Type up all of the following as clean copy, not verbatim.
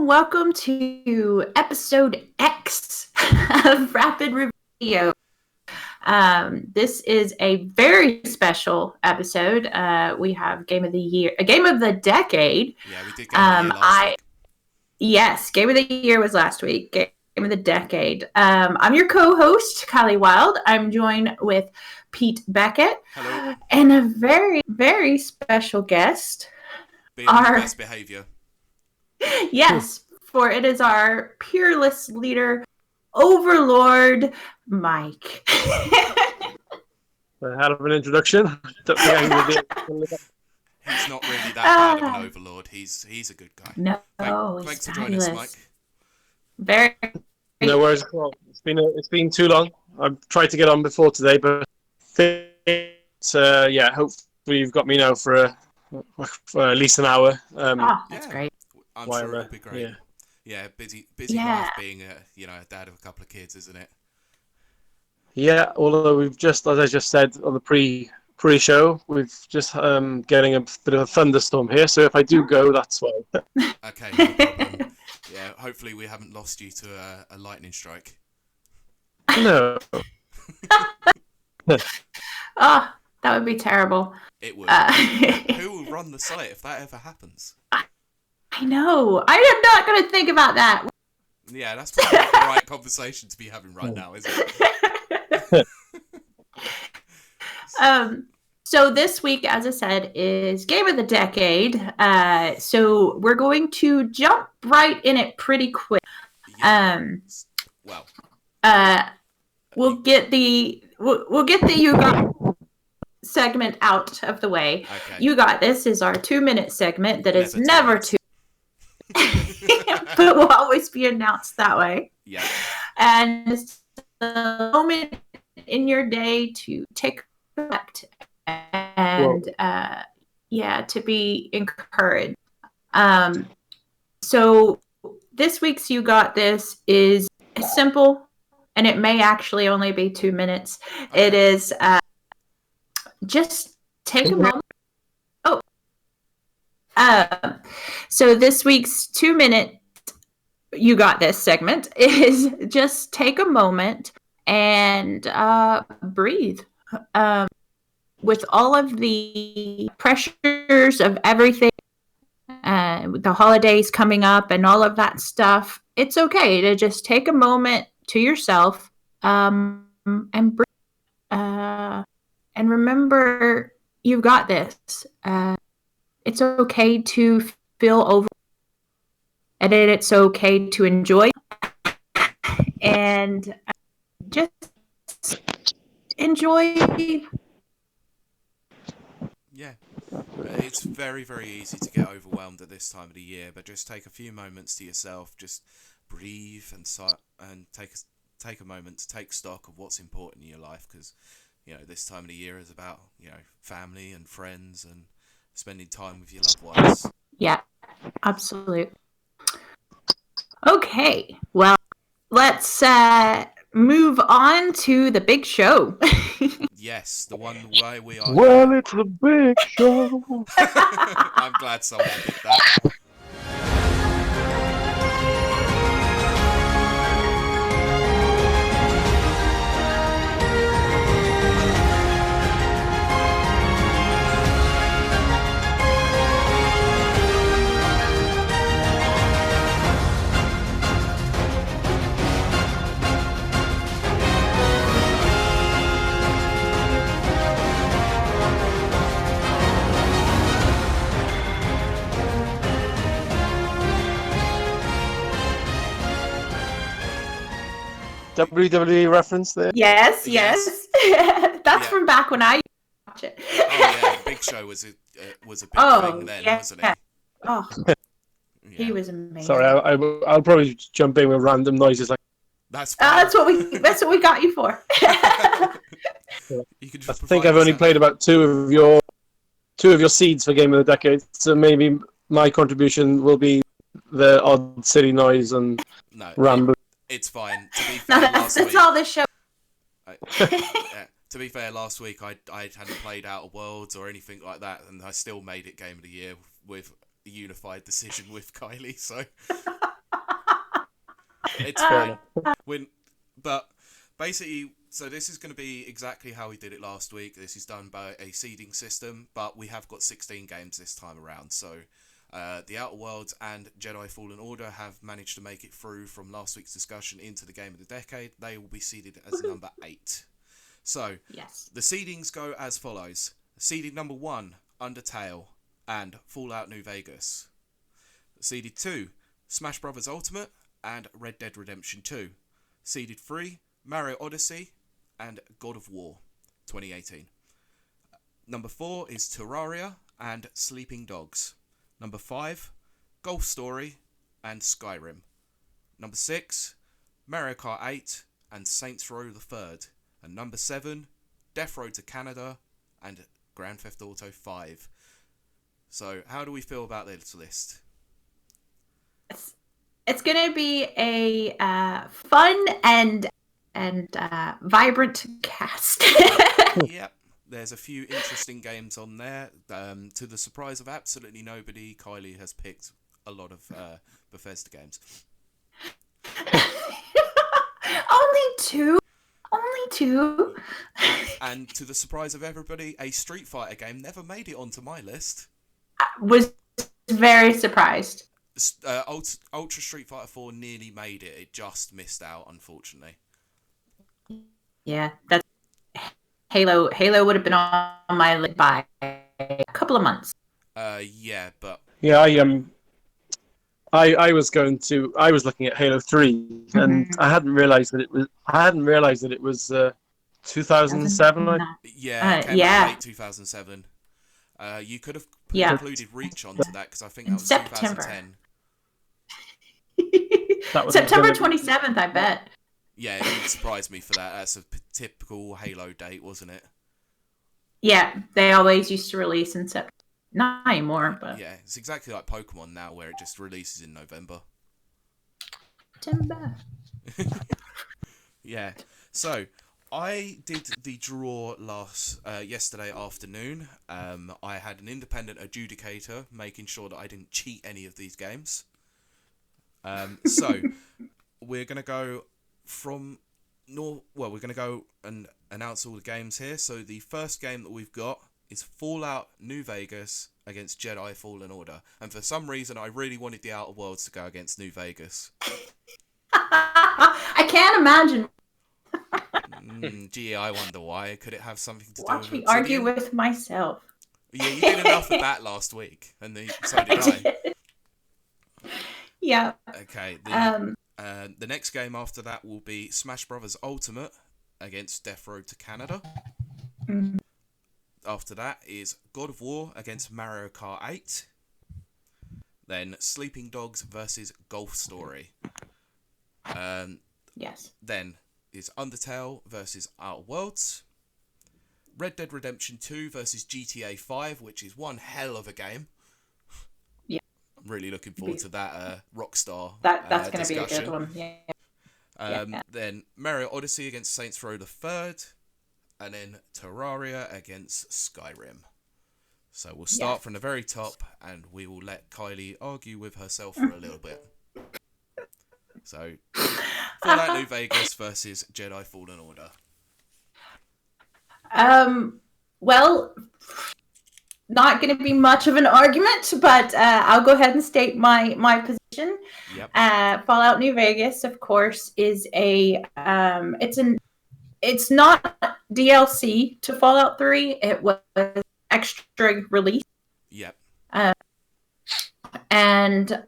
welcome to episode X of Rapid Review. This is a very special episode. We have Game of the Year, a Game of the Decade. Yeah, we did Game of the Year last week. Yes, Game of the Year was last week. Game of the Decade. I'm your co-host, Kylie Wild. I'm joined with Pete Beckett. Hello. And a very, very special guest. Be on your best behavior. Yes, for it is our peerless leader, Overlord Mike. A hell of an introduction. He's not really that bad of an overlord. He's a good guy. No, thanks for joining us, Mike. Very. No worries at all. It's been too long. I've tried to get on before today, but hopefully you've got me now for at least an hour. That's great. I'm sure it'll be great. Yeah, busy life being a dad of a couple of kids, isn't it? Yeah, although we've just, as I just said on the pre-show, we've just getting a bit of a thunderstorm here. So if I do go, that's why. Okay, no problem. Yeah, hopefully we haven't lost you to a lightning strike. No. Oh, that would be terrible. It would. Who will run the site if that ever happens? I know. I am not going to think about that. Yeah, that's probably not the right conversation to be having right now, isn't it? So this week, as I said, is Game of the Decade. So we're going to jump right in it pretty quick. We'll get the You Got segment out of the way. Okay. You Got This is our 2-minute segment that is never too but will always be announced that way. Yeah. And it's a moment in your day to take effect and to be encouraged. So this week's You Got This is simple, and it may actually only be 2 minutes. Okay. It is just take a moment. So this week's 2-minute You Got This segment is just take a moment and breathe. With all of the pressures of everything, with the holidays coming up and all of that stuff, it's okay to just take a moment to yourself and breathe. And remember, you've got this. It's okay to feel over, and it's okay to enjoy, and just enjoy. Yeah, it's very, very easy to get overwhelmed at this time of the year, but just take a few moments to yourself, just breathe and take a moment to take stock of what's important in your life, because this time of the year is about family and friends and spending time with your loved ones. Yeah, absolutely. Okay, well, let's move on to the big show. Yes, the one where we are. Well, it's the big show. I'm glad someone did that. WWE reference there? Yes. That's from back when I watched it. Oh yeah, Big Show was a big thing then, wasn't he? Oh, he was amazing. Sorry, I'll probably jump in with random noises like. That's what we got you for. You could I think I've only played about two of your seeds for Game of the Decade, so maybe my contribution will be the odd silly noise and ramble. It's fine. To be fair, that's all this show. To be fair, last week I hadn't played Outer Worlds or anything like that, and I still made it Game of the Year with a unified decision with Kylie. So It's fine. But basically, so this is going to be exactly how we did it last week. This is done by a seeding system, but we have got 16 games this time around. So The Outer Worlds and Jedi Fallen Order have managed to make it through from last week's discussion into the Game of the Decade. They will be seeded as number 8. So, Yes. the seedings go as follows. Seeded number 1, Undertale and Fallout New Vegas. Seeded 2, Smash Bros. Ultimate and Red Dead Redemption 2. Seeded 3, Mario Odyssey and God of War 2018. Number 4 is Terraria and Sleeping Dogs. Number 5, Golf Story and Skyrim. Number 6, Mario Kart 8 and Saints Row the Third. And number 7, Death Road to Canada and Grand Theft Auto 5. So, how do we feel about this list? It's going to be a fun and vibrant cast. Yep, there's a few interesting games on there. To the surprise of absolutely nobody, Kylie has picked a lot of Bethesda games. Only two. And to the surprise of everybody, a Street Fighter game never made it onto my list. I was very surprised. Ultra Street Fighter 4 nearly made it. It just missed out, unfortunately. Yeah, that's Halo. Halo would have been on my list by a couple of months. Yeah, but Yeah, I was looking at Halo 3, and I hadn't realized that it was 2007. yeah, it came out late 2007. You could have included Reach onto that because I think that was September. 2010. September 27th, I bet. Yeah, it wouldn't surprise me for that. That's a typical Halo date, wasn't it? Yeah, they always used to release in September. Not anymore, but yeah, it's exactly like Pokemon now, where it just releases in November. September. Yeah. So I did the draw yesterday afternoon. I had an independent adjudicator making sure that I didn't cheat any of these games. So we're gonna go we're gonna go and announce all the games here. So the first game that we've got is Fallout New Vegas against Jedi Fallen Order. And for some reason, I really wanted the Outer Worlds to go against New Vegas. I can't imagine. Gee, I wonder why. Could it have something to do with Watch me Obsidian? argue with myself. Yeah, you did enough of that last week, and so did I. Yeah. Okay. The next game after that will be Smash Bros. Ultimate against Death Road to Canada. Mm-hmm. After that is God of War against Mario Kart 8. Then Sleeping Dogs versus Golf Story. Yes. Then is Undertale versus Outer Worlds. Red Dead Redemption 2 versus GTA 5, which is one hell of a game. Yeah. I'm really looking forward to that Rockstar That's going to be discussion. a good one. Yeah. Then Mario Odyssey against Saints Row the Third. And then Terraria against Skyrim. So we'll start from the very top, and we will let Kylie argue with herself for a little bit. So, Fallout New Vegas versus Jedi Fallen Order. Well, not going to be much of an argument, but I'll go ahead and state my position. Yep. Fallout New Vegas, of course, is it's not DLC to Fallout 3. It was extra release. Yep. And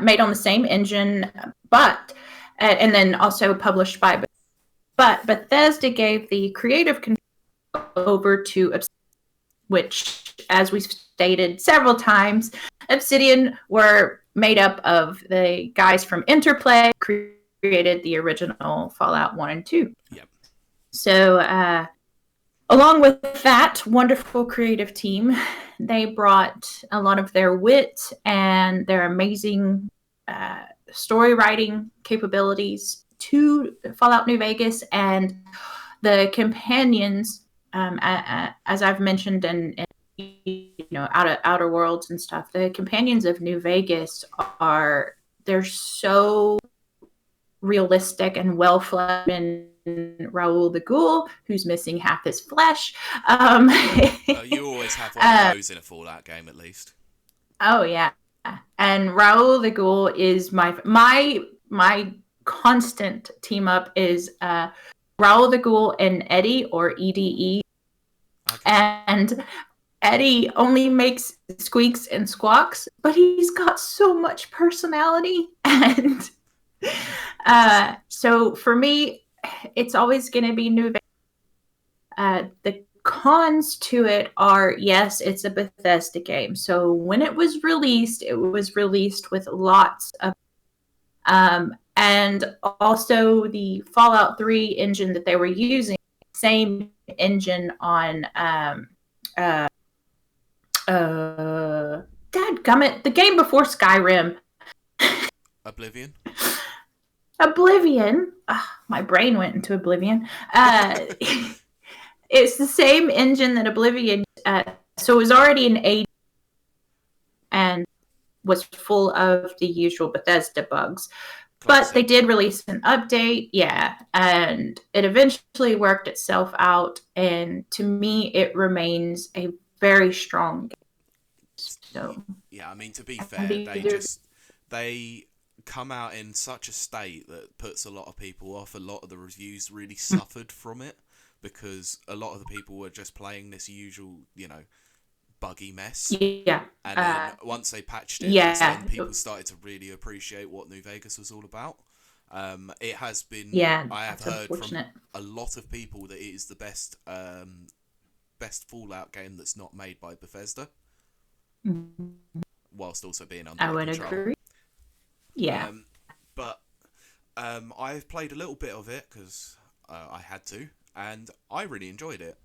made on the same engine, but and then also published by. But Bethesda gave the creative control over to Obsidian, which, as we've stated several times, Obsidian were made up of the guys from Interplay, created the original Fallout 1 and 2. Yep. So, along with that wonderful creative team, they brought a lot of their wit and their amazing story writing capabilities to Fallout New Vegas, and the companions, as I've mentioned, and Outer Worlds and stuff. The companions of New Vegas they're so realistic and well fleshed in Raoul the Ghoul, who's missing half his flesh. You always have one of those in a Fallout game, at least. Oh yeah, and Raoul the Ghoul is my constant team up is Raoul the Ghoul and Eddie, or EDE. Okay. And Eddie only makes squeaks and squawks, but he's got so much personality. And so for me, it's always going to be New Vegas. The cons to it are, yes, it's a Bethesda game. So when it was released with lots of and also the Fallout 3 engine that they were using, same engine on dadgummit, the game before Skyrim. Oblivion. My brain went into Oblivion. It's the same engine that Oblivion, so it was already an 80 and was full of the usual Bethesda bugs. Classic. But they did release an update, and it eventually worked itself out. And to me, it remains a very strong game. So, yeah, I mean, to be fair, they come out in such a state that puts a lot of people off. A lot of the reviews really suffered from it because a lot of the people were just playing this usual, buggy mess. Yeah. And then once they patched it, then people started to really appreciate what New Vegas was all about. It has been. I have heard from a lot of people that it is the best Fallout game that's not made by Bethesda, whilst also being under control. I would agree. Yeah. But I've played a little bit of it because I had to. And I really enjoyed it.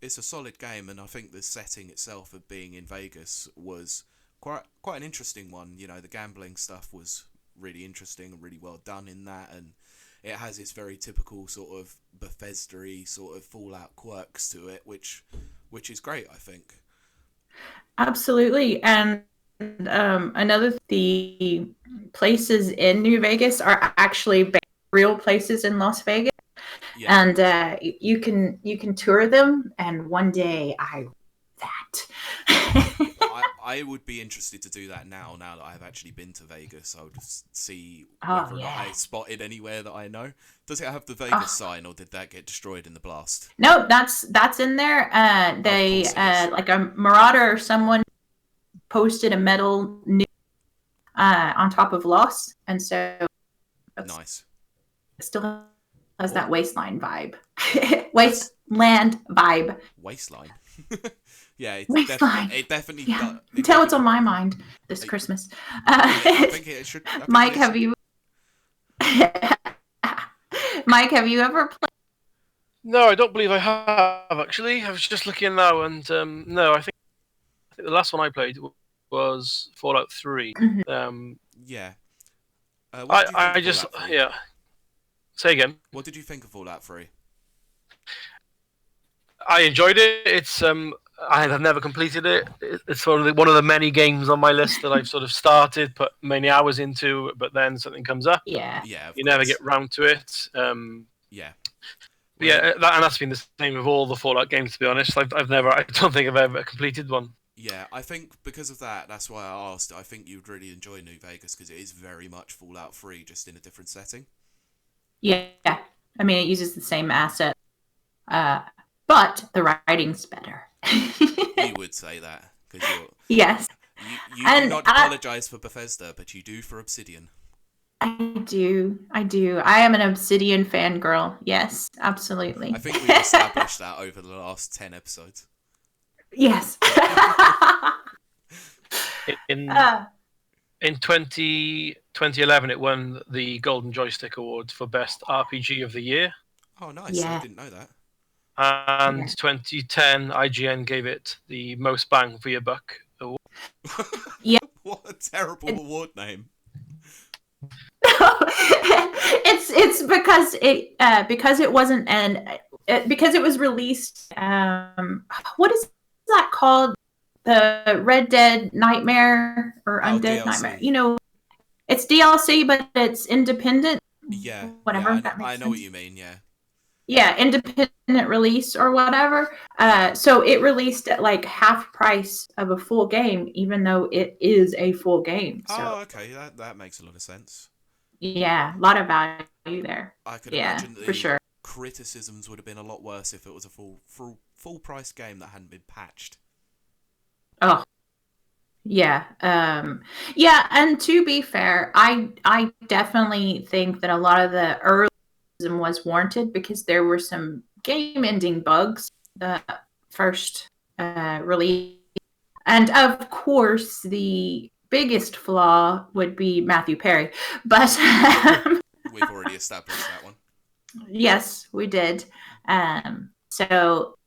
It's a solid game, and I think the setting itself of being in Vegas was quite an interesting one. The gambling stuff was really interesting and really well done in that, and it has its very typical sort of Bethesda-y sort of Fallout quirks to it, which is great, I think. Absolutely, and the places in New Vegas are actually real places in Las Vegas. Yeah. And you can tour them, and one day I would be interested to do that now that I've actually been to Vegas. I would just see whether or not I spotted anywhere that I know. Does it have the Vegas sign, or did that get destroyed in the blast? No, that's in there. They like a Marauder or someone posted a metal nuke on top of Lost, and so nice. Still has that wasteland vibe. Wasteland vibe. Wasteland. Yeah, it definitely does. Tell what's on my mind this Christmas. I think it should. Mike, have you ever played? No, I don't believe I have, actually. I was just looking now, and no, I think the last one I played was Fallout 3. Yeah. I just, yeah. Say again. What did you think of Fallout 3? I enjoyed it. It's I have never completed it. It's one of the many games on my list that I've sort of started, put many hours into, but then something comes up. Yeah. You never get round to it. Yeah. And that's been the same with all the Fallout games, to be honest. I don't think I've ever completed one. Yeah, I think because of that, that's why I asked. I think you'd really enjoy New Vegas because it is very much Fallout 3, just in a different setting. Yeah, I mean, it uses the same asset, but the writing's better. You would say that because yes. You do not apologize for Bethesda, but you do for Obsidian. I do. I am an Obsidian fangirl. Yes, absolutely. I think we've established that over the last 10 episodes. Yes. In 2011, it won the Golden Joystick Award for Best RPG of the Year. Oh, nice. Yeah. I didn't know that. And 2010, IGN gave it the Most Bang for Your Buck award. Yeah. What a terrible award name. It's because it wasn't because it was released. What is that called? The Red Dead Nightmare or Undead DLC. Nightmare. It's DLC, but it's independent. Yeah, whatever. yeah, That makes I know sense. what you mean. Yeah. Yeah, independent release or whatever. So it released at like half price of a full game, even though it is a full game. So Oh, okay, that makes a lot of sense. yeah, a lot of value there. I could Yeah, imagine for the sure. criticisms would have been a lot worse if it was a full price game that hadn't been patched. Oh, yeah. Yeah, and to be fair, I definitely think that a lot of the early was warranted because there were some game-ending bugs the first release. And of course, the biggest flaw would be Matthew Perry. But We've already established that one. yes, we did. So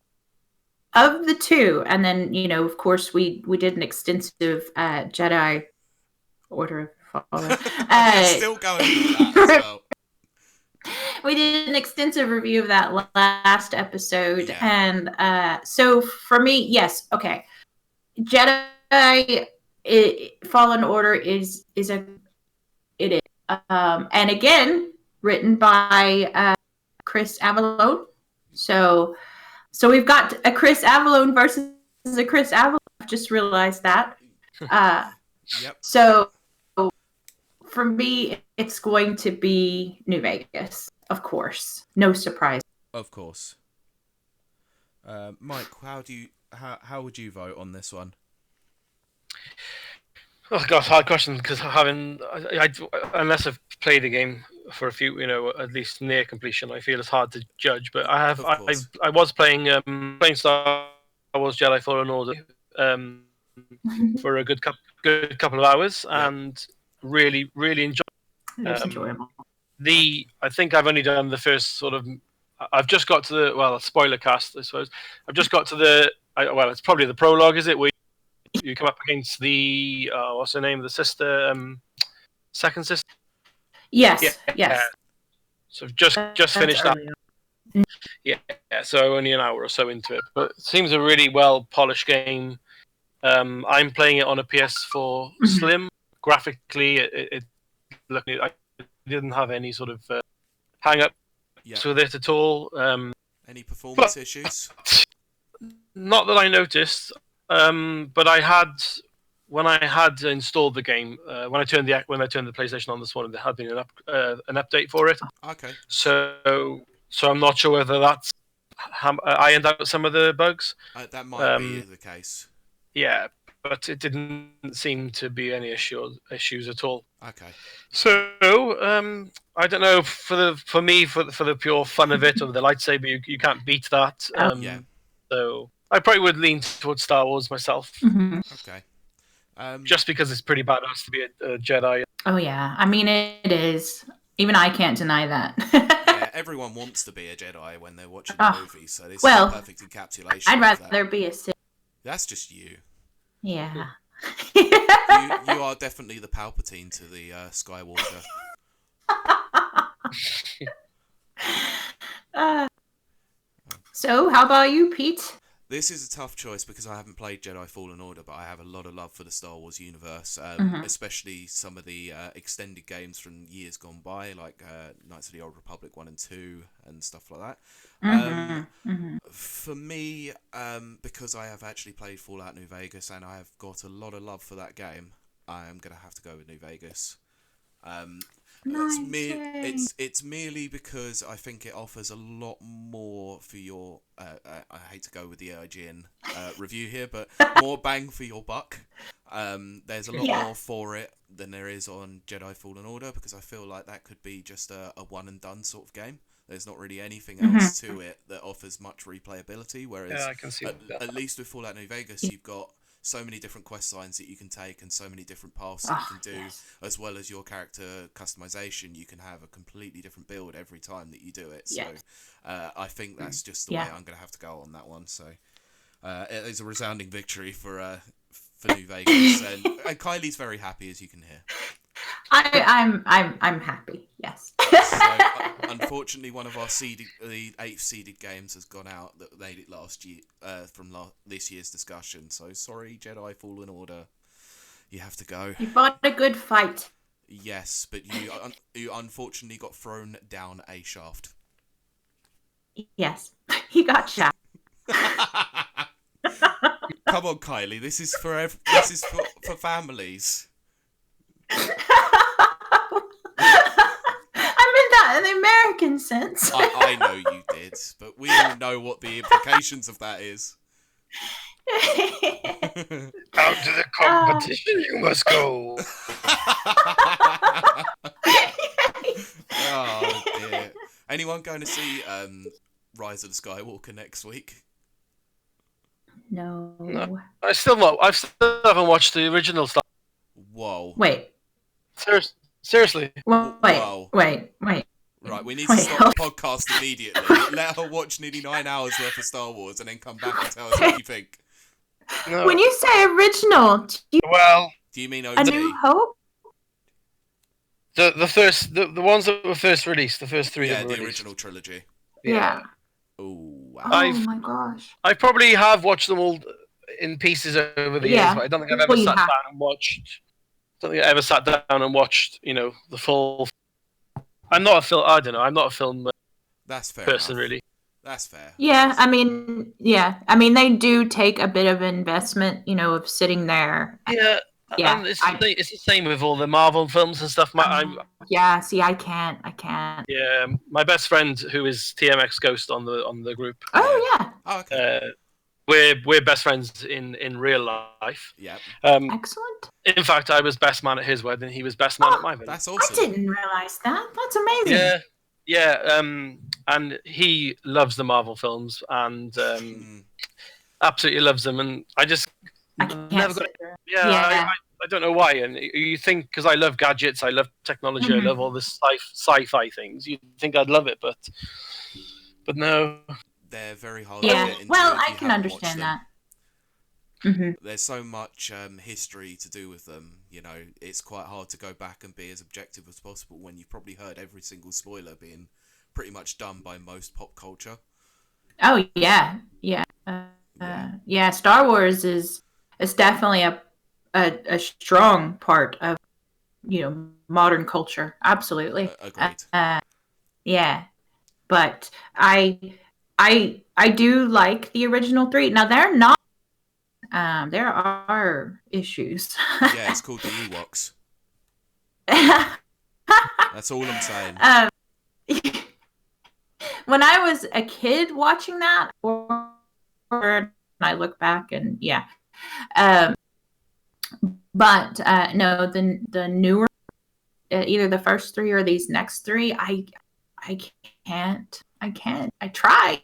of the two, and then of course, we did an extensive Jedi Order of Fallen. You're still going with that as well. We did an extensive review of that last episode, Yeah. and so for me, yes, okay, Jedi Fallen Order is it is, and again written by Chris Avellone. So we've got a Chris Avellone versus a Chris Avellone. I've just realized that. Yep. So for me, it's going to be New Vegas, of course. No surprise. Of course. Mike, how would you vote on this one? Oh gosh, hard question because unless I've played the game for a few, at least near completion, I feel it's hard to judge. But I was playing Star Wars Jedi Fallen Order for a good couple of hours, and really enjoyed. It was enjoyable. I think I've only done the first sort of. I've just got to the spoiler cast, I suppose. I've just got to the. It's probably the prologue, is it? Where you come up against the what's her name? The sister, second sister. Yes. Yes. So just finished that. Yeah. So only an hour or so into it, but it seems a really well polished game. I'm playing it on a PS4 Slim. Graphically, it looking. I didn't have any sort of hang up with it at all. Any performance issues? Not that I noticed. But I had when I had installed the game when I turned the PlayStation on this morning, there had been an update for it. Okay. So I'm not sure whether that's ironed out some of the bugs. That might be the case. Yeah, but it didn't seem to be any issues at all. Okay. So I don't know for the pure fun of it or the lightsaber, you can't beat that. Yeah. So I probably would lean towards Star Wars myself. Okay. Just because it's pretty badass to be a Jedi. Oh yeah, I mean it is. Even I can't deny that. Yeah, everyone wants to be a Jedi when they're watching the movie, so this is a perfect encapsulation. I'd rather be a Sith. That's just you. Yeah. You are definitely the Palpatine to the Skywalker. So, how about you, Pete? This is a tough choice because I haven't played Jedi Fallen Order, but I have a lot of love for the Star Wars universe, especially some of the extended games from years gone by, like Knights of the Old Republic 1 and 2 and stuff like that. For me, because I have actually played Fallout New Vegas and I have got a lot of love for that game, I am going to have to go with New Vegas. It's merely because I think it offers a lot more for your I hate to go with the IGN review here, but more bang for your buck. There's a lot more for it than there is on Jedi Fallen Order, because I feel like that could be just a one and done sort of game. There's not really anything else to it that offers much replayability, whereas I can see at least with Fallout New Vegas you've got so many different quest lines that you can take and so many different paths that you can do, as well as your character customization. You can have a completely different build every time that you do it. So I think that's just the way I'm going to have to go on that one. So it is a resounding victory for New Vegas, and Kylie's very happy, as you can hear. I'm happy. Yes. So, unfortunately, one of our the 8th seeded games has gone out that made it last year from this year's discussion. So sorry, Jedi Fallen Order, you have to go. You fought a good fight. Yes, but you unfortunately got thrown down a shaft. Yes, he got shot. Come on, Kylie. This is for families. I meant that in the American sense. I know you did, but we all know what the implications of that is. Out to the competition you must go. Oh dear. Anyone going to see Rise of the Skywalker next week? No. I still haven't watched the original stuff. Whoa. Wait. Seriously. Whoa. Wait. Right, we need to stop the podcast immediately. Let her watch nearly 9 hours worth of Star Wars and then come back and tell us what you think. No. When you say original, Do you mean OG? A New Hope? The ones that were first released, the first three. Yeah, that were the released. original trilogy. Yeah. Oh wow. Oh my gosh. I probably have watched them all in pieces over the years, but I don't think I've ever sat down and watched. Don't think I ever sat down and watched, the full. I'm not a film. I don't know. I'm not a film. That's fair person, enough. really. That's fair. Yeah, I mean, they do take a bit of investment, of sitting there. Yeah. Yeah, And it's the same with all the Marvel films and stuff. Yeah, see, I can't. Yeah, my best friend, who is TMX Ghost on the group. Oh yeah. Oh, okay. We're best friends in real life. Yeah. Excellent. In fact, I was best man at his wedding. He was best man at my wedding. That's awesome. I didn't realize that. That's amazing. Yeah. And he loves the Marvel films and absolutely loves them. And I can't never got. I don't know why. And you think, because I love gadgets, I love technology, I love all this sci-fi things. You'd think I'd love it, but no. They're very hard Yeah. to get into. Well, if I you can haven't understand watched that. them. There's so much history to do with them. It's quite hard to go back and be as objective as possible when you've probably heard every single spoiler being pretty much done by most pop culture. Oh yeah. Star Wars is definitely a strong part of modern culture. Absolutely. Agreed. Yeah, but I do like the original three. Now they're not. There are issues. Yeah, it's called the Ewoks. That's all I'm saying. When I was a kid watching that, or I look back and but no, the newer, either the first three or these next three, I can't. I tried,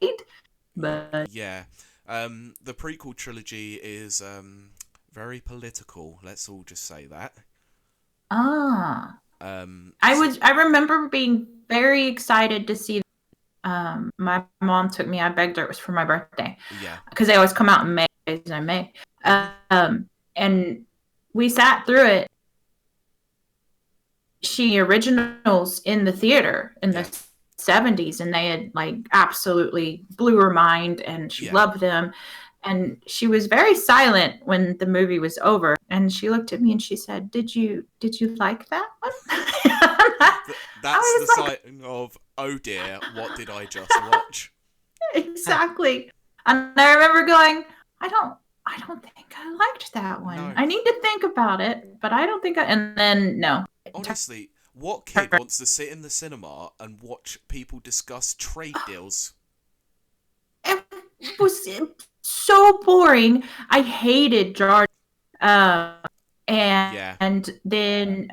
but yeah. The prequel trilogy is very political. Let's all just say that. I remember being very excited to see. My mom took me. I begged her. It was for my birthday. Yeah. Because they always come out in May. And we sat through it. She originals in the theater in the 70s, and they had absolutely blew her mind, and she loved them. And she was very silent when the movie was over, and she looked at me and she said, "Did you like that one?" That's the sign of, oh dear, what did I just watch? Exactly. And I remember going, I don't think I liked that one. No. I need to think about it, but I don't think and then no. Honestly, what kid wants to sit in the cinema and watch people discuss trade deals? It was so boring. I hated Jar. And then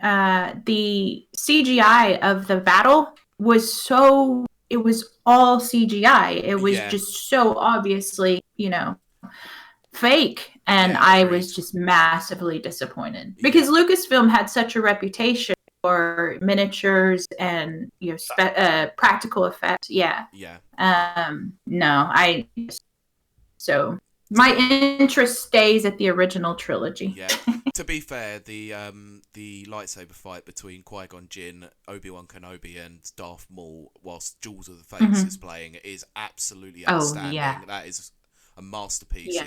the CGI of the battle was it was all CGI. It was just so obviously, fake. And I was just massively disappointed because Lucasfilm had such a reputation for miniatures and practical effects. So my interest stays at the original trilogy. Yeah. To be fair, the lightsaber fight between Qui-Gon Jinn, Obi-Wan Kenobi, and Darth Maul, whilst Jewels of the Fates is playing, is absolutely outstanding. That is a masterpiece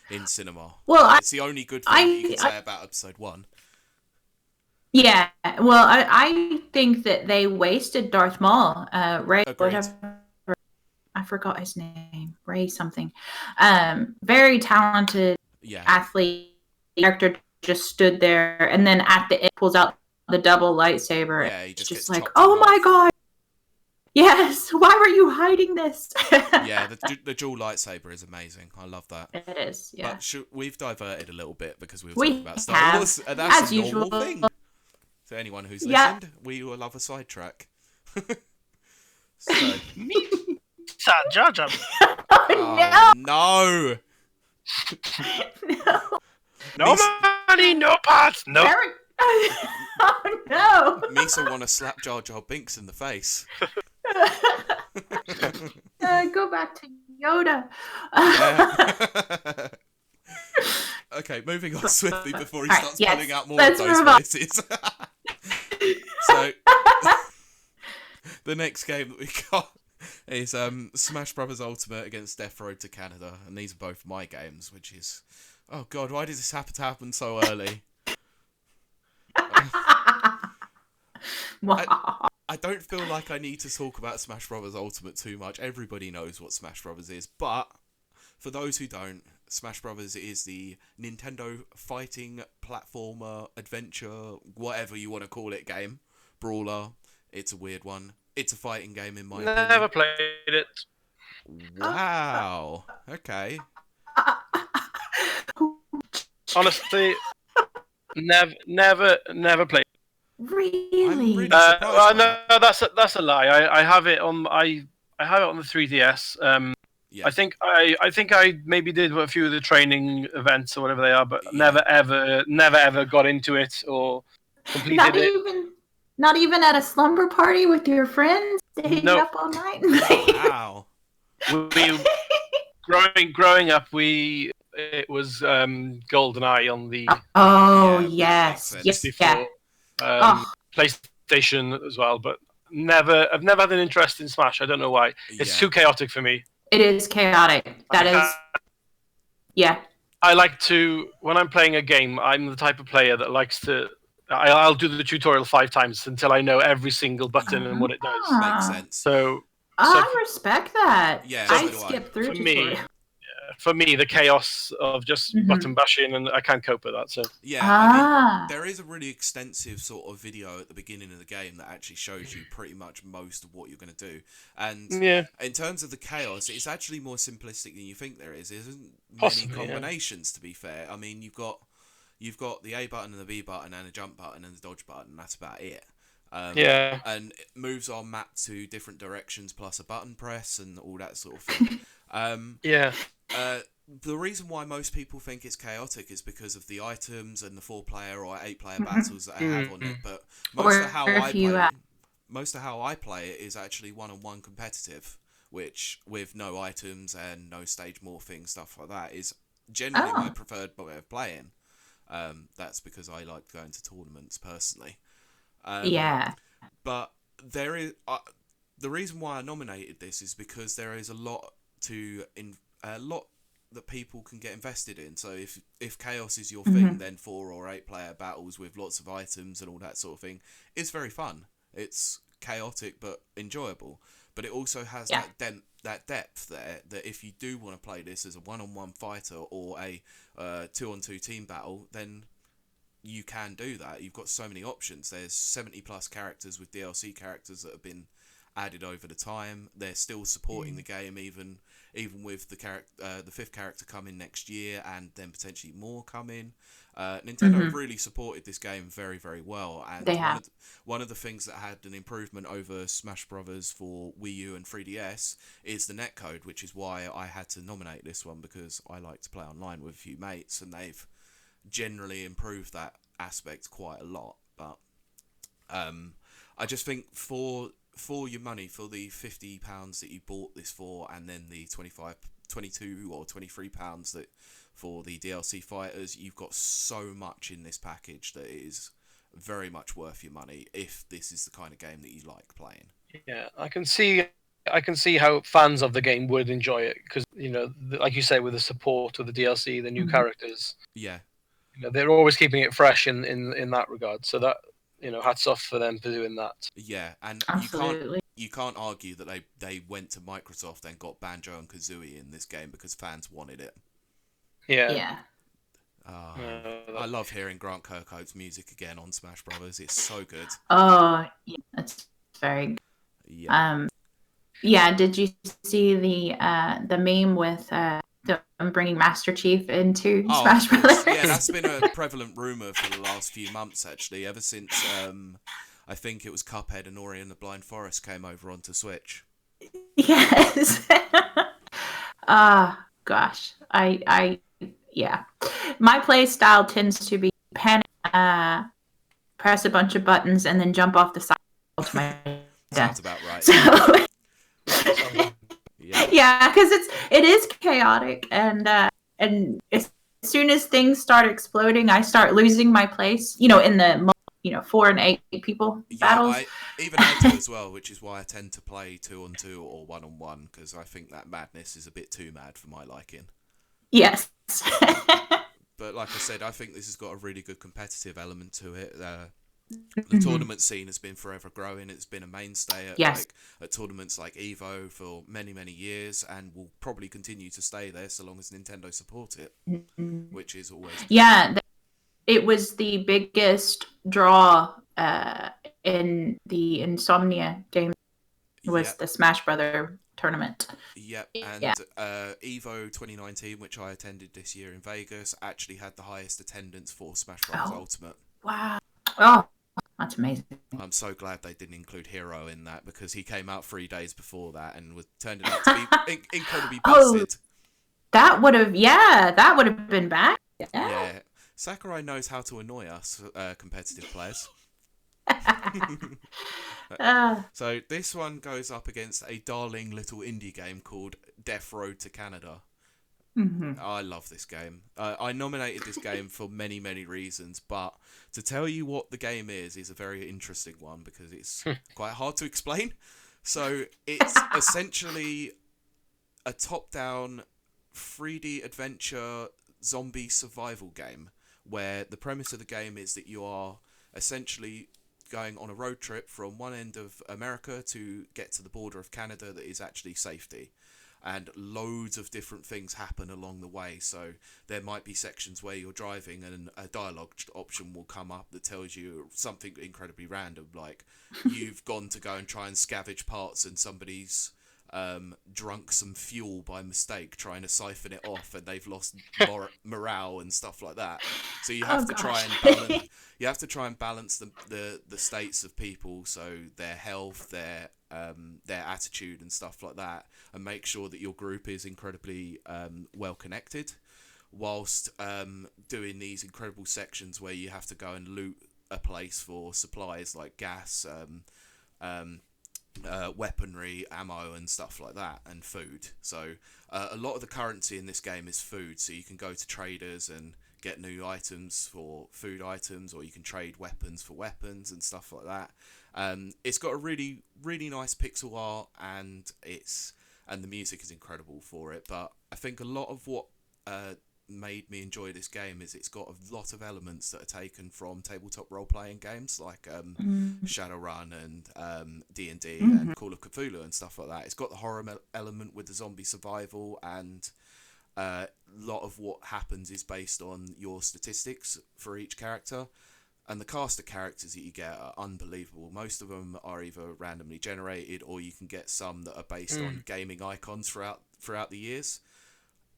in cinema. Well, it's the only good thing you can say about Episode 1. Yeah, well, I think that they wasted Darth Maul, Ray, Agreed. whatever. I forgot his name, Ray something. Very talented Yeah. athlete. Character just stood there, and then at the end pulls out the double lightsaber. Yeah, he It's just just gets like, chopped oh in my half. god! Yes, why were you hiding this? Yeah, the dual lightsaber is amazing. I love that. It is, yeah. But we've diverted a little bit because we were We talking about Star have, Wars, and that's as a normal usual. thing. To anyone who's Yeah. listened, we will love a sidetrack. Me, Jar Jar. Oh no! No. No money, no parts, no. Very- oh no! Misa want to slap Jar Jar Binks in the face. Go back to Yoda. Yeah. Okay, moving on swiftly before he Alright, starts yes, pulling out more let's of those move on. voices. So, the next game that we got is Smash Brothers Ultimate against Death Road to Canada, and these are both my games, which is... Oh god, why did this happen to happen so early? I don't feel like I need to talk about Smash Brothers Ultimate too much. Everybody knows what Smash Brothers is, but for those who don't, Smash Brothers is the Nintendo fighting platformer adventure, whatever you want to call it, game. Brawler. It's a weird one. It's a fighting game in my opinion. Never played it. Wow. Okay. Honestly, never played. Really? I'm really surprised by No, that. that's a lie. I have it on I have it on the 3DS. Yeah. I think I maybe did a few of the training events or whatever they are, but Yeah. never ever got into it or completed it. Not even at a slumber party with your friends, staying No. up all night. Wow. We growing up, it was GoldenEye on the Oh Yeah, yes, makes yes, sense. yeah. before, PlayStation as well, but I've never had an interest in Smash. I don't know why. It's too chaotic for me. It is chaotic. That is, yeah. I like to, when I'm playing a game, I'm the type of player that likes to. I'll do the tutorial 5 times until I know every single button and what it does. Makes sense. So I respect that. Yeah, I so do I. skip through For me, tutorial. for me, the chaos of just button bashing, and I can't cope with that. So Yeah, I mean, there is a really extensive sort of video at the beginning of the game that actually shows you pretty much most of what you're going to do. And yeah, in terms of the chaos, it's actually more simplistic than you think there is. There isn't many Possibly, yeah. combinations, to be fair. I mean, you've got the A button and the B button and a jump button and the dodge button. That's about it. yeah, And moves are mapped to different directions plus a button press and all that sort of thing. yeah. The reason why most people think it's chaotic is because of the items and the 4-player or 8-player battles that I have on it. But most Or of how if I you, play most of how I play it is actually one-on-one competitive, which with no items and no stage morphing stuff like that is generally my preferred way of playing. That's because I like going to tournaments personally. Yeah. But there is the reason why I nominated this is because there is a lot that people can get invested in. So if chaos is your thing, then 4 or 8-player battles with lots of items and all that sort of thing is very fun. It's chaotic but enjoyable. But it also has that depth there that if you do want to play this as a one-on-one fighter or a 2-on-2 team battle, then you can do that. You've got so many options. There's 70 plus characters with DLC characters that have been added over the time. They're still supporting the game even with the 5th character coming next year and then potentially more coming. Nintendo have really supported this game very, very well, and They have. one of the things that had an improvement over Smash Brothers for Wii U and 3DS is the netcode, which is why I had to nominate this one, because I like to play online with a few mates and they've generally improved that aspect quite a lot. But I just think for your money, for the £50 that you bought this for, and then the £22 or £23 that for the DLC fighters, you've got so much in this package that is very much worth your money if this is the kind of game that you like playing. Yeah, I can see how fans of the game would enjoy it because like you say, with the support of the DLC, the new characters. Yeah. They're always keeping it fresh in that regard. So hats off for them for doing that. Yeah, and Absolutely. you can't argue that they went to Microsoft and got Banjo and Kazooie in this game because fans wanted it. Yeah. I love hearing Grant Kirkhope's music again on Smash Brothers. It's so good. Oh, yeah, that's very good. Yeah. Yeah. Did you see the meme with them bringing Master Chief into Smash Brothers? Yeah, that's been a prevalent rumor for the last few months, actually. Ever since I think it was Cuphead and Ori and the Blind Forest came over onto Switch. Yes. Gosh, yeah. My play style tends to be panic, press a bunch of buttons, and then jump off the side to my death. Sounds about right. So, yeah, because it is chaotic, and as soon as things start exploding, I start losing my place. In the 4 and 8 people battles. I do as well, which is why I tend to play 2-on-2 or 1-on-1 because I think that madness is a bit too mad for my liking. Yes. But like I said, I think this has got a really good competitive element to it. The tournament scene has been forever growing. It's been a mainstay at tournaments like Evo for many, many years, and will probably continue to stay there so long as Nintendo support it, which is always good. Yeah. It was the biggest draw in the Insomnia game. Was the Smash Brother tournament. Yep, and Evo 2019, which I attended this year in Vegas, actually had the highest attendance for Smash Bros. Ultimate. Wow. Oh, that's amazing. I'm so glad they didn't include Hero in that because he came out 3 days before that and turned out to be incredibly busted. That would have been bad. Yeah. Sakurai knows how to annoy us, competitive players. So this one goes up against a darling little indie game called Death Road to Canada. I love this game. I nominated this game for many, many reasons, but to tell you what the game is a very interesting one because it's quite hard to explain. So it's essentially a top-down 3D adventure zombie survival game where the premise of the game is that you are essentially going on a road trip from one end of America to get to the border of Canada that is actually safety. And loads of different things happen along the way. So there might be sections where you're driving and a dialogue option will come up that tells you something incredibly random, like you've gone to go and try and scavenge parts and somebody's drunk some fuel by mistake trying to siphon it off and they've lost morale and stuff like that. So you have to try and balance the states of people, so their health, their attitude and stuff like that, and make sure that your group is incredibly well connected whilst doing these incredible sections where you have to go and loot a place for supplies like gas, weaponry, ammo and stuff like that, and food. So a lot of the currency in this game is food, so you can go to traders and get new items for food items, or you can trade weapons for weapons and stuff like that. It's got a really, really nice pixel art, and the music is incredible for it. But I think a lot of what made me enjoy this game is it's got a lot of elements that are taken from tabletop role-playing games like Shadowrun and D&D and Call of Cthulhu and stuff like that. It's got the horror element with the zombie survival, and a lot of what happens is based on your statistics for each character. And the cast of characters that you get are unbelievable. Most of them are either randomly generated, or you can get some that are based on gaming icons throughout the years.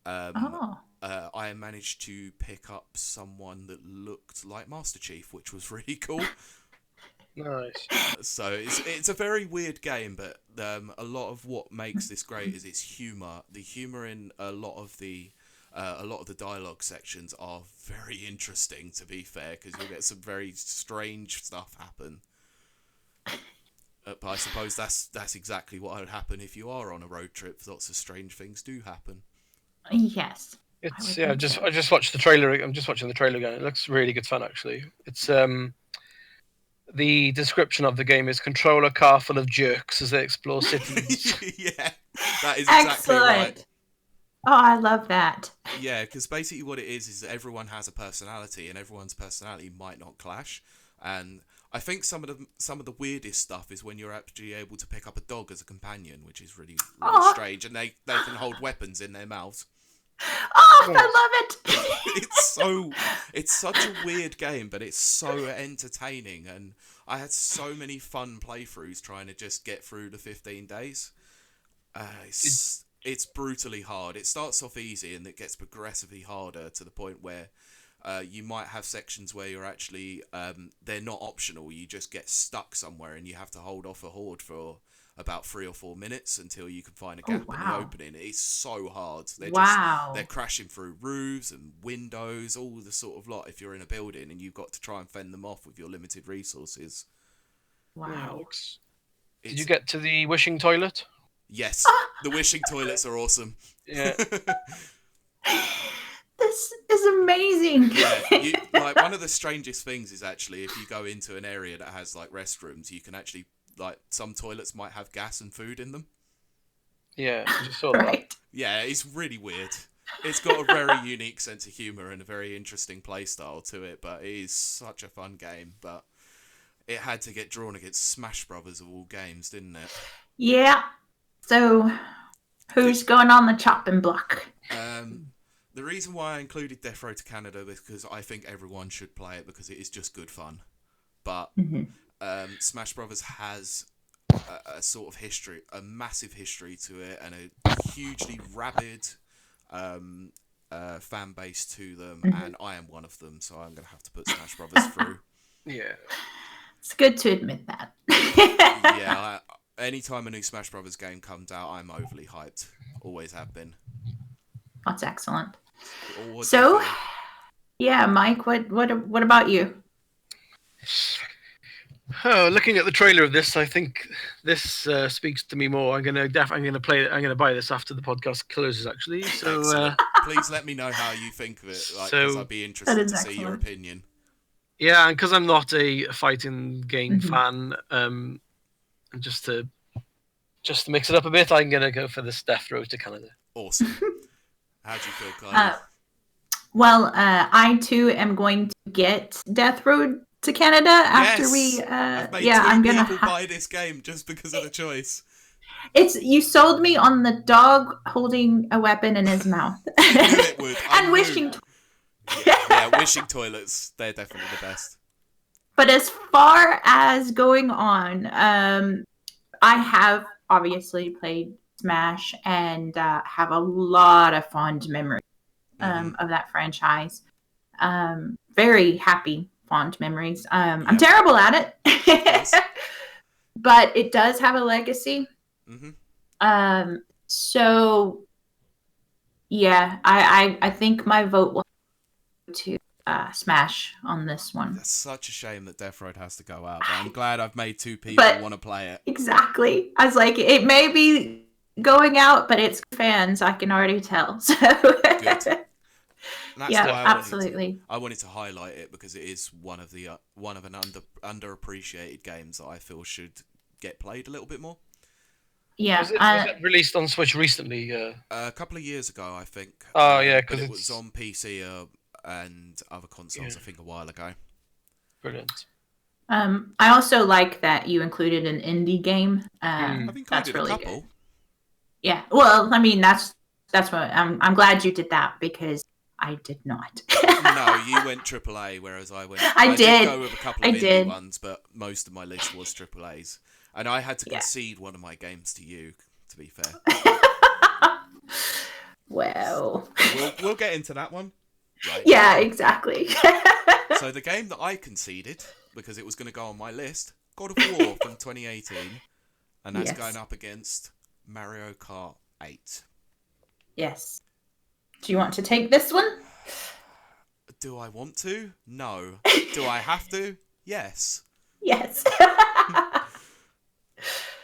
I managed to pick up someone that looked like Master Chief, which was really cool. Nice. So it's a very weird game, but a lot of what makes this great is its humour. The humour in a lot of the dialogue sections are very interesting, to be fair, because you'll get some very strange stuff happen. But I suppose that's exactly what would happen if you are on a road trip. Lots of strange things do happen. Yes. It's I just watched the trailer. I'm just watching the trailer again. It looks really good fun, actually. It's the description of the game is control a car full of jerks as they explore cities. Yeah, that is exactly right. Oh, I love that. Yeah, because basically what it is that everyone has a personality, and everyone's personality might not clash. And I think some of the weirdest stuff is when you're actually able to pick up a dog as a companion, which is really strange, and they can hold weapons in their mouths. Oh, I love it. It's such a weird game, but it's so entertaining, and I had so many fun playthroughs trying to just get through the 15 days. It's brutally hard. It starts off easy and it gets progressively harder to the point where you might have sections where you're actually they're not optional. You just get stuck somewhere and you have to hold off a horde for about 3 or 4 minutes until you can find a gap in the opening. It's so hard. They're crashing through roofs and windows, all the sort of lot if you're in a building and you've got to try and fend them off with your limited resources. Wow. Did you get to the wishing toilet? Yes. The wishing toilets are awesome. Yeah. This is amazing. Yeah, like one of the strangest things is actually if you go into an area that has like restrooms, you can actually like some toilets might have gas and food in them. Yeah, I just saw that. Right. Yeah, it's really weird. It's got a very unique sense of humour and a very interesting play style to it, but it is such a fun game. But it had to get drawn against Smash Brothers of all games, didn't it? Yeah. So, who's going on the chopping block? The reason why I included Death Row to Canada is because I think everyone should play it because it is just good fun. But Smash Brothers has a sort of history, a massive history to it, and a hugely rabid fan base to them, and I am one of them, so I'm going to have to put Smash Brothers through. Yeah. It's good to admit that. Yeah, anytime a new Smash Brothers game comes out, I'm overly hyped. Always have been. That's excellent. So, yeah, Mike, what about you? Oh, looking at the trailer of this, I think this speaks to me more. I'm gonna play it. I'm gonna buy this after the podcast closes, actually. So please let me know how you think of it, because I'd be interested to see your opinion. Yeah, and because I'm not a fighting game fan, and just to mix it up a bit, I'm gonna go for this Death Row to Canada. Awesome. How do you feel, Kylie? Well, I too am going to get Death Row to Canada after I'm gonna buy this game just because of the choice. You sold me on the dog holding a weapon in his mouth. It would. And wishing. Wishing toilets. They're definitely the best. But as far as going on, I have obviously played Smash and have a lot of fond memories of that franchise. Very happy fond memories. I'm terrible at it, but it does have a legacy. So yeah, I think my vote will go to Smash on this one. That's such a shame that Death Row has to go out, but I'm glad I've made 2 people want to play it. Exactly. I was like, it may be going out, but it's fans, I can already tell. So good. That's why absolutely. I wanted to highlight it because it is one of an underappreciated games that I feel should get played a little bit more. Yeah. Was it released on Switch recently? A couple of years ago, I think. Oh yeah, because it was on PC and other consoles. I think a while ago. Brilliant. I also like that you included an indie game. I've included that's really a couple. Good. Yeah. Well, I mean, that's what I'm glad you did that because I did not. No, you went AAA, whereas I did go with a couple of indie ones, but most of my list was AAAs. And I had to concede one of my games to you, to be fair. Well. We'll get into that one. Right. Yeah, exactly. So the game that I conceded, because it was going to go on my list, God of War from 2018. And that's going up against Mario Kart 8. Yes. Do you want to take this one? Do I want to? No. Do I have to? Yes. Yes.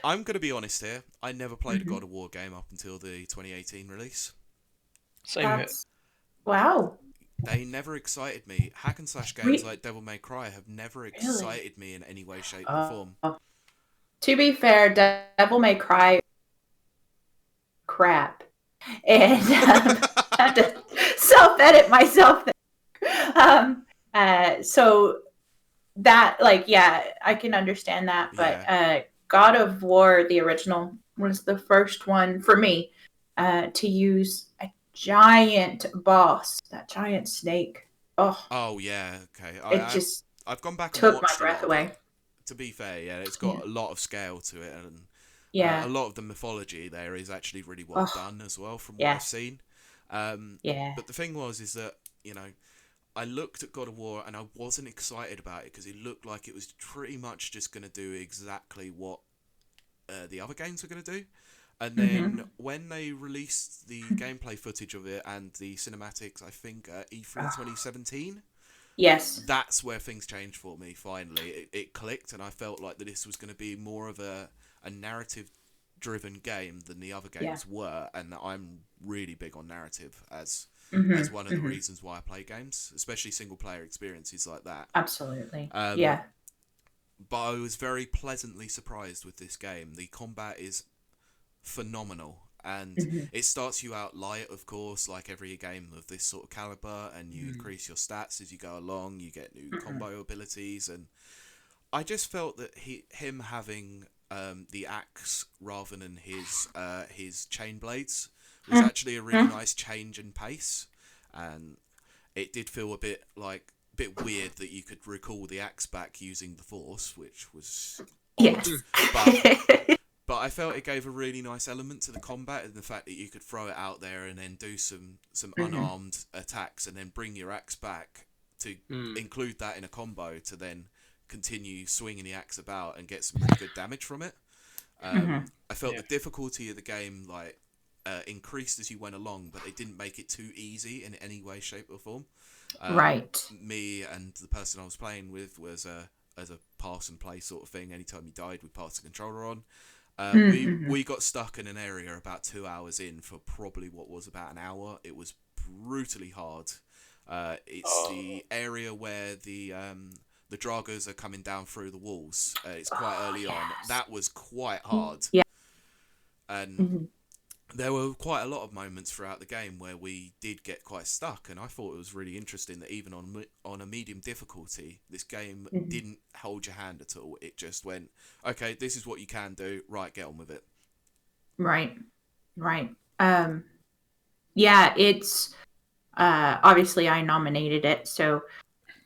I'm going to be honest here. I never played a God of War game up until the 2018 release. Same here. Wow. They never excited me. Hack and slash games like Devil May Cry have never excited me in any way, shape, or form. To be fair, Devil May Cry crap. And I had to self-edit myself there. So that, like, yeah, I can understand that. But God of War, the original, was the first one for me to use a giant boss, that giant snake. Oh yeah, okay. Just I've gone back and took my watched a breath lot of away. it. To be fair, yeah, it's got a lot of scale to it, and Yeah. a lot of the mythology there is actually really well done as well, from what I've seen. But the thing is that, you know, I looked at God of War and I wasn't excited about it because it looked like it was pretty much just going to do exactly what the other games were going to do. And then when they released the gameplay footage of it and the cinematics, I think E3 2017, yes, that's where things changed for me. Finally, it clicked, and I felt like that this was going to be more of a narrative-driven game than the other games were, and I'm really big on narrative as one of the reasons why I play games, especially single-player experiences like that. Absolutely, But I was very pleasantly surprised with this game. The combat is phenomenal, and it starts you out light, of course, like every game of this sort of caliber, and you increase your stats as you go along. You get new combo abilities, and I just felt that him having the axe rather than his chain blades was actually a really nice change in pace, and it did feel a bit weird that you could recall the axe back using the force, which was odd. But I felt it gave a really nice element to the combat, and the fact that you could throw it out there and then do some unarmed attacks and then bring your axe back to include that in a combo to then continue swinging the axe about and get some really good damage from it. I felt the difficulty of the game increased as you went along, but they didn't make it too easy in any way, shape or form. Me and the person I was playing with was as a pass and play sort of thing. Anytime you died, we passed the controller on. We got stuck in an area about 2 hours in for probably what was about an hour. It was brutally hard. It's the area where the Draggers are coming down through the walls. It's quite early on. That was quite hard. And there were quite a lot of moments throughout the game where we did get quite stuck, and I thought it was really interesting that even on a medium difficulty, this game didn't hold your hand at all. It just went, okay, this is what you can do, right, get on with it. Right. Yeah, it's obviously I nominated it, so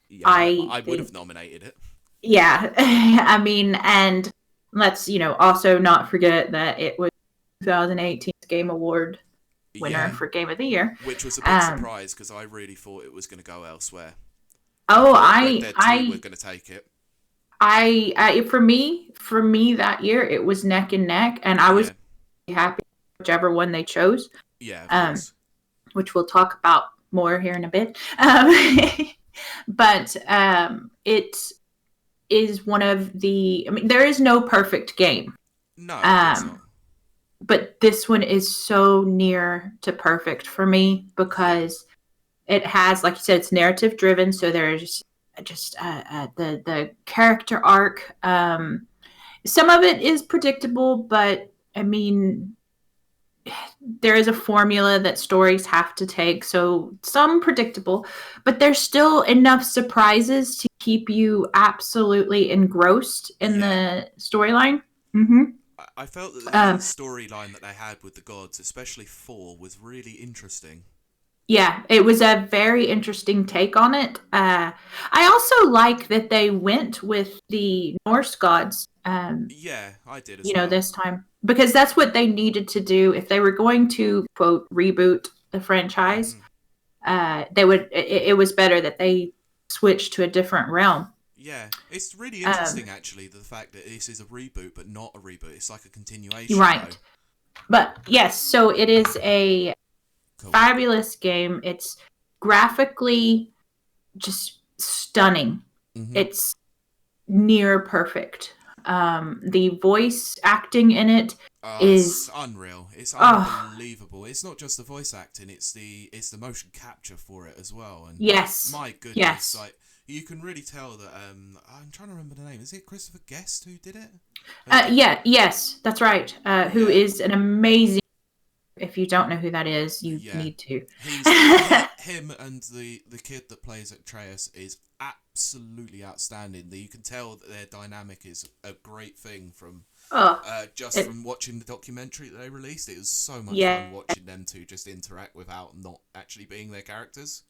yeah, I would have nominated it. Yeah, I mean, and let's also not forget that it was 2018's Game Award winner for Game of the Year, which was a big surprise because I really thought it was going to go elsewhere. I Red Dead 2 were going to take it. For me that year it was neck and neck, and I was happy whichever one they chose. Yeah, of course. Which we'll talk about more here in a bit. But it is one of the. I mean, there is no perfect game. No, it's not. But this one is so near to perfect for me because it has, like you said, it's narrative driven. So there's just the character arc. Some of it is predictable, but I mean, there is a formula that stories have to take. So some predictable, but there's still enough surprises to keep you absolutely engrossed in the storyline. I felt that the storyline that they had with the gods, especially 4, was really interesting. Yeah, it was a very interesting take on it. I also like that they went with the Norse gods. Yeah, I did as well. This time. Because that's what they needed to do. If they were going to, quote, reboot the franchise, it was better that they switched to a different realm. Yeah, it's really interesting, actually, the fact that this is a reboot, but not a reboot. It's like a continuation. Right. Though. But, yes, so it is a fabulous game. It's graphically just stunning. It's near perfect. The voice acting in it is unreal. It's unbelievable. It's not just the voice acting; it's the motion capture for it as well. And my goodness, like you can really tell that. I'm trying to remember the name. Is it Christopher Guest who did it? Yes, that's right. Who is an amazing if you don't know who that is, you Yeah. need to. Him and the kid that plays Atreus is absolutely outstanding. You can tell that their dynamic is a great thing from from watching the documentary that they released. It was so much fun watching them two just interact without not actually being their characters.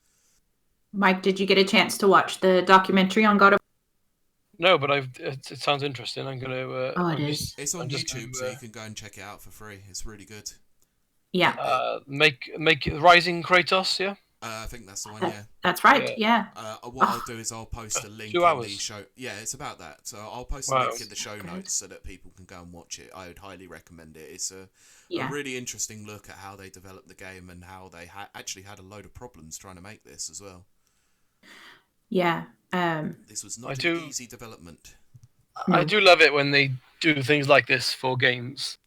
Mike, did you get a chance to watch the documentary on God of No, but it sounds interesting. I'm going to. It's on YouTube, so you can go and check it out for free. It's really good. Yeah. Make Rising Kratos, yeah? I think that's the one, yeah. That's right, yeah. What I'll do is I'll post a link 2 hours. in the show. Yeah, it's about that. So I'll post a link in the show notes so that people can go and watch it. I would highly recommend it. It's a really interesting look at how they developed the game and how they actually had a load of problems trying to make this as well. Yeah. This was not an easy development. I do love it when they do things like this for games.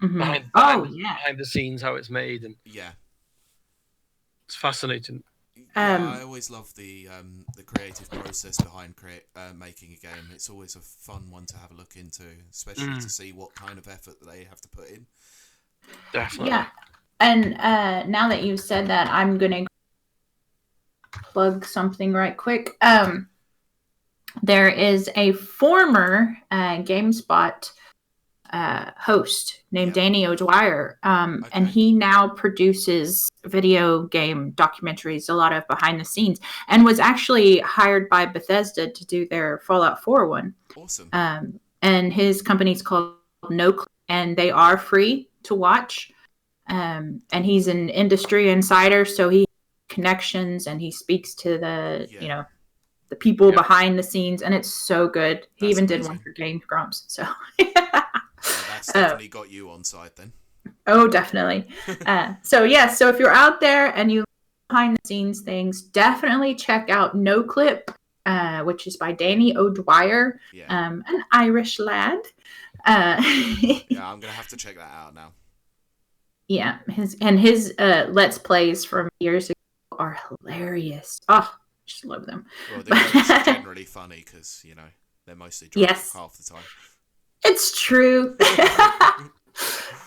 Mm-hmm. Behind the scenes, how it's made, and it's fascinating. I always love the creative process behind making a game. It's always a fun one to have a look into, especially to see what kind of effort they have to put in. Definitely. Yeah. And now that you've said that, I'm going to plug something right quick. There is a former GameSpot host named Danny O'Dwyer, and he now produces video game documentaries, a lot of behind the scenes, and was actually hired by Bethesda to do their Fallout 4 one. Awesome. And his company's called NoClip, and they are free to watch. And he's an industry insider, so he has connections and he speaks to the the people behind the scenes, and it's so good. He even did one for Game Grumps, so that's definitely got you on side then. Oh, definitely. So if you're out there and you like behind the scenes things, definitely check out NoClip, which is by Danny O'Dwyer, an Irish lad. I'm gonna have to check that out now. Yeah, his Let's Plays from years ago are hilarious. Oh, just love them. Well, they're generally funny because they're mostly drunk half the time. It's true.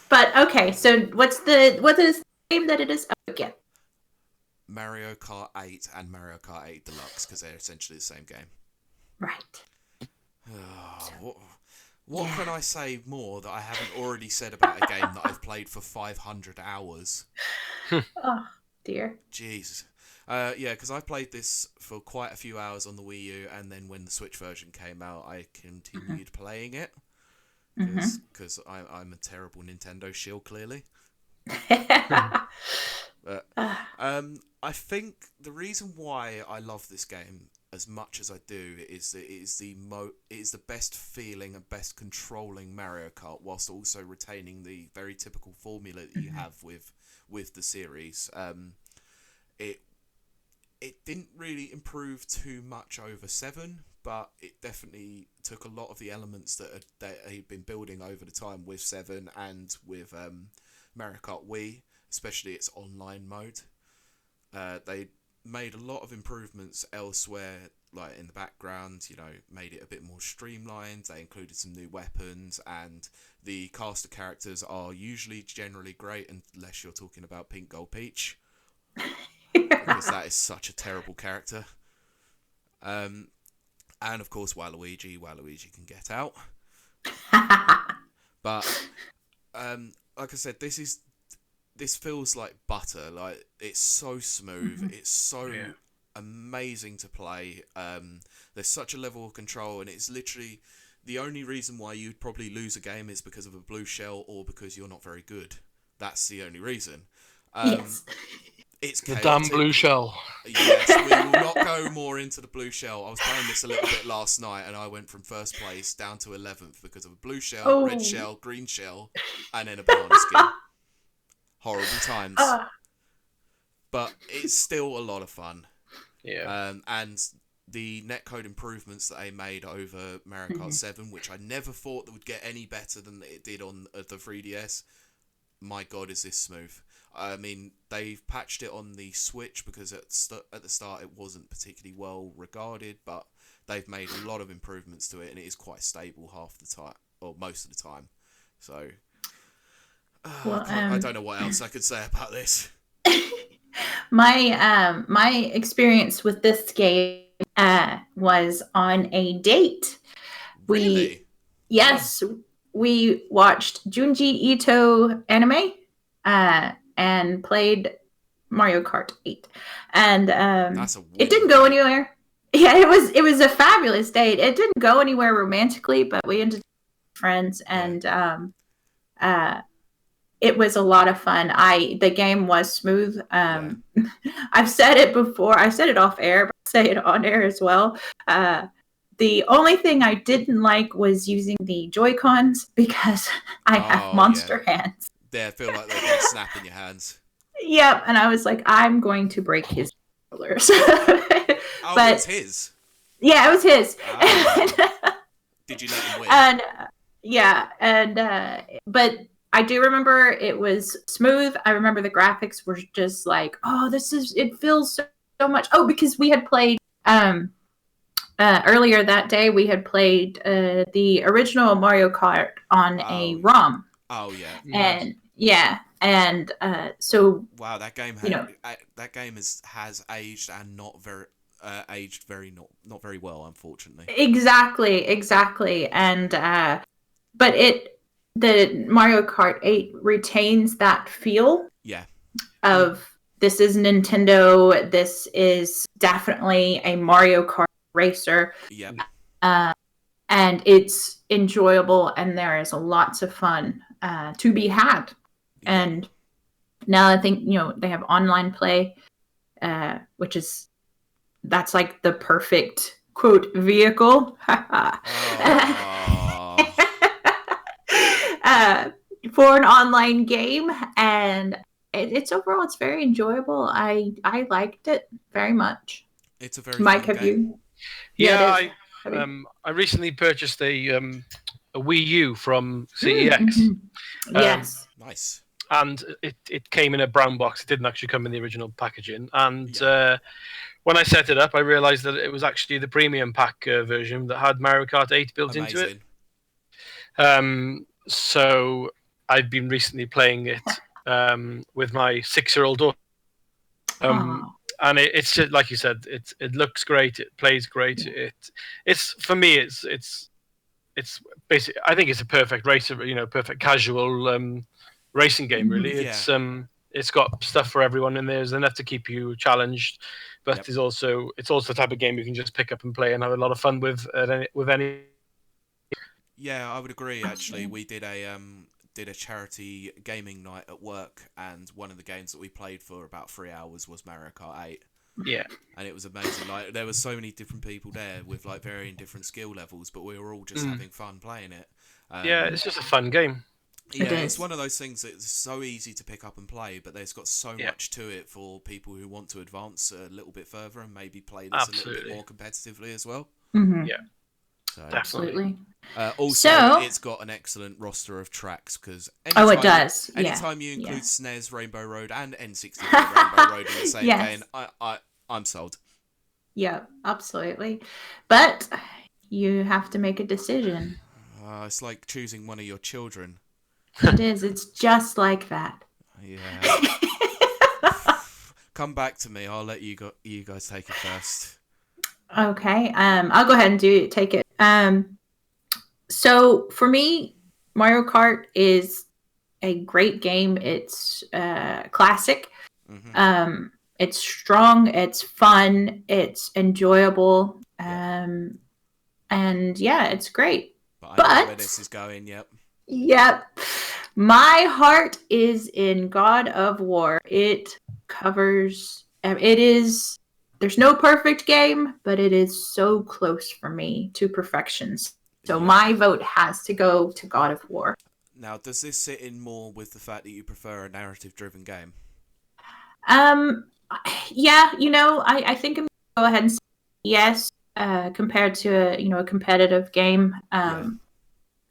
But okay, so what is the game that it is again? Mario Kart 8 and Mario Kart 8 Deluxe, because they're essentially the same game. Right. What can I say more that I haven't already said about a game that I've played for 500 hours? Oh, dear. Jeez. Because I played this for quite a few hours on the Wii U, and then when the Switch version came out, I continued playing it. Because I'm a terrible Nintendo shill, clearly. But I think the reason why I love this game as much as I do is that it is the best feeling and best controlling Mario Kart, whilst also retaining the very typical formula that you have with the series. It didn't really improve too much over 7, but it definitely took a lot of the elements that had been building over the time with 7 and with Mario Kart Wii, especially its online mode. They made a lot of improvements elsewhere, like in the background, made it a bit more streamlined. They included some new weapons, and the cast of characters are usually generally great, unless you're talking about Pink Gold Peach. Because that is such a terrible character. And of course Waluigi can get out. But like I said, this feels like butter. Like, it's so smooth. It's so amazing to play. There's such a level of control, and it's literally the only reason why you'd probably lose a game is because of a blue shell or because you're not very good. That's the only reason. Yes. It's the chaotic. damn blue shell. Yes, we will not go more into the blue shell. I was playing this a little bit last night, and I went from first place down to 11th because of a blue shell, red shell, green shell, and then a banana skin. Horrible times. But it's still a lot of fun. Yeah. And the netcode improvements that they made over Mario Kart 7, which I never thought that would get any better than it did on the 3DS. My God, is this smooth. I mean, they've patched it on the Switch because at the start it wasn't particularly well regarded, but they've made a lot of improvements to it, and it is quite stable half the time, or most of the time. So, Well, I don't know what else I could say about this. my experience with this game was on a date. Really? Yes, we watched Junji Ito anime and played Mario Kart 8. And That's a it didn't go anywhere. Yeah, it was a fabulous date. It didn't go anywhere romantically, but we ended up friends, and it was a lot of fun. The game was smooth. I've said it before. I said it off air, but I say it on air as well. The only thing I didn't like was using the Joy-Cons because I have monster hands. They feel like they're going to snap in your hands. Yep, and I was like, I'm going to break his controllers. But it's his? Yeah, it was his. Did you let him win? But I do remember it was smooth. I remember the graphics were just like, it feels so much. Oh, because we had played earlier that day, we had played the original Mario Kart on a ROM. Oh yeah. And so wow, that game that game has aged and not very well, unfortunately. Exactly. And but the Mario Kart 8 retains that feel. Yeah. Of this is Nintendo. This is definitely a Mario Kart racer. Yeah. And it's enjoyable, and there is lots of fun to be had. Yeah. And now I think they have online play, which that's like the perfect quote vehicle for an online game, and it's overall it's very enjoyable. I liked it very much. It's a very Mike, fun have game. you? Yeah, I recently purchased a Wii U from CEX. Yes. Nice. And it came in a brown box. It didn't actually come in the original packaging. And when I set it up, I realized that it was actually the premium pack version that had Mario Kart 8 built into it. So I've been recently playing it with my 6-year-old daughter. And it's just, like you said, it looks great. It plays great. It's for me, it's basically, I think it's a perfect racer, perfect casual racing game. Really, it's got stuff for everyone, and there's enough to keep you challenged. But it's also the type of game you can just pick up and play and have a lot of fun with any. Yeah, I would agree. Actually, we did a charity gaming night at work, and one of the games that we played for about 3 hours was Mario Kart 8. Yeah, and it was amazing. Like, there were so many different people there with like varying different skill levels, but we were all just having fun playing it. It's just a fun game. Yeah, it's one of those things that's so easy to pick up and play, but there's got so much to it for people who want to advance a little bit further and maybe play this a little bit more competitively as well. Mm-hmm. Yeah, so, absolutely. Also, it's got an excellent roster of tracks because it does. Anytime you include SNES Rainbow Road and N64 Rainbow Road in the same game, I'm sold. Yeah, absolutely. But you have to make a decision. It's like choosing one of your children. It is. It's just like that. Yeah. Come back to me. I'll let you guys take it first. Okay. I'll go ahead and take it. So for me, Mario Kart is a great game. It's classic. Mm-hmm. It's strong. It's fun. It's enjoyable. And it's great. But I know where this is going. Yep. My heart is in God of War. It covers. There's no perfect game, but it is so close for me to perfection. So my vote has to go to God of War. Now, does this sit in more with the fact that you prefer a narrative-driven game? Yeah, I think I'm going to go ahead and say yes, compared to a competitive game.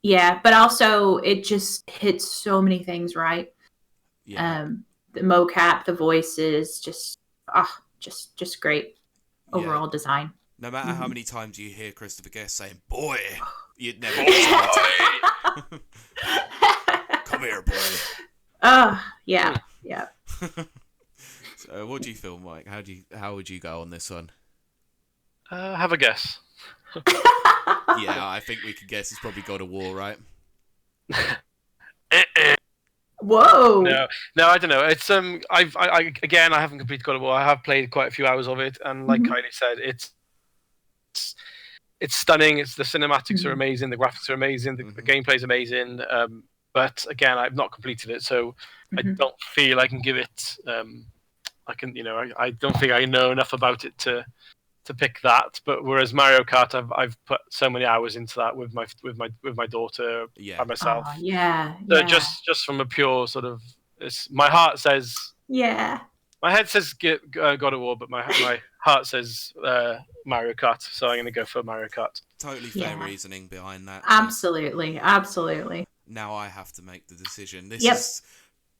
Yeah, but also it just hits so many things right. Yeah. The mocap, the voices, just great overall design. No matter how many times you hear Christopher Guest saying "boy," you'd never listen to it. Come here, boy. Yeah. So, what do you feel, Mike? How would you go on this one? Have a guess. Yeah, I think we could guess it's probably God of War, right? Whoa. No, I don't know. It's I haven't completed God of War. I have played quite a few hours of it, and like Kylie said, it's stunning. It's the cinematics are amazing, the graphics are amazing, the gameplay is amazing. But again, I've not completed it, so I don't feel I can give it. I don't think I know enough about it to pick that. But whereas Mario Kart, I've put so many hours into that with my daughter by myself. Oh, yeah. So just from a pure sort of, my heart says. Yeah. My head says God of War, but my heart says Mario Kart. So I'm going to go for Mario Kart. Totally fair reasoning behind that. Absolutely. Now I have to make the decision. This is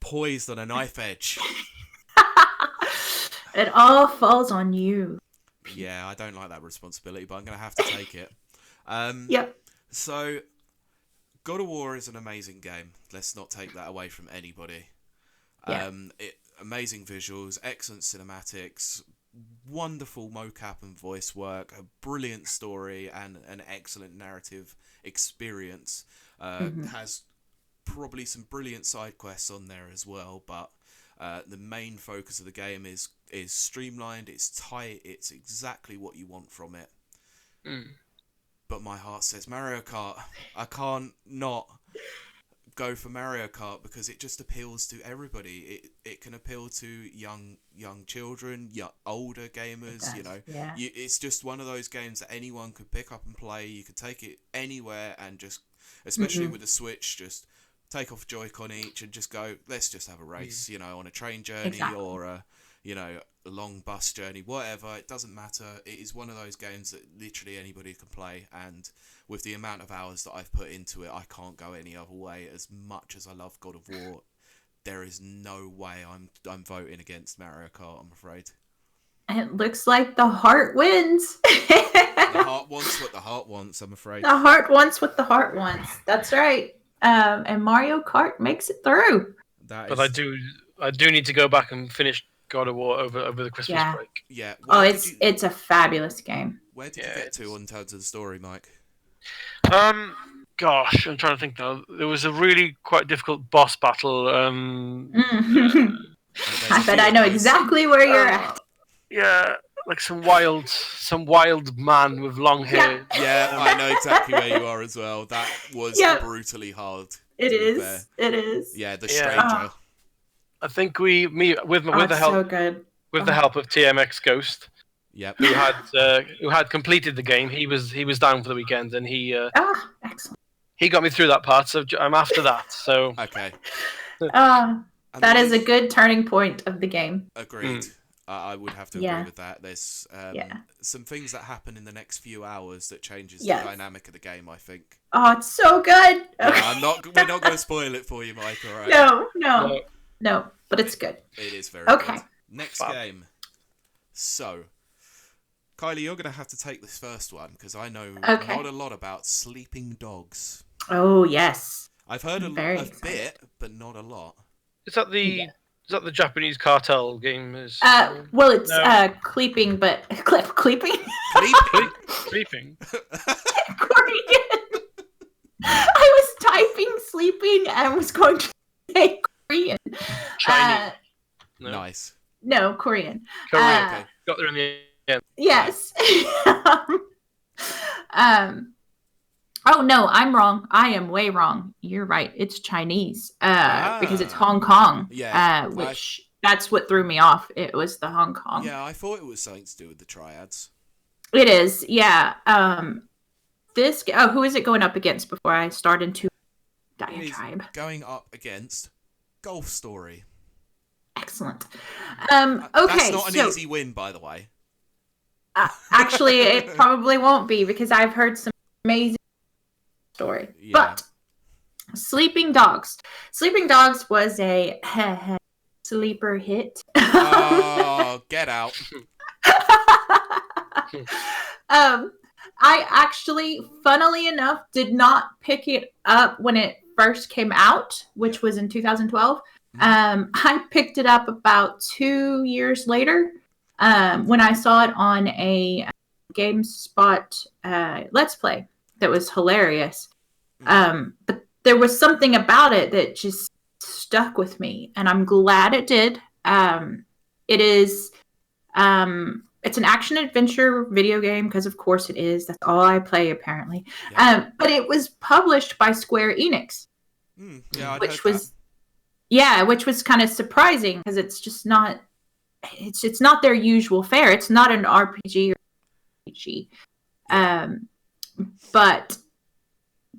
poised on a knife edge. It all falls on you. Yeah, I don't like that responsibility, but I'm going to have to take it. So, God of War is an amazing game. Let's not take that away from anybody. Amazing visuals, excellent cinematics, wonderful mocap and voice work, a brilliant story, and an excellent narrative experience. Has probably some brilliant side quests on there as well, but the main focus of the game is streamlined, it's tight, it's exactly what you want from it. But my heart says Mario Kart. I can't not go for Mario Kart because it just appeals to everybody. It can appeal to young children, older gamers. It's just one of those games that anyone could pick up and play. You could take it anywhere and just, especially with the Switch, just take off Joy-Con each and just go, let's just have a race, on a train journey or a long bus journey, whatever. It doesn't matter. It is one of those games that literally anybody can play, and with the amount of hours that I've put into it, I can't go any other way. As much as I love God of War, there is no way I'm voting against Mario Kart, I'm afraid. It looks like the heart wins. The heart wants what the heart wants, I'm afraid. The heart wants what the heart wants. That's right. And Mario Kart makes it through. But I do need to go back and finish God of War over the Christmas break. Yeah. It's a fabulous game. Where did you get to in terms of the story, Mike? Gosh, I'm trying to think now. There was a really quite difficult boss battle. I bet I know exactly where you're at. Yeah, like some wild man with long hair. Yeah, I know exactly where you are as well. That was brutally hard. It is. Yeah, the stranger. I think with the help of TMX Ghost. Yep. Who had completed the game. He was down for the weekend, and he excellent. He got me through that part. So I'm after that. So okay. That is a good turning point of the game. Agreed. I would have to agree with that. There's some things that happen in the next few hours that changes the dynamic of the game, I think. Oh, it's so good. Yeah, we're not going to spoil it for you, Mike. All right. No, but it's good. It is very good. Next game. So, Kylie, you're going to have to take this first one because I know not a lot about sleeping dogs. Oh, yes. I've heard a bit, but not a lot. Is that the Japanese cartel game? Well, it's Cleeping, but Cleeping. Sleeping. Korean. I was typing sleeping and was going to say Korean. Chinese. Nice. No, Korean. Okay. Got there in the end. Yes. Oh no, I'm wrong. I am way wrong. You're right. It's Chinese. Because it's Hong Kong. Yeah. Which that's what threw me off. It was the Hong Kong. Yeah, I thought it was something to do with the triads. It is. Yeah. Who is it going up against before I start into diatribe? Going up against Golf Story. Excellent. Okay. That's not an easy win, by the way. Actually, it probably won't be because I've heard some amazing story. Yeah. But Sleeping Dogs. Sleeping Dogs was a sleeper hit. Oh, get out. I actually, funnily enough, did not pick it up when it first came out, which was in 2012. I picked it up about 2 years later when I saw it on a GameSpot Let's Play that was hilarious. But there was something about it that just stuck with me, and I'm glad it did. It is it's an action adventure video game because of course it is. That's all I play apparently. Yeah. But it was published by Square Enix. Yeah, I'd which heard was which was kind of surprising because it's just not it's not their usual fare. It's not an RPG or RPG. But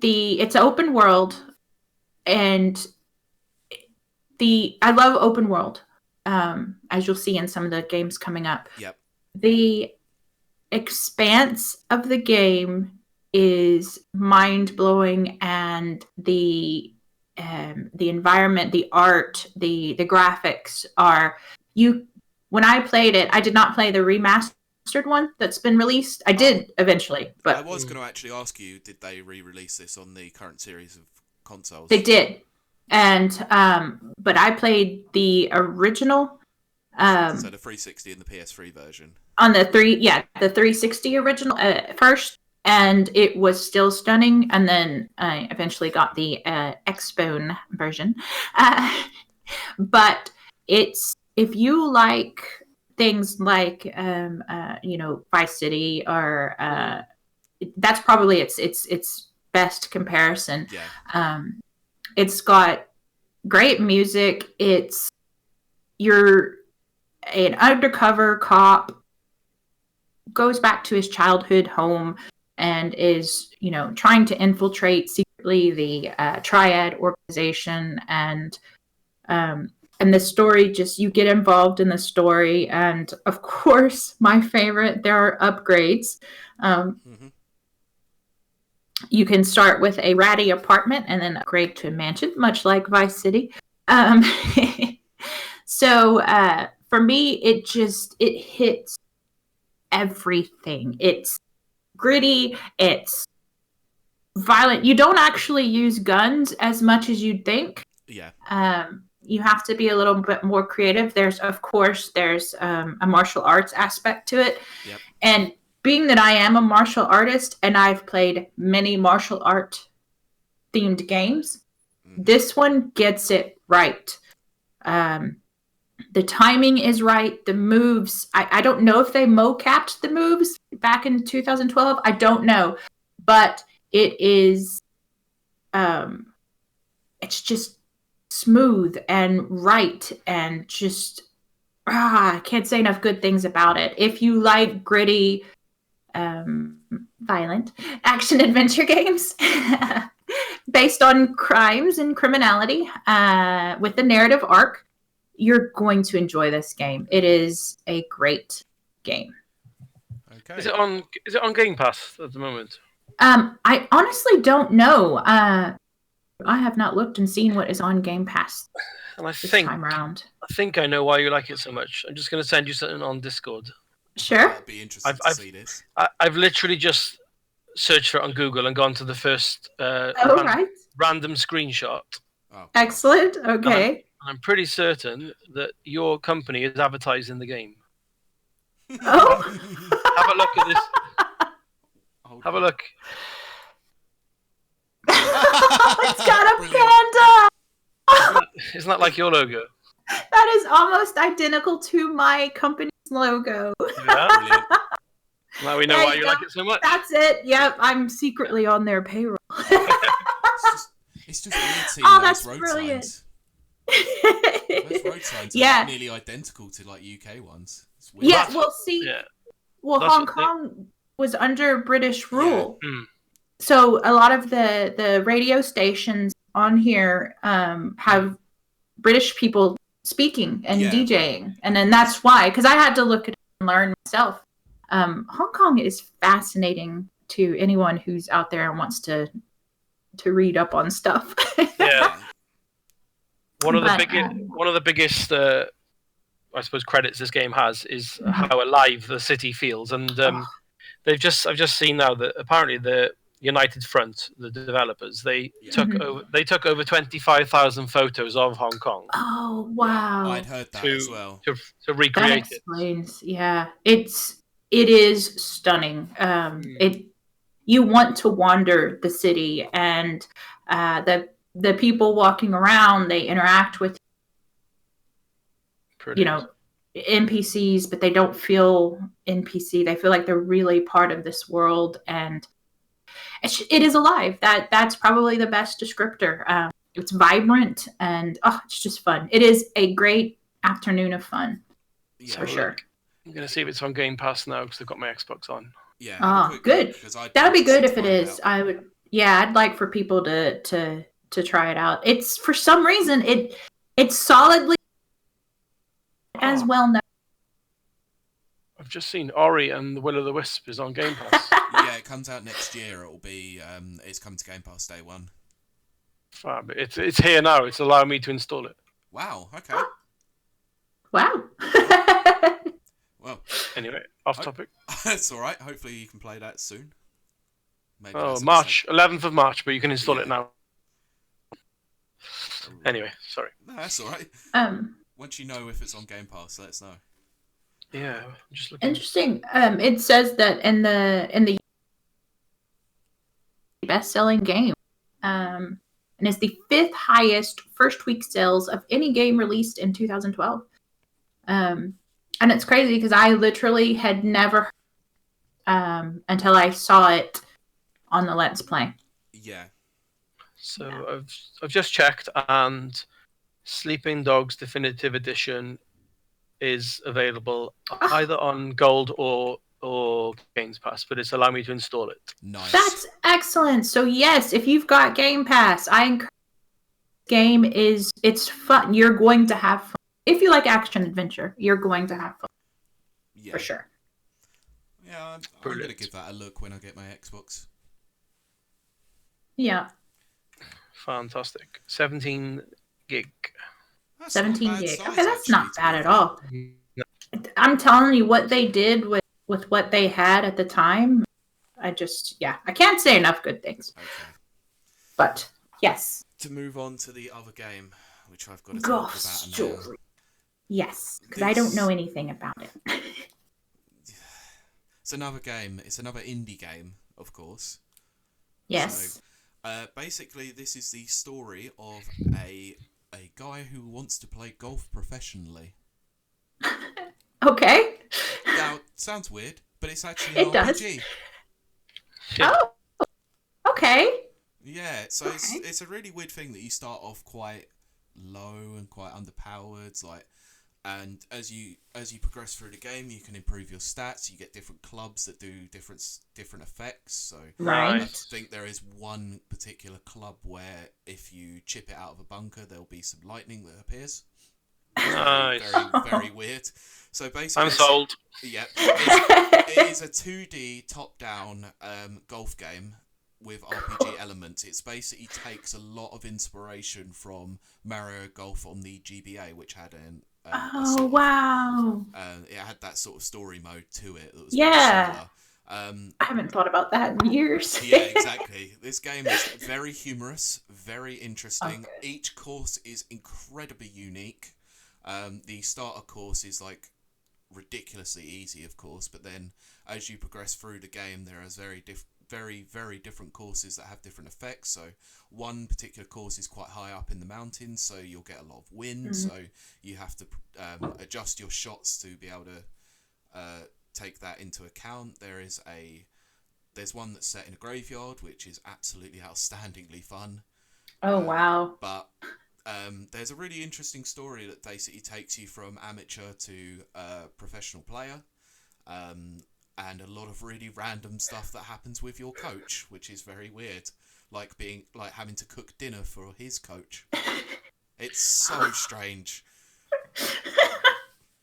it's open world, and I love open world. As you'll see in some of the games coming up. Yep. The expanse of the game is mind-blowing, and the environment, the art, the graphics are when I played it, I did not play the remastered one that's been released. I did eventually, but I was going to actually ask you, did they re-release this on the current series of consoles? They did. And but I played the original. So the 360 and the PS3 version. On the 360 original first, and it was still stunning. And then I eventually got the Xbone version. But if you like things like Vice City, or that's probably its best comparison. Yeah. It's got great music. You're an undercover cop, goes back to his childhood home, and is, trying to infiltrate secretly the Triad organization, and the story, just you get involved in the story, and of course, my favorite, there are upgrades. You can start with a ratty apartment and then upgrade to a mansion, much like Vice City. So for me, it hits everything. It's gritty. It's violent. You don't actually use guns as much as you'd think. Yeah. You have to be a little bit more creative. There's a martial arts aspect to it. Yep. And being that I am a martial artist and I've played many martial art themed games, this one gets it right. The timing is right. The moves, I don't know if they mo-capped the moves back in 2012. I don't know. But it is, it's just smooth and right, and just, I can't say enough good things about it. If you like gritty, violent action adventure games based on crimes and criminality with a narrative arc, you're going to enjoy this game. It is a great game. Okay. Is it on Game Pass at the moment? I honestly don't know. I have not looked and seen what is on Game Pass And I this think time around. I know why you like it so much. I'm just going to send you something on Discord. Sure. I'd be interested to see this. I've literally just searched for it on Google and gone to the first random screenshot. Oh, Excellent. Okay. I'm pretty certain that your company is advertising the game. Oh. Have a look at this. Have a look. It's got a panda. Isn't that like your logo? That is almost identical to my company's logo. Yeah. Brilliant. Now we know why you like it so much. That's it. Yep, I'm secretly on their payroll. It's just weird seeing that's those road brilliant. signs. Those road signs are nearly identical to like UK ones. It's weird. Yeah, well, see, Hong Kong was under British rule. Yeah. Mm. So a lot of the radio stations on here have British people speaking and DJing. And then that's why, because I had to look at it and learn myself. Hong Kong is fascinating to anyone who's out there and wants to read up on stuff. Yeah. One of the biggest I suppose credits this game has is how alive the city feels, and I've just seen now that apparently United Front, the developers, they Yeah. took over 25,000 photos of Hong Kong Oh wow! I'd heard that as well. to That recreate it. explains. Yeah, it is stunning. You want to wander the city, and the people walking around, they interact with Brilliant. NPCs, but they don't feel NPC. They feel like they're really part of this world, and it is alive. That's probably the best descriptor. It's vibrant, and it's just fun. It is a great afternoon of fun, for sure. I'm going to see if it's on Game Pass now because I've got my Xbox on. Yeah. Good. That'd be good if it is. I would. Yeah, I'd like for people to try it out. It's for some reason it's solidly as well known. I've just seen Ori and the Will of the Wisp is on Game Pass. Yeah, it comes out next year. It'll be it's coming to Game Pass day one. Fab. It's here now. It's allowing me to install it. Wow. Okay. Wow. Well. Anyway, off topic. That's all right. Hopefully you can play that soon. Maybe March 11th of March, but you can install it now. Anyway, sorry. No, that's all right. Once you know if it's on Game Pass, let us know. Yeah, I'm just looking. Interesting. It says that in the best-selling game, and it's the 5th highest first week sales of any game released in 2012. And it's crazy because I literally had never until I saw it on the Let's Play. Yeah. So I've just checked, and Sleeping Dogs Definitive Edition is available either on Gold or Games Pass, but it's allowing me to install it. Nice. That's excellent. So yes, if you've got Game Pass, I encourage. Game it's fun. You're going to have fun. If you like action adventure, you're going to have fun. Yeah. For sure. Yeah, I'm going to give that a look when I get my Xbox. Yeah. Fantastic. 17 gig. That's 17 not bad gig. size, Okay, that's not actually, bad at all. I'm telling you, what they did with what they had at the time, I can't say enough good things. Okay. But, yes. To move on to the other game, which I've got to Ghost talk about now. Story. Yes, because I don't know anything about it. It's another game. It's another indie game, of course. Yes. So, basically, this is the story of a guy who wants to play golf professionally. Okay. Now, sounds weird, but it's actually an RPG. Oh. Okay. Yeah, so it's a really weird thing that you start off quite low and quite underpowered, and as you progress through the game, you can improve your stats. You get different clubs that do different effects. So right. I think there is one particular club where if you chip it out of a bunker, there'll be some lightning that appears. Nice. Very, very weird. So basically, I'm sold. Yeah, it is a 2D top-down golf game with RPG elements. It basically takes a lot of inspiration from Mario Golf on the GBA, which had wow. It had that sort of story mode to it that was yeah. similar. I haven't thought about that in years. Yeah, exactly. This game is very humorous, very interesting. Okay. Each course is incredibly unique. The starter course is ridiculously easy, of course, but then as you progress through the game, there is very, very different courses that have different effects. So one particular course is quite high up in the mountains, so you'll get a lot of wind. So you have to adjust your shots to be able to take that into account. There's one that's set in a graveyard, which is absolutely outstandingly fun. Oh wow! But there's a really interesting story that basically takes you from amateur to professional player. And a lot of really random stuff that happens with your coach, which is very weird, like having to cook dinner for his coach. It's so strange.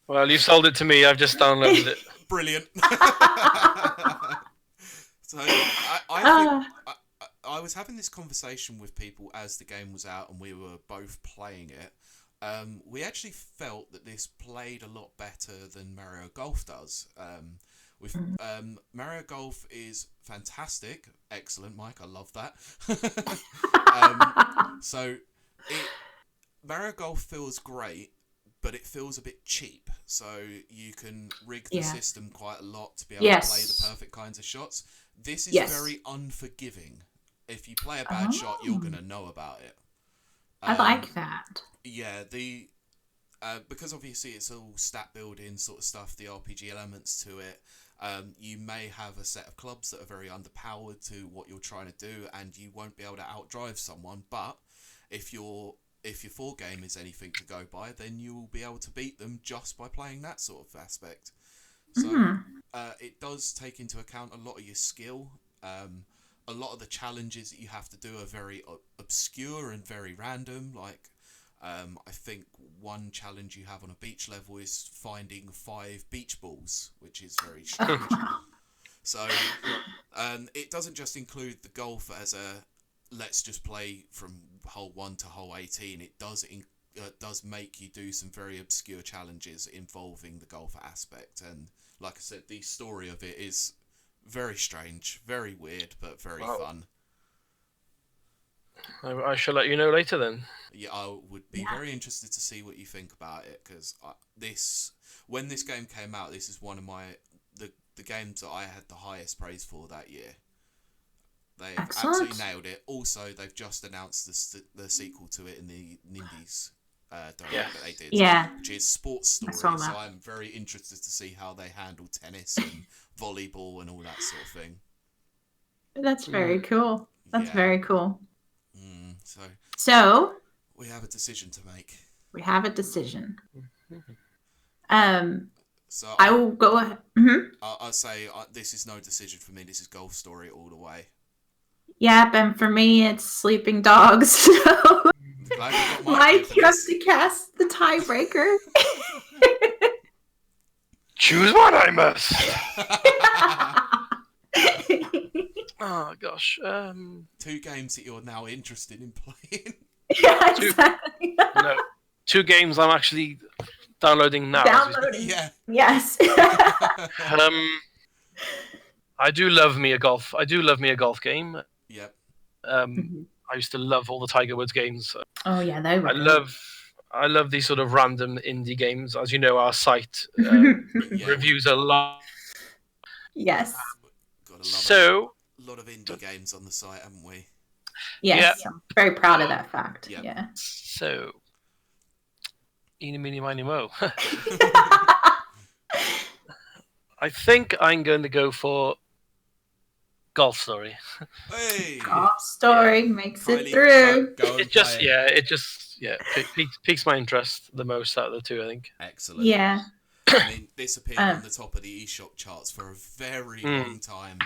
Well, you sold it to me. I've just downloaded it. Brilliant. So I was having this conversation with people as the game was out and we were both playing it. We actually felt that this played a lot better than Mario Golf does. With Mario Golf is fantastic, excellent, Mike. I love that. Mario Golf feels great, but it feels a bit cheap. So you can rig the system quite a lot to be able to play the perfect kinds of shots. This is very unforgiving. If you play a bad shot, you're gonna know about it. I like that. Yeah, because obviously it's all stat building sort of stuff, the RPG elements to it. You may have a set of clubs that are very underpowered to what you're trying to do, and you won't be able to outdrive someone. But if your full game is anything to go by, then you will be able to beat them just by playing that sort of aspect. So it does take into account a lot of your skill. A lot of the challenges that you have to do are very obscure and very random. Like, I think one challenge you have on a beach level is finding 5 beach balls, which is very strange. So, it doesn't just include the golf as a let's just play from hole 1 to hole 18. It does make you do some very obscure challenges involving the golf aspect. And like I said, the story of it is very strange, very weird, but very fun. I shall let you know later then. Yeah, I would be very interested to see what you think about it, because when this game came out, this is one of the games that I had the highest praise for that year. They've absolutely nailed it. Also, they've just announced the sequel to it in the Nindies direct that they did, which is Sports Story. So I'm very interested to see how they handle tennis and volleyball and all that sort of thing. That's very cool. That's very cool. So we have a decision to make. We have a decision. So I will go ahead. I'll say this is no decision for me. This is Golf Story all the way. Yep, and for me, it's Sleeping Dogs. So Mike, you have to cast the tiebreaker. Choose one, I must. Oh gosh. 2 games that you're now interested in playing. Yeah, exactly. No, 2 games I'm actually downloading now. Yeah. Yes. I do love me a golf game. Yep. I used to love all the Tiger Woods games. Oh yeah, they were. I love these sort of random indie games. As you know, our site reviews a lot. Yes. So a lot of indie games on the site, haven't we? Yes. Yeah. I'm very proud of that fact. Yep. Yeah. So, eeny, meeny, miny, mo. I think I'm going to go for Golf Story. Hey! Golf Story makes it through. It just piques my interest the most out of the 2, I think. Excellent. Yeah. I mean, this appeared on the top of the eShop charts for a very long time.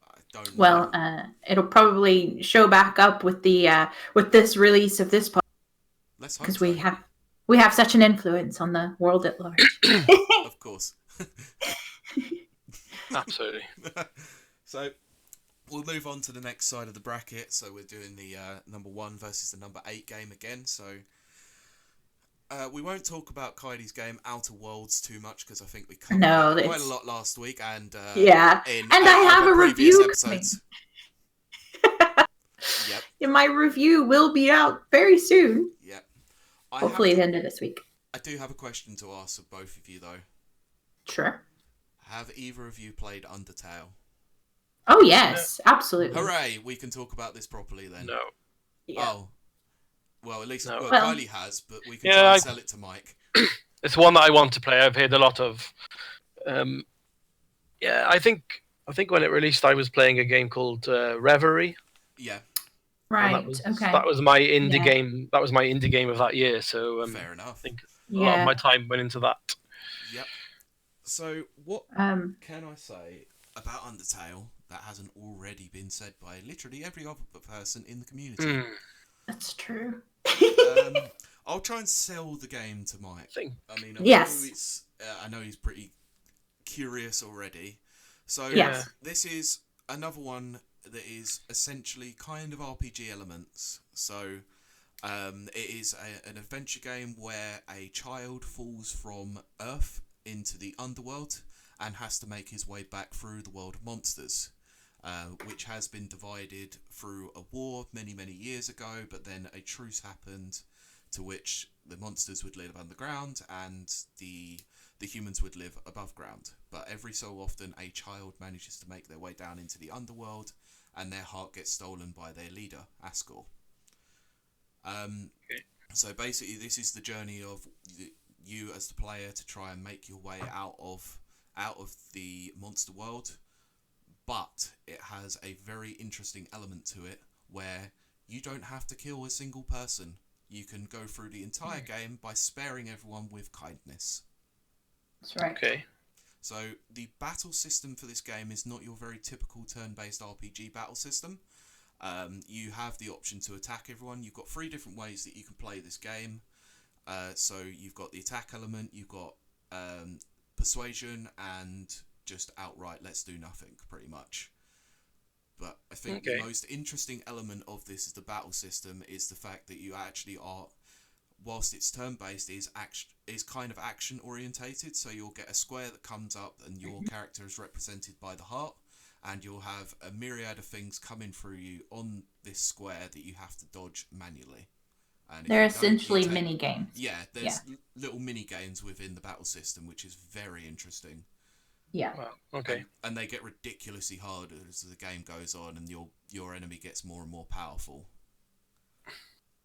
I don't know. It'll probably show back up with the with this release of this podcast. Let's hope because we have such an influence on the world at large. Of course. Absolutely. So we'll move on to the next side of the bracket. So we're doing the number 1 versus the number 8 game again. So we won't talk about Kylie's game Outer Worlds too much because I think we covered quite a lot last week. And I have a review. Yep. My review will be out very soon. Yep. Hopefully at the end of this week. I do have a question to ask of both of you though. Sure. Have either of you played Undertale? Oh, yes. Absolutely. Hooray! We can talk about this properly then. No. Yeah. Oh. Well, at least Well, Kylie has, but we can try and sell it to Mike. It's one that I want to play. I've heard a lot of. I think when it released, I was playing a game called Reverie. Yeah. Right. That was my indie game. That was my indie game of that year. So fair enough. I think a lot of my time went into that. Yep. So what can I say about Undertale that hasn't already been said by literally every other person in the community? That's true. I'll try and sell the game to Mike. I mean, I know he's pretty curious already. So this is another one that is essentially kind of RPG elements. So it is an adventure game where a child falls from Earth into the underworld, and has to make his way back through the world of monsters, which has been divided through a war many, many years ago, but then a truce happened to which the monsters would live underground and the humans would live above ground. But every so often a child manages to make their way down into the underworld and their heart gets stolen by their leader, Asgore. So basically this is the journey of you as the player to try and make your way out of the monster world, but it has a very interesting element to it where you don't have to kill a single person. You can go through the entire game by sparing everyone with kindness. That's right. Okay. So the battle system for this game is not your very typical turn-based RPG battle system. You have the option to attack everyone. You've got 3 different ways that you can play this game. So you've got the attack element, you've got persuasion, and just outright let's do nothing, pretty much. But I think the most interesting element of this is the battle system is the fact that you actually are, whilst it's turn-based, is kind of action-orientated. So you'll get a square that comes up and your character is represented by the heart, and you'll have a myriad of things coming through you on this square that you have to dodge manually. And They're essentially mini games. Yeah, there's little mini games within the battle system, which is very interesting. Yeah. Wow. Okay. And they get ridiculously harder as the game goes on, and your enemy gets more and more powerful.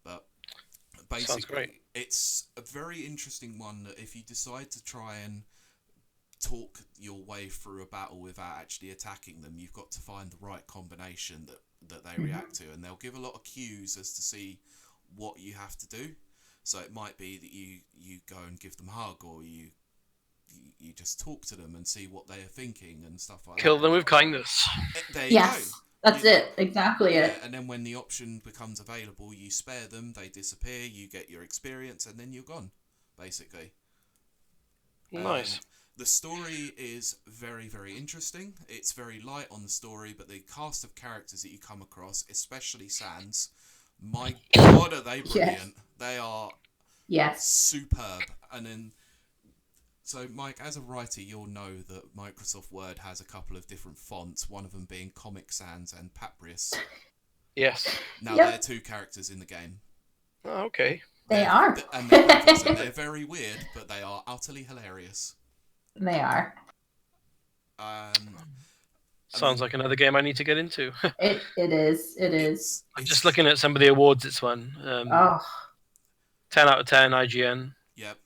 But basically, it's a very interesting one that if you decide to try and talk your way through a battle without actually attacking them, you've got to find the right combination that they react to, and they'll give a lot of cues as to see what you have to do. So it might be that you go and give them a hug, or you just talk to them and see what they are thinking and stuff like that. Kill them with kindness. There you go. That's it. Exactly it. And then when the option becomes available, you spare them, they disappear, you get your experience, and then you're gone, basically. Nice. The story is very, very interesting. It's very light on the story, but the cast of characters that you come across, especially Sans, my God, are they brilliant. They are superb. And then, so Mike, as a writer, you'll know that Microsoft Word has a couple of different fonts, one of them being Comic Sans and Papyrus. Yes. Now, they're 2 characters in the game. Oh, okay. They are. And they're very weird, but they are utterly hilarious. They are. Sounds like another game I need to get into. It is. I'm just looking at some of the awards it's won. 10 out of 10 IGN. Yep.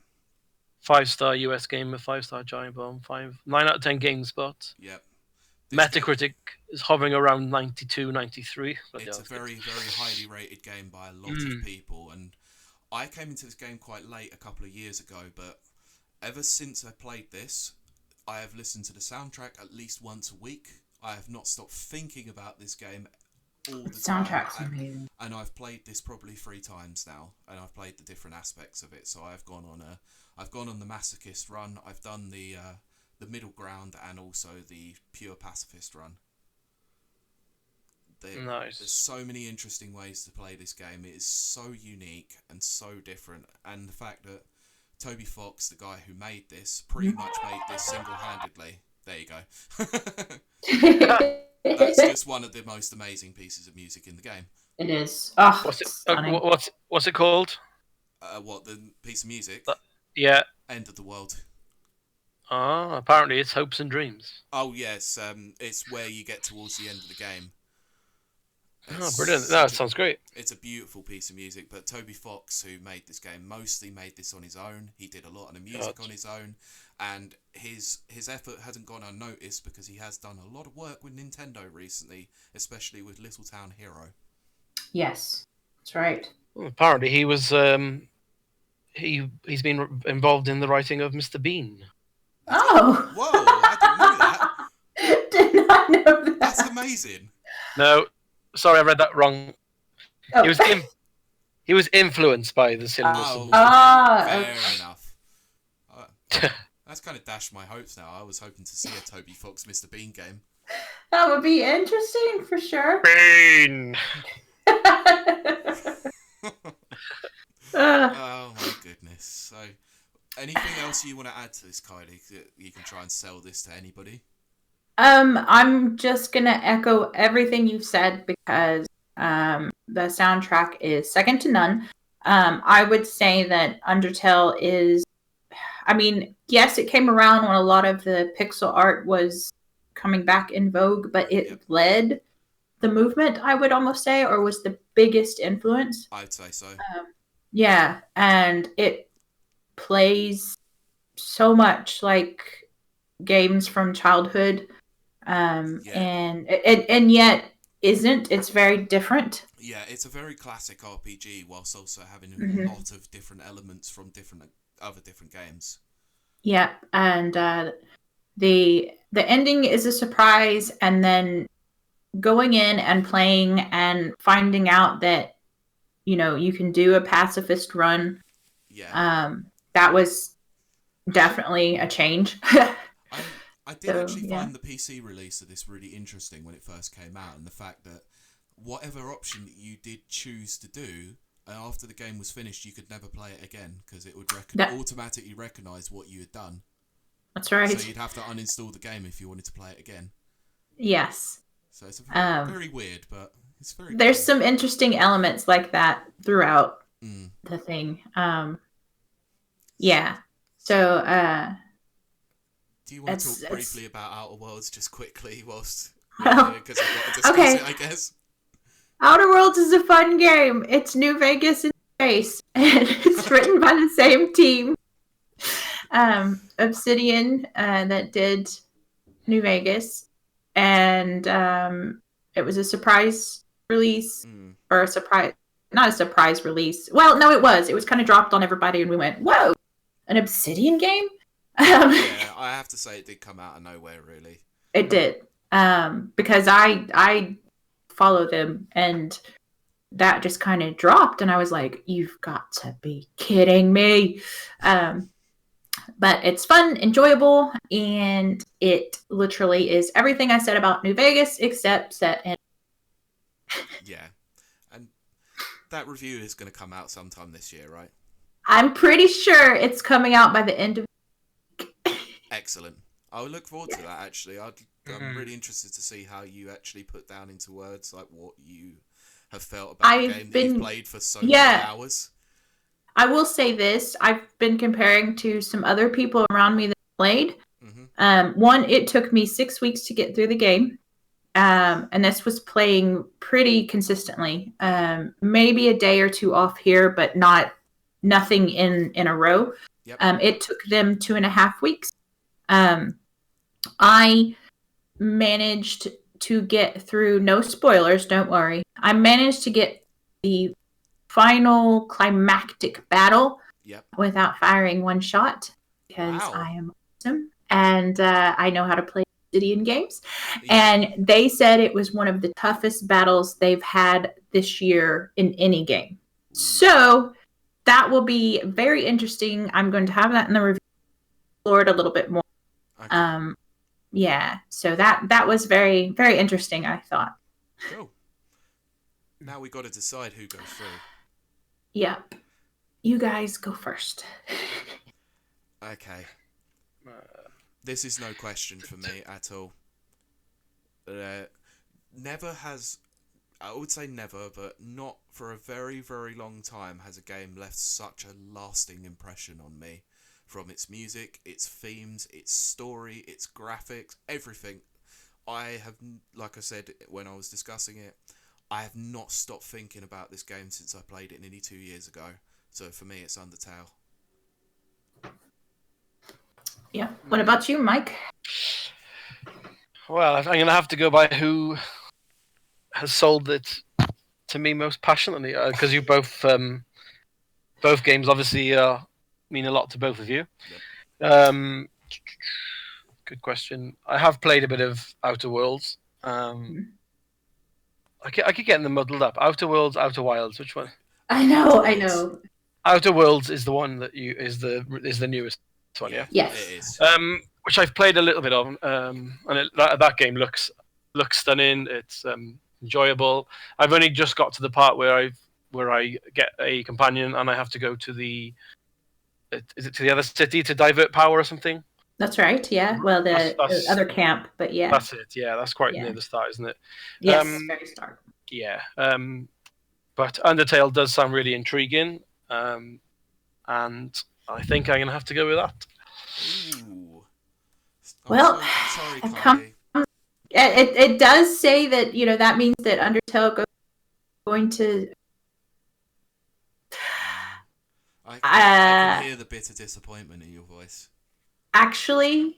5-star US Gamer, 5-star Giant Bomb, 9 out of 10 GameSpot. Yep. Metacritic is hovering around 92, 93. It's a very, very highly rated game by a lot of people, and I came into this game quite late a couple of years ago, but ever since I played this, I have listened to the soundtrack at least once a week. I have not stopped thinking about this game all the time. Soundtrack's amazing. And I've played this probably 3 times now, and I've played the different aspects of it. So I've gone on the masochist run. I've done the middle ground and also the pure pacifist run. Nice. There's so many interesting ways to play this game. It is so unique and so different, and the fact that Toby Fox, the guy who made this, pretty much made this single-handedly. There you go. That's just one of the most amazing pieces of music in the game. It is. Oh, what's it called? What, the piece of music? Yeah. End of the World. Ah, apparently it's Hopes and Dreams. Oh, yes. It's where you get towards the end of the game. Brilliant. That sounds great. It's a beautiful piece of music, but Toby Fox, who made this game, mostly made this on his own. He did a lot of the music on his own, and his effort hasn't gone unnoticed because he has done a lot of work with Nintendo recently, especially with Little Town Hero. Yes, that's right. Well, apparently he was he's been involved in the writing of Mr. Bean. Oh! Whoa, I didn't know that. Did not know that. That's amazing. No, sorry, I read that wrong. Oh. He was influenced by the cinema. Fair enough. That's kind of dashed my hopes now. I was hoping to see a Toby Fox Mr. Bean game. That would be interesting for sure. Bean! Oh my goodness. So, Anything else you want to add to this, Kylie? That you can try and sell this to anybody. I'm just gonna echo everything you've said because the soundtrack is second to none. I would say that Undertale is, I mean, yes, it came around when a lot of the pixel art was coming back in vogue, but it led the movement, I would almost say, or was the biggest influence. I'd say so. Yeah, and it plays so much like games from childhood, and yet isn't. It's very different. Yeah, it's a very classic RPG, whilst also having Mm-hmm. a lot of different elements from other different games. Yeah, and the ending is a surprise, and then going in and playing and finding out that you can do a pacifist run. Yeah. That was definitely a change. I did actually find the PC release of this really interesting when it first came out, and the fact that whatever option that you did choose to do, after the game was finished, you could never play it again because it would automatically recognise what you had done. That's right. So you'd have to uninstall the game if you wanted to play it again. Yes. So it's very weird, but it's very There's cool. some interesting elements like that throughout the thing. Yeah. So, do you want to talk briefly about Outer Worlds just quickly whilst because I've got to discuss it, I guess? Outer Worlds is a fun game. It's New Vegas in space, and it's written by the same team, Obsidian, that did New Vegas, and it was a surprise release, or not a surprise release. Well, no, it was. It was kind of dropped on everybody, and we went, "Whoa, an Obsidian game!" Yeah, I have to say it did come out of nowhere, really. It did, because I follow them, and that just kind of dropped, and I was like, "You've got to be kidding me!" But it's fun, enjoyable, and it literally is everything I said about New Vegas, except set in. Yeah, and that review is going to come out sometime this year, right? I'm pretty sure it's coming out by the end of the week. Excellent. I would look forward to that, actually. I'm really interested to see how you actually put down into words like what you have felt about the game that you've played for so many hours. I will say this. I've been comparing to some other people around me that played. One, it took me 6 weeks to get through the game. And this was playing pretty consistently. Maybe a day or two off here, but nothing in a row. Yep. It took them 2.5 weeks. I managed to get through, no spoilers, don't worry. I managed to get the final climactic battle without firing one shot because I am awesome and I know how to play Obsidian games. Yeah. And they said it was one of the toughest battles they've had this year in any game. So that will be very interesting. I'm going to have that in the review, explore it a little bit more. Okay. Yeah, so that was very, very interesting, I thought. Cool. Now we got to decide who goes through. Yep. You guys go first. Okay. This is no question for me at all. Never has, I would say never, but not for a very, very long time has a game left such a lasting impression on me. From its music, its themes, its story, its graphics, everything. I have, like I said when I was discussing it, I have not stopped thinking about this game since I played it nearly 2 years ago. So for me, it's Undertale. Yeah. What about you, Mike? Well, I'm going to have to go by who has sold it to me most passionately, because you both games obviously mean a lot to both of you. Yep. Good question. I have played a bit of Outer Worlds. I keep getting them muddled up. Outer Worlds, Outer Wilds. Which one? I know. Outer Worlds is the one that is the newest one. Yeah. Yes. It is. Which I've played a little bit of, and that game looks stunning. It's enjoyable. I've only just got to the part where I get a companion and I have to go to the is it to the other city to divert power or something? That's right. Yeah. Well, the other camp, but yeah. That's it. Yeah, that's quite near the start, isn't it? Yes, very start. Yeah. But Undertale does sound really intriguing, and I think I'm gonna have to go with that. Ooh. Well, sorry, Kylie. It does say that that means that Undertale going to. I can hear the bitter disappointment in your voice. Actually,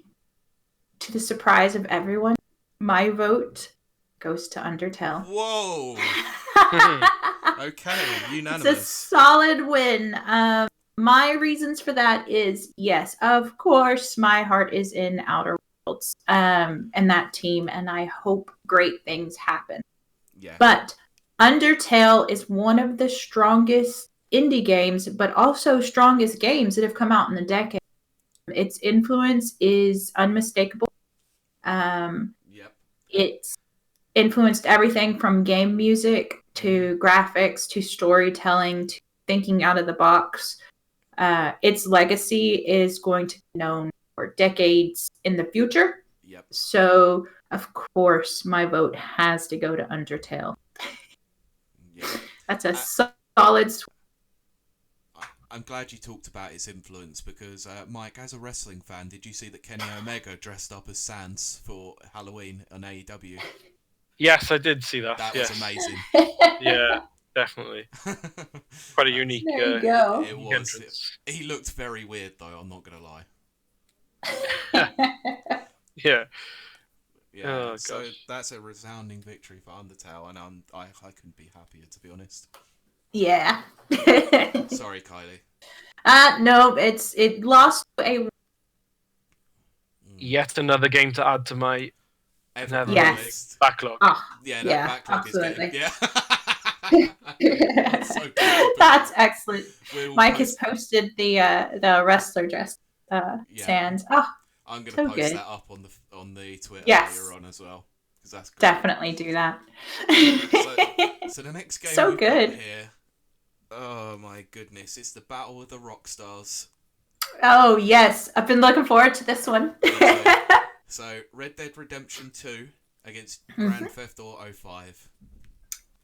to the surprise of everyone, my vote goes to Undertale. Whoa! Okay, unanimous. It's a solid win. My reasons for that is, yes, of course, my heart is in Outer Worlds and that team, and I hope great things happen. Yeah. But Undertale is one of the strongest indie games, but also strongest games that have come out in the decade. Its influence is unmistakable. It's influenced everything from game music to graphics to storytelling to thinking out of the box. Its legacy is going to be known for decades in the future. Yep. So, of course, my vote has to go to Undertale. Yeah. That's a solid. I'm glad you talked about its influence because, Mike, as a wrestling fan, did you see that Kenny Omega dressed up as Sans for Halloween on AEW? Yes, I did see that. That was amazing. Yeah, definitely. Quite a unique. There you go. It was. He looked very weird, though. I'm not gonna lie. Yeah. Yeah. So that's a resounding victory for Undertale, and I couldn't be happier, to be honest. Yeah. Sorry, Kylie. No, it lost a. Yet another game to add to my yes. backlog. Oh, yeah, backlog absolutely. is getting. Yeah. That's, so that's excellent. Mike has posted the wrestler dress stands. Oh, I'm gonna so post good. that up on the Twitter later on as well, because that's great. Definitely do that. So the next game so good got here. Oh my goodness! It's the Battle of the Rockstars. Oh yes, I've been looking forward to this one. So Red Dead Redemption 2 against Grand Theft Auto 5.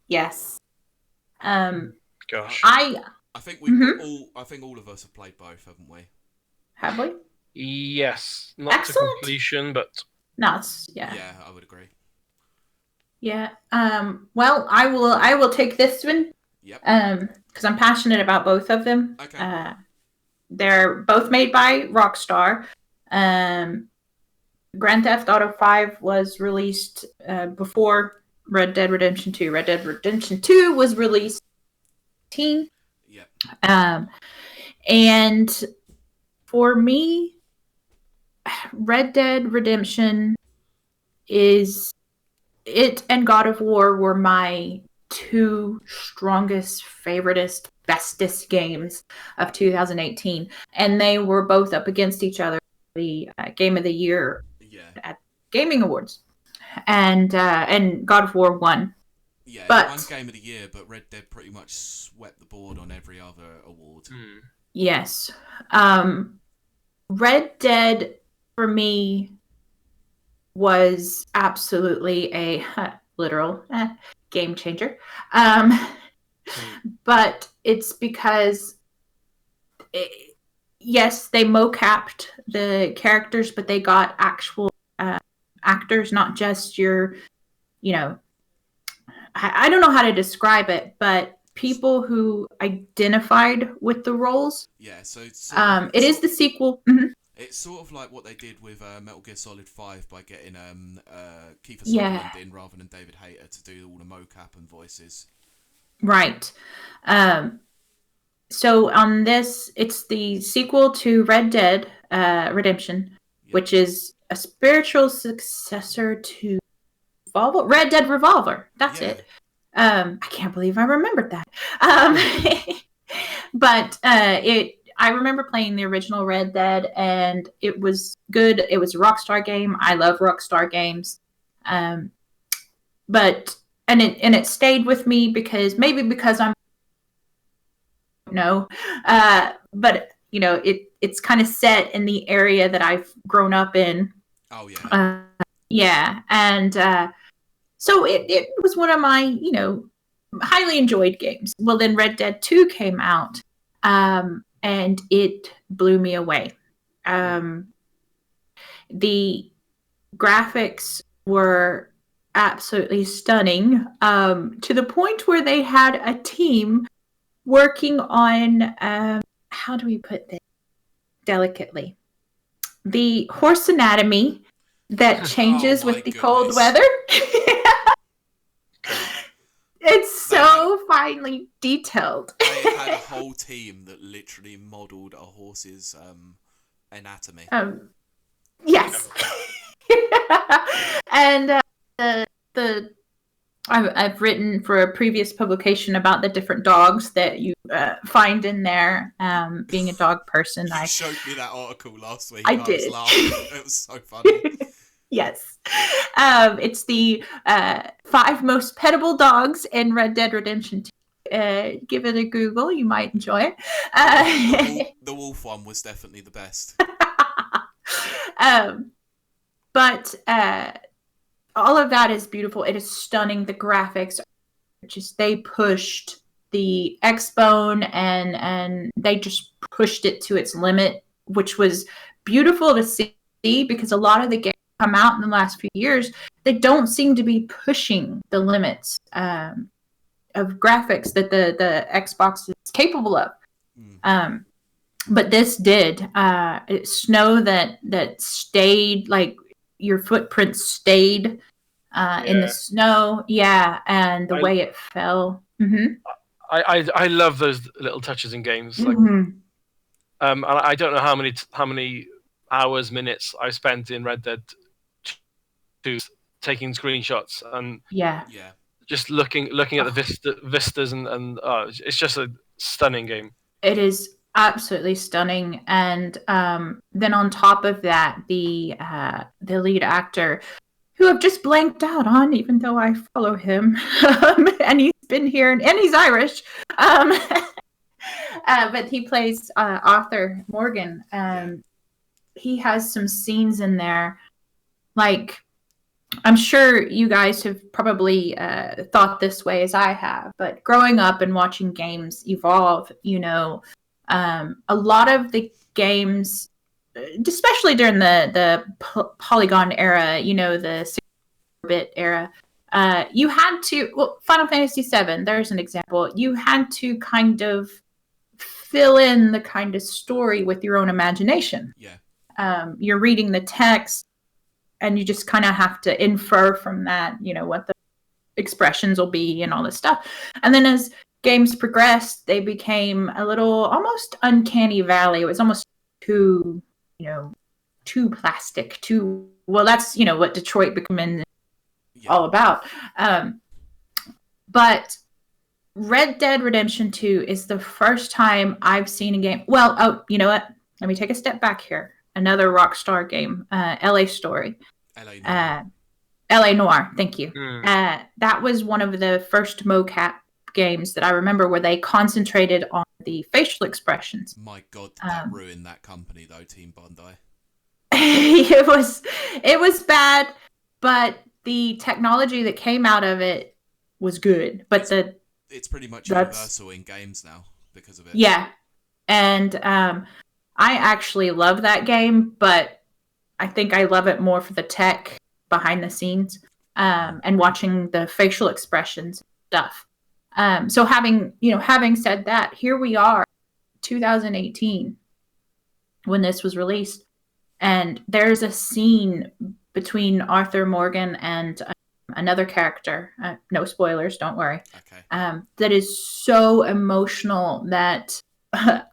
Yes. Gosh. I think I think all of us have played both, haven't we? Have we? Yes, not Excellent. to completion, but no, yeah. Yeah, I would agree. Yeah. Well, I will take this one. Yep. Because I'm passionate about both of them. Okay. They're both made by Rockstar. Grand Theft Auto 5 was released before Red Dead Redemption 2. Red Dead Redemption 2 was released in 2018. Yep. And for me, Red Dead Redemption and God of War were my two strongest, favoritist, bestest games of 2018. And they were both up against each other. The Game of the Year at Gaming Awards. And God of War won. Yeah, but, one Game of the Year, but Red Dead pretty much swept the board on every other award. Yes. Red Dead, for me, was absolutely a literal game changer. But it's because, yes, they mo-capped the characters, but they got actual actors, not just your, I don't know how to describe it, but people who identified with the roles. Yeah, so it is the sequel. It's sort of like what they did with Metal Gear Solid 5 by getting Kiefer Sutherland in rather than David Hayter to do all the mocap and voices. Right. So on this, it's the sequel to Red Dead Redemption, which is a spiritual successor to Red Dead Revolver. That's it. I can't believe I remembered that. But I remember playing the original Red Dead, and it was good. It was a Rockstar game. I love Rockstar games. But it stayed with me because I'm but it's kind of set in the area that I've grown up in. Oh yeah. Yeah, and so it was one of my highly enjoyed games. Well, then Red Dead 2 came out, and it blew me away. The graphics were absolutely stunning, to the point where they had a team working on, how do we put this delicately? The horse anatomy that changes with the cold weather. It's so finely detailed. They had a whole team that literally modelled a horse's anatomy. Yes. And I've written for a previous publication about the different dogs that you find in there. Being a dog person, You showed me that article last week. I did. was laughing. It was so funny. Yes. It's the 5 most pettable dogs in Red Dead Redemption 2. Give it a Google. You might enjoy it. The wolf one was definitely the best. But all of that is beautiful. It is stunning. The graphics, they pushed the X-Bone and they just pushed it to its limit, which was beautiful to see, because a lot of the games come out in the last few years, they don't seem to be pushing the limits of graphics that the Xbox is capable of. But this did. Snow that stayed, like your footprints stayed in the snow. Yeah, and the way it fell. Mm-hmm. I love those little touches in games. Like, and I don't know how many hours, minutes I spent in Red Dead 2 taking screenshots and just looking at the vistas and it's just a stunning game. It is absolutely stunning, and then on top of that, the lead actor, who I've just blanked out on, even though I follow him, and he's been here, and he's Irish, but he plays Arthur Morgan. He has some scenes in there, like, I'm sure you guys have probably thought this way as I have, but growing up and watching games evolve, a lot of the games, especially during the Polygon era, the 64-bit era, you had to, Final Fantasy VII, there's an example, you had to kind of fill in the kind of story with your own imagination. Yeah. You're reading the text, and you just kind of have to infer from that, what the expressions will be and all this stuff. And then as games progressed, they became a little almost uncanny valley. It was almost too plastic, that's, what Detroit became all about. But Red Dead Redemption 2 is the first time I've seen a game. Well, you know what? Let me take a step back here. Another Rockstar game, LA Story. LA Noire, thank you. That was one of the first mocap games that I remember where they concentrated on the facial expressions. My God, did that ruin that company though, Team Bondi? It was bad, but the technology that came out of it was good. But it's pretty much universal in games now because of it. Yeah, and I actually love that game, but I think I love it more for the tech behind the scenes, and watching the facial expressions stuff. So having said that, here we are, 2018, when this was released, and there's a scene between Arthur Morgan and another character. No spoilers, don't worry. Okay. That is so emotional that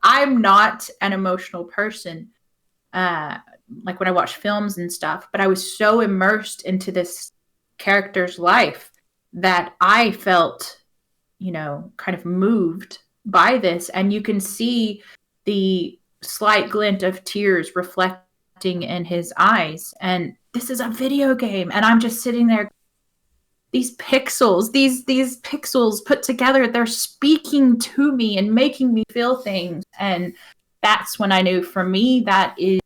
I'm not an emotional person, like when I watch films and stuff, but I was so immersed into this character's life that I felt, kind of moved by this. And you can see the slight glint of tears reflecting in his eyes. And this is a video game. And I'm just sitting there, these pixels put together, they're speaking to me and making me feel things. And that's when I knew, for me, that is,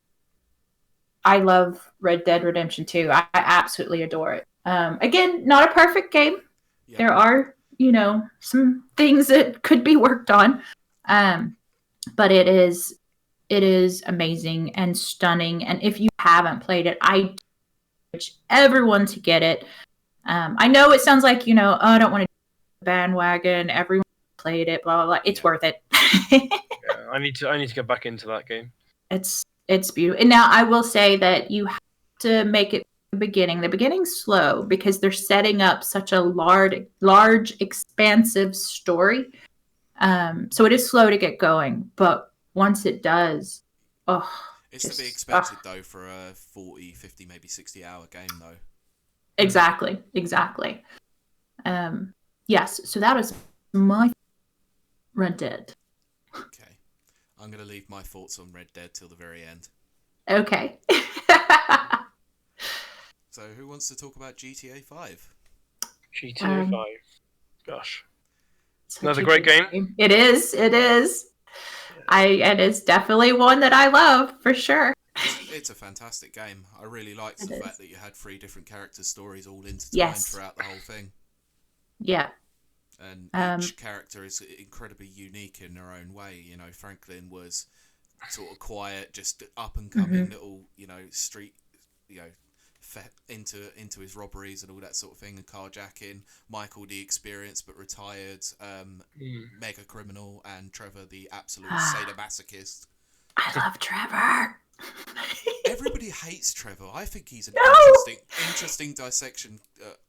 I love Red Dead Redemption 2. I absolutely adore it. Again, not a perfect game. Yeah. There are, some things that could be worked on. But it is amazing and stunning. And if you haven't played it, I urge everyone to get it. I know it sounds like, oh, I don't want to do the bandwagon. Everyone played it, blah, blah, blah. It's worth it. Yeah, I need to get back into that game. It's beautiful. And now I will say that you have to make it the beginning. The beginning's slow because they're setting up such a large, expansive story. So it is slow to get going, but once it does, it's to be expected though for a 40, 50, maybe 60-hour game though. Exactly. Yes, so that is my Red Dead. Okay. I'm going to leave my thoughts on Red Dead till the very end. Okay. So who wants to talk about GTA 5? GTA 5. Gosh. Such Another a great good game. It is. It is definitely one that I love, for sure. It's a fantastic game. I really liked the fact that you had 3 different character stories all intertwined Yes. throughout the whole thing. Yeah. And each character is incredibly unique in their own way. Franklin was sort of quiet, just up and coming little, street, into his robberies and all that sort of thing, and carjacking. Michael, the experienced but retired mega criminal, and Trevor, the absolute sadomasochist. I love Trevor. Everybody hates Trevor. I think he's an interesting dissection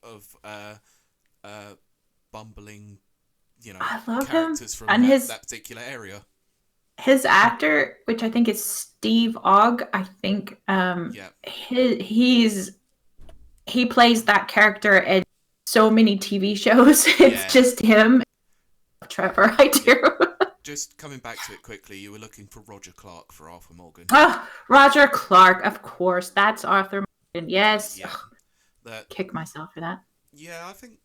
of bumbling, I love characters him. from And that particular area. His actor, which I think is Steve Ogg, I think, he plays that character in so many TV shows. It's just him. Trevor, I do. Just coming back to it quickly, you were looking for Roger Clark for Arthur Morgan. Oh, Roger Clark, of course. That's Arthur Morgan. Yes. Yeah. Kick myself for that. Yeah, I think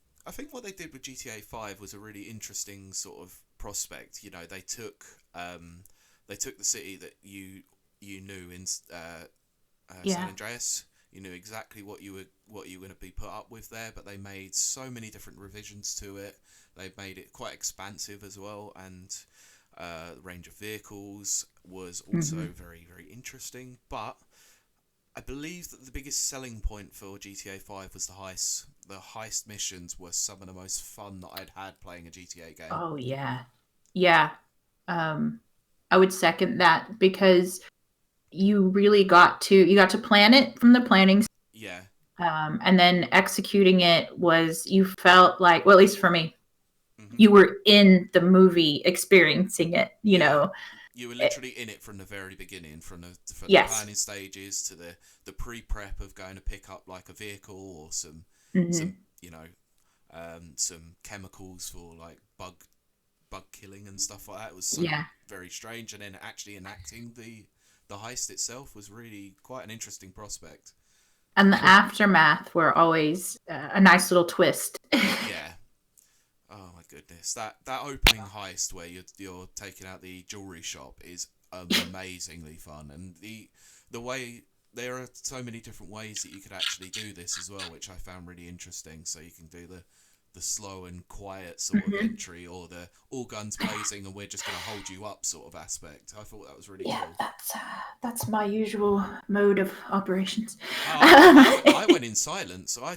what they did with GTA 5 was a really interesting sort of prospect. They took the city that you knew in San Andreas. You knew exactly what you were going to be put up with there, but they made so many different revisions to it. They made it quite expansive as well, and the range of vehicles was also very, very interesting. But I believe that the biggest selling point for GTA 5 was the heists. The heist missions were some of the most fun that I'd had playing a GTA game. Oh, yeah. Yeah. I would second that, because you really got to plan it from the planning. Yeah. And then executing it you felt like, well, at least for me, you were in the movie experiencing it, you know. You were literally in it from the very beginning, from the planning stages to the pre-prep of going to pick up like a vehicle or some chemicals for like bug killing and stuff like that. It was very strange, and then actually enacting the heist itself was really quite an interesting prospect. And the aftermath were always a nice little twist. Yeah. Oh my goodness, that opening heist where you're taking out the jewelry shop is amazingly fun, and the way there are so many different ways that you could actually do this as well, which I found really interesting. So you can do the slow and quiet sort of entry, or the all guns blazing and we're just going to hold you up sort of aspect. I thought that was really cool. That's my usual mode of operations. I went in silent, so I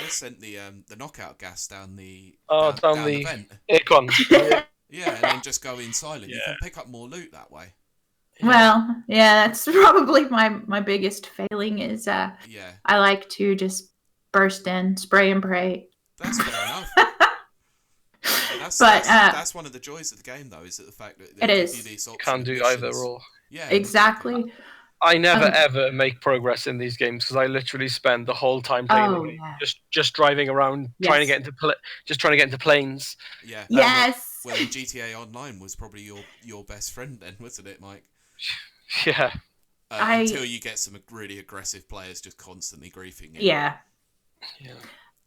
sent the knockout gas down the down the vent. Aircon. Yeah, and then just go in silent. You can pick up more loot that way. Well, yeah, that's probably my biggest failing is I like to just burst in, spray and pray. That's fair enough. That's one of the joys of the game, though, is that the fact that they give you these options. Can't do either or. Yeah, exactly. I never ever make progress in these games because I literally spend the whole time playing the game just driving around, trying to get into planes. Yeah. Yes. Well, GTA Online was probably your best friend then, wasn't it, Mike? Yeah. Until you get some really aggressive players just constantly griefing you. Yeah.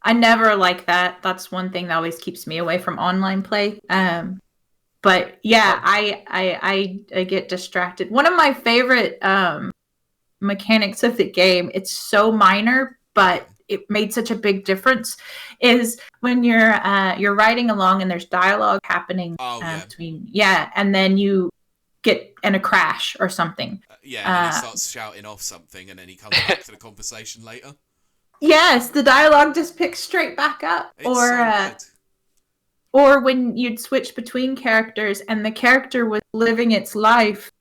I never like that. That's one thing that always keeps me away from online play. But yeah, I get distracted. One of my favorite mechanics of the game, it's so minor, but it made such a big difference, is when you're riding along and there's dialogue happening between and then you get in a crash or something. And then he starts shouting off something, and then he comes back to the conversation later. Yes, the dialogue just picks straight back up. It's or when you'd switch between characters and the character was living its life,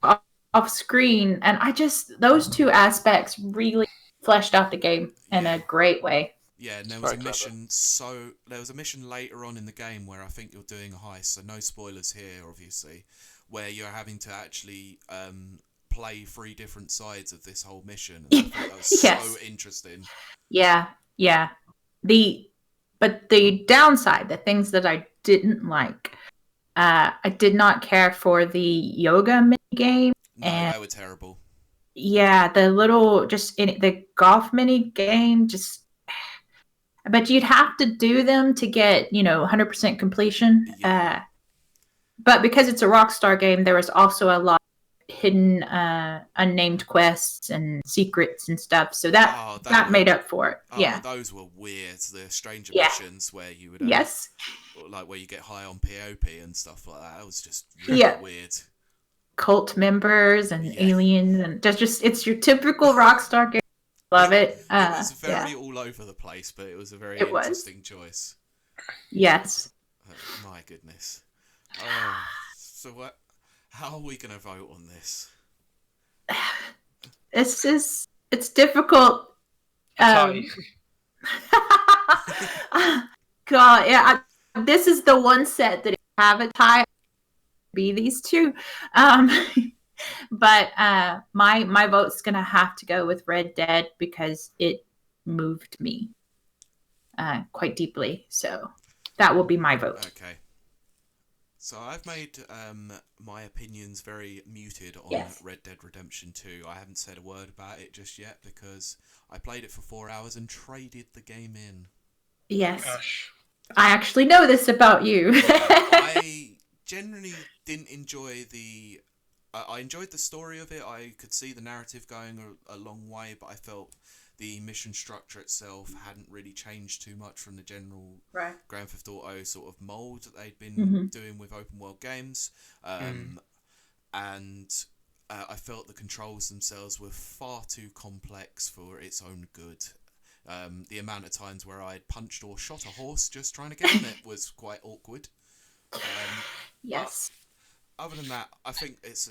off screen, and those two aspects really fleshed out the game in a great way. Yeah, and there was a mission later on in the game where I think you're doing a heist, so no spoilers here, obviously, where you're having to actually play 3 different sides of this whole mission. And I thought that was so interesting. Yeah. But the downside, the things that I didn't like, I did not care for the yoga mini game. No, they were terrible. Yeah, the little, the golf mini game, but you'd have to do them to get, 100% completion. Yeah. But because it's a Rockstar game, there was also a lot of hidden, unnamed quests and secrets and stuff. So that made up for it. Yeah. Those were weird. The stranger missions where you would, like where you get high on POP and stuff like that. It was just really weird. Cult members and aliens, and it's your typical Rockstar game. Love it. It was very all over the place, but it was a very interesting choice. Yes. My goodness. So how are we going to vote on this? It's difficult. God, yeah. This is the one set that have a tie. Be these two, but my vote's gonna have to go with Red Dead because it moved me quite deeply. So that will be my vote. Okay. So I've made my opinions very muted on Red Dead Redemption 2. I haven't said a word about it just yet because I played it for 4 hours and traded the game in. Yes. Gosh. I actually know this about you. I generally didn't enjoy I enjoyed the story of it. I could see the narrative going a long way, but I felt the mission structure itself hadn't really changed too much from the general Grand Theft Auto sort of mold that they'd been doing with open world games. And I felt the controls themselves were far too complex for its own good. The amount of times where I'd punched or shot a horse just trying to get on it was quite awkward. Yes. Other than that, I think it's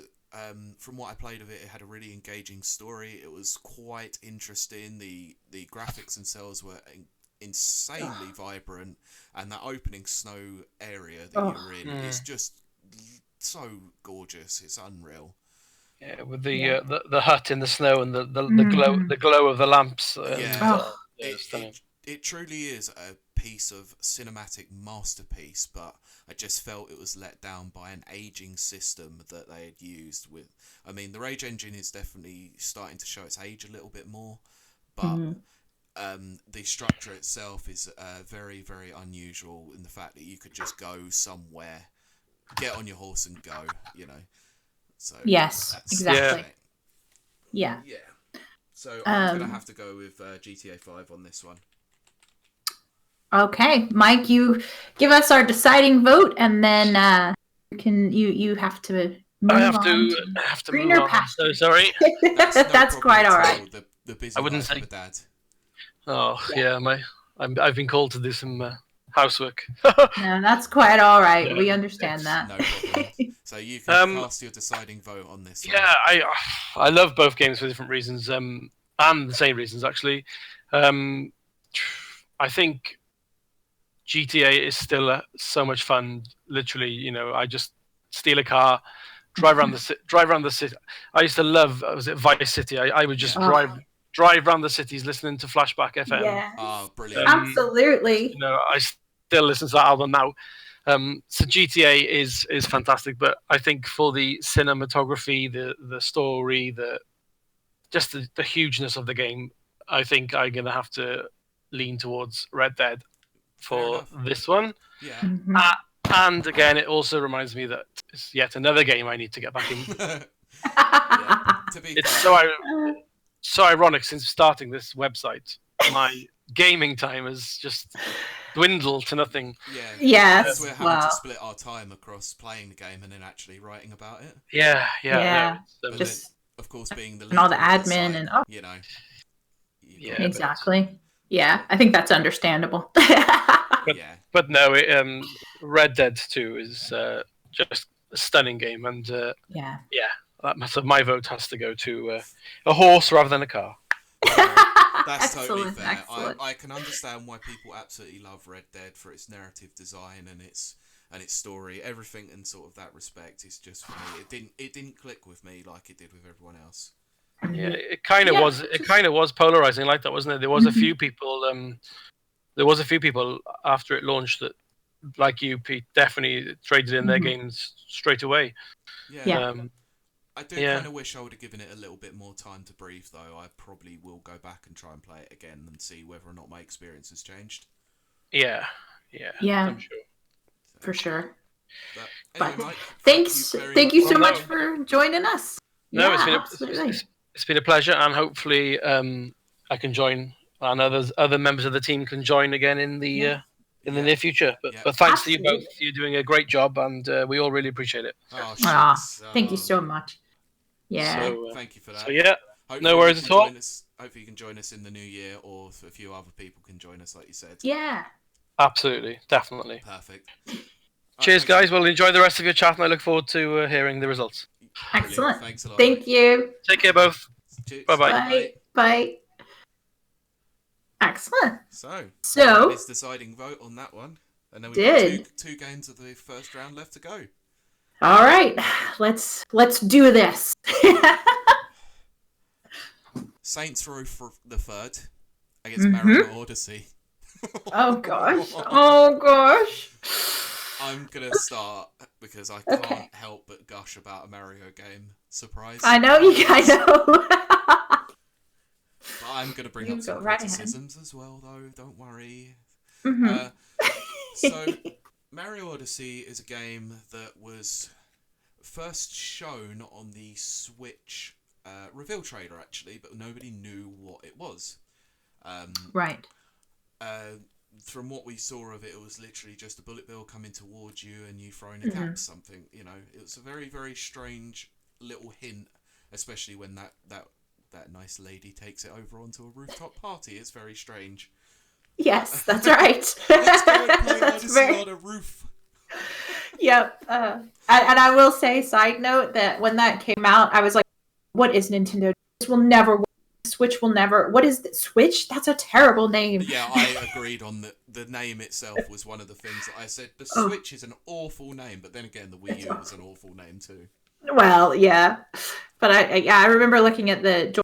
from what I played of it, it had a really engaging story. It was quite interesting. The graphics themselves were insanely vibrant, and that opening snow area that you're in is just so gorgeous. It's unreal. Yeah, with the hut in the snow and the glow of the lamps. It truly is a piece of cinematic masterpiece, but I just felt it was let down by an aging system that they had used. The Rage engine is definitely starting to show its age a little bit more, but the structure itself is very, very unusual in the fact that you could just go somewhere, get on your horse and go, So yes, exactly. Yeah. So I'm going to have to go with GTA 5 on this one. Okay, Mike, you give us our deciding vote, and then you have to move I have on to move on. I'm so sorry. That's quite all right. The busy I wouldn't say. Dad. Oh yeah, I've been called to do some housework. No, that's quite all right. We understand that. No problem. So you can cast your deciding vote on this one. Yeah, I love both games for different reasons, and the same reasons actually. I think GTA is still so much fun. Literally, I just steal a car, drive around the city. I used to love. Was it Vice City? I would just drive around the cities listening to Flashback FM. Yes. Oh, brilliant! Absolutely. I still listen to that album now. So GTA is fantastic, but I think for the cinematography, the story, the hugeness of the game, I think I'm gonna have to lean towards Red Dead for this one. Yeah. And again, it also reminds me that it's yet another game I need to get back in. To be It's fair, so ironic since starting this website. My gaming time has just dwindled to nothing. Yes. We're having to split our time across playing the game and then actually writing about it. Yeah. Yeah. No, But Just then, of course, being the and all the leader of admin site, and you know. Yeah, exactly. Yeah, I think that's understandable. But no, Red Dead 2 is just a stunning game, and so my vote has to go to a horse rather than a car. That's totally fair. Excellent. I can understand why people absolutely love Red Dead for its narrative design and its story. Everything in sort of that respect is just for me. It didn't click with me like it did with everyone else. Yeah, it kind of was. It kind of was polarizing like that, wasn't it? There was a few people. There was a few people after it launched that, like you, Pete, definitely traded in their games straight away. Yeah. I do kind of wish I would have given it a little bit more time to breathe, though. I probably will go back and try and play it again and see whether or not my experience has changed. Yeah, I'm sure. For sure. But anyway, Mike, thank you so much for joining us. No, it's been a pleasure, and hopefully I can join, and other members of the team can join again in the near future. But thanks to you both. You're doing a great job, and we all really appreciate it. Thank you so much. Yeah. So, thank you for that. So hopefully no worries at all. Hopefully you can join us in the new year, or a few other people can join us, like you said. Yeah. Absolutely, definitely. Perfect. Cheers, guys. Well, enjoy the rest of your chat, and I look forward to hearing the results. Excellent. Thanks a lot. Thank you. Take care, both. Cheers. Bye-bye. Bye. Excellent. So it's deciding vote on that one, and then we've got two games of the first round left to go. All right, let's do this. Saints Row for the third against Mario Odyssey. Oh gosh. I'm gonna start because I can't help but gush about a Mario game. Surprise! I know. But I'm gonna bring up some criticisms as well, though. Don't worry. So, Mario Odyssey is a game that was first shown on the Switch reveal trailer, actually, but nobody knew what it was. Right. From what we saw of it, it was literally just a bullet bill coming towards you and you throwing a cap something. You know, it was a very, very strange little hint, especially when that nice lady takes it over onto a rooftop party. It's very strange. Yes, that's right. Let's go and play Odyssey on a roof. Yep. And I will say, side note, that when that came out, I was like, what is Nintendo? This will never work. Switch will never. What is the Switch? That's a terrible name. Yeah, I agreed on the name itself was one of the things that I said. The Switch is an awful name, but then again, the Wii U was an awful name too. Well, yeah, but I remember looking at the.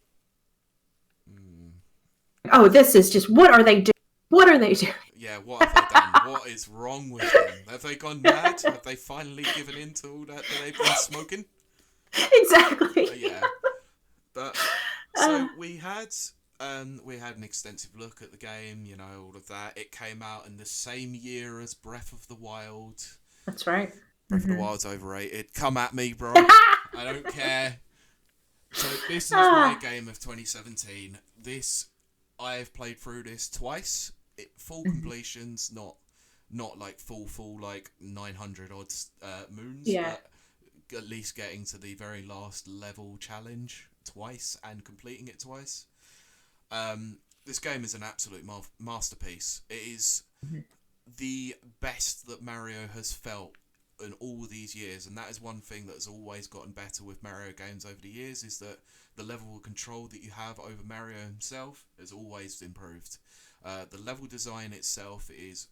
Oh, this is just. What are they doing? What are they doing? Yeah, what have they done? What is wrong with them? Have they gone mad? Have they finally given in to all that they've been smoking? Exactly. Yeah. But so we had an extensive look at the game, you know, all of that. It came out in the same year as Breath of the Wild. That's right. Breath of the Wild's overrated. Come at me, bro. I don't care. So this is my game of 2017. I've played through this twice. Full completions, not like full like 900 odd moons. Yeah. But at least getting to the very last level challenge twice and completing it twice. This game is an absolute masterpiece. It is the best that Mario has felt in all these years, and that is one thing that has always gotten better with Mario games over the years, is that the level of control that you have over Mario himself has always improved. The level design itself is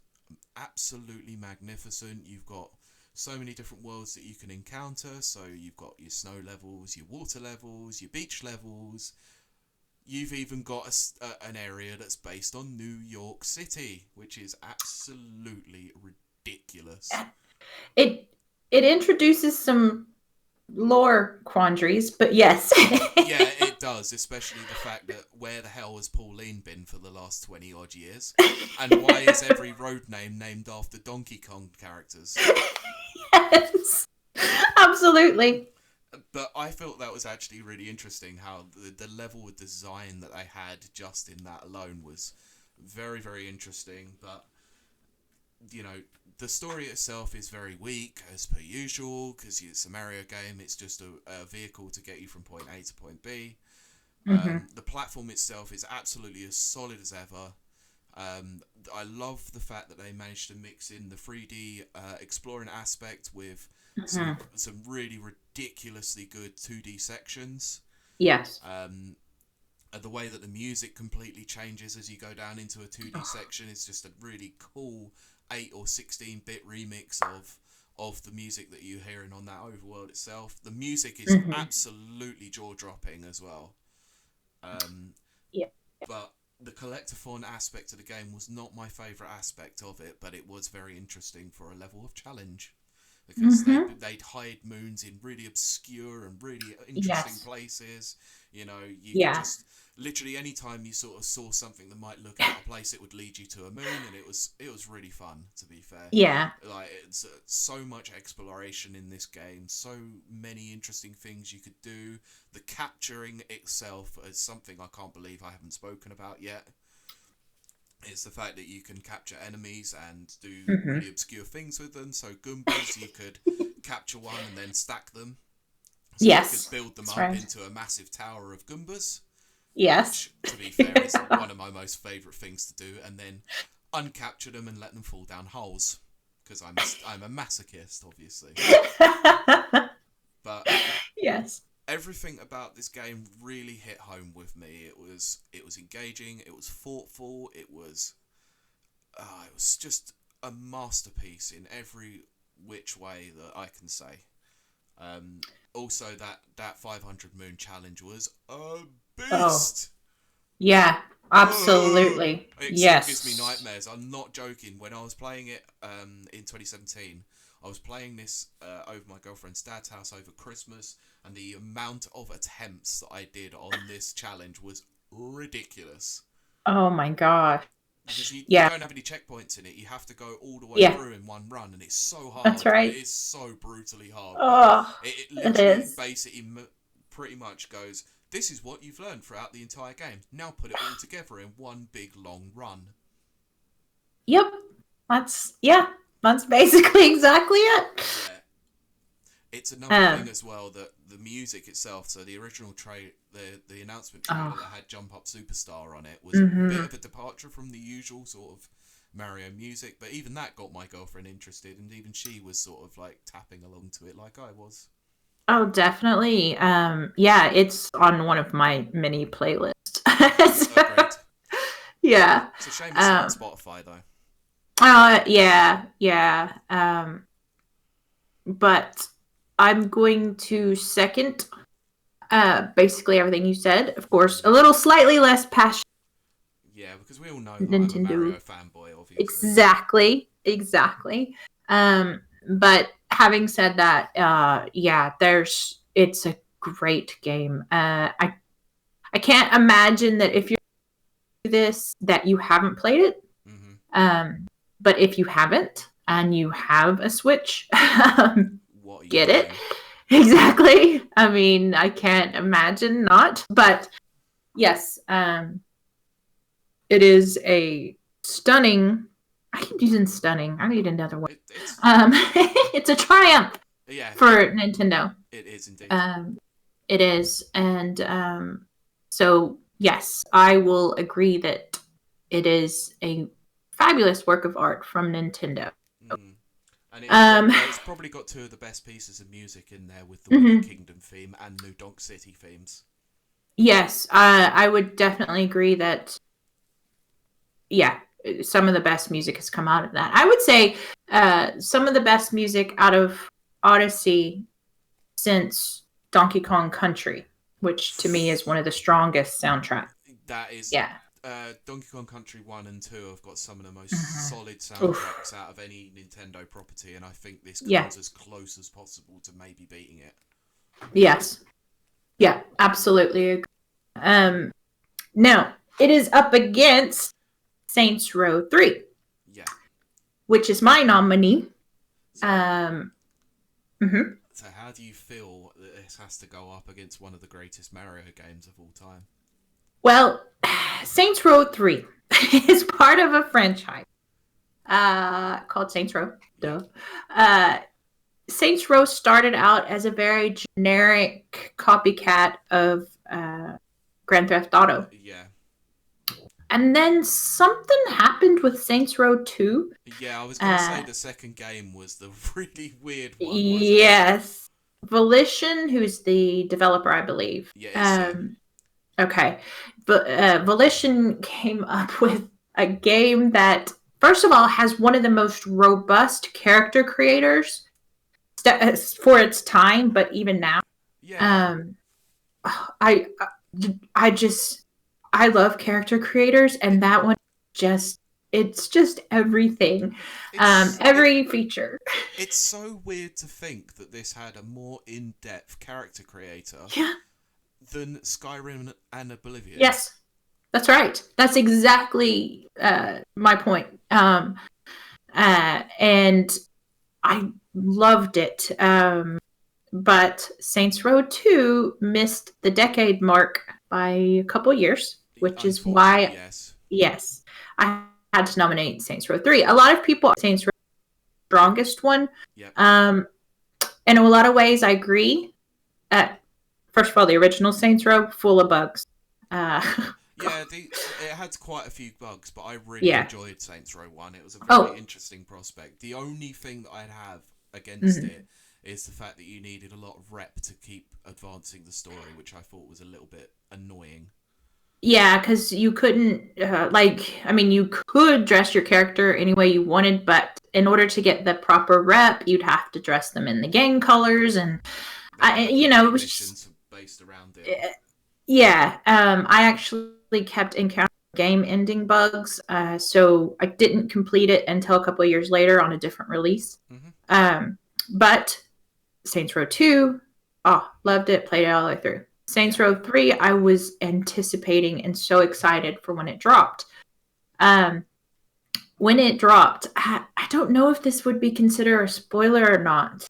absolutely magnificent. You've got so many different worlds that you can encounter. So you've got your snow levels, your water levels, your beach levels. You've even got an area that's based on New York City, which is absolutely ridiculous. It introduces some lore quandaries, but yes. Yeah, it does, especially the fact that where the hell has Pauline been for the last 20 odd years? And why is every road name named after Donkey Kong characters? Yes. Absolutely. But I felt that was actually really interesting, how the level of design that they had just in that alone was very, very interesting. But, you know, the story itself is very weak, as per usual, because it's a Mario game. It's just a vehicle to get you from point A to point B. The platform itself is absolutely as solid as ever. I love the fact that they managed to mix in the 3D exploring aspect with some really ridiculously good 2D sections. Yes. The way that the music completely changes as you go down into a 2D section is just a really cool 8 or 16-bit remix of the music that you're hearing on that overworld itself. The music is absolutely jaw-dropping as well. Yeah. But the collectathon aspect of the game was not my favourite aspect of it, but it was very interesting for a level of challenge. Because they'd hide moons in really obscure and really interesting places. You know, you could just literally any time you sort of saw something that might look out of place, it would lead you to a moon, and it was really fun, to be fair. Yeah. Like, it's so much exploration in this game, so many interesting things you could do. The capturing itself is something I can't believe I haven't spoken about yet. It's the fact that you can capture enemies and do really obscure things with them. So Goombas, you could capture one and then stack them. So you could build them up into a massive tower of Goombas. Yes. Which, to be fair, is one of my most favourite things to do. And then uncapture them and let them fall down holes. Because I'm a masochist, obviously. But yes. Everything about this game really hit home with me. It was engaging. It was thoughtful. It was just a masterpiece in every which way that I can say. Also, that 500 Moon challenge was a beast. Yeah, absolutely. It still gives me nightmares. I'm not joking. When I was playing it in 2017, I was playing this over my girlfriend's dad's house over Christmas, and the amount of attempts that I did on this challenge was ridiculous. Oh my gosh. Because you don't have any checkpoints in it. You have to go all the way through in one run, and it's so hard. That's right. It is so brutally hard. Oh, it literally basically pretty much goes, this is what you've learned throughout the entire game. Now put it all together in one big long run. Yep. That's basically exactly it. Yeah. It's another thing as well, that the music itself, so the original the announcement trailer that had Jump Up Superstar on it was a bit of a departure from the usual sort of Mario music, but even that got my girlfriend interested, and even she was sort of like tapping along to it like I was. Oh, definitely. Yeah, it's on one of my mini playlists. Great. Yeah. It's a shame it's not on Spotify though. Yeah. But I'm going to second basically everything you said. Of course, a little slightly less passionate. Yeah, because we all know that I'm a Mario fanboy, obviously. Exactly. But having said that, it's a great game. I can't imagine that if you're this that you haven't played it. But if you haven't and you have a Switch, get it. Exactly. I mean, I can't imagine not. But yes, it is a stunning. I keep using stunning. I need another one. It's a triumph for Nintendo. It is indeed. It is. And so, yes, I will agree that it is a fabulous work of art from Nintendo. And it's probably got two of the best pieces of music in there with the Wicked Kingdom theme and New Donk City themes. Yes, I would definitely agree that, some of the best music has come out of that. I would say some of the best music out of Odyssey since Donkey Kong Country, which to me is one of the strongest soundtracks. That is... Yeah. Donkey Kong Country 1 and 2 have got some of the most solid soundtracks out of any Nintendo property, and I think this comes as close as possible to maybe beating it. Yes. Yeah, absolutely agree. Now, it is up against Saints Row 3, Yeah. which is my nominee. So, Mhm. so how do you feel that this has to go up against one of the greatest Mario games of all time? Well, Saints Row 3 is part of a franchise called Saints Row. Duh. Saints Row started out as a very generic copycat of Grand Theft Auto. Yeah. And then something happened with Saints Row 2. Yeah, I was going to say the second game was the really weird one, wasn't it? Yes. Volition, who's the developer, I believe. Yeah, Okay. But Volition came up with a game that, first of all, has one of the most robust character creators for its time, but even now. Yeah. I love character creators, and that one it's just everything. Every feature. It's so weird to think that this had a more in-depth character creator than Skyrim and Oblivion. Yes, that's right. That's exactly my point. And I loved it. But Saints Row 2 missed the decade mark by a couple years, which is why, yes, I had to nominate Saints Row 3. A lot of people, Saints Row the strongest one. Yep. In a lot of ways, I agree. First of all, the original Saints Row, full of bugs. It had quite a few bugs, but I really enjoyed Saints Row 1. It was a very interesting prospect. The only thing that I'd have against it is the fact that you needed a lot of rep to keep advancing the story, which I thought was a little bit annoying. Yeah, because you couldn't, you could dress your character any way you wanted, but in order to get the proper rep, you'd have to dress them in the gang colors, and, it was just based around it. Yeah, I actually kept encountering game ending bugs, so I didn't complete it until a couple of years later on a different release. But Saints Row 2, loved it, played it all the way through. Saints Row 3, I was anticipating and so excited for when it dropped. When it dropped, I don't know if this would be considered a spoiler or not.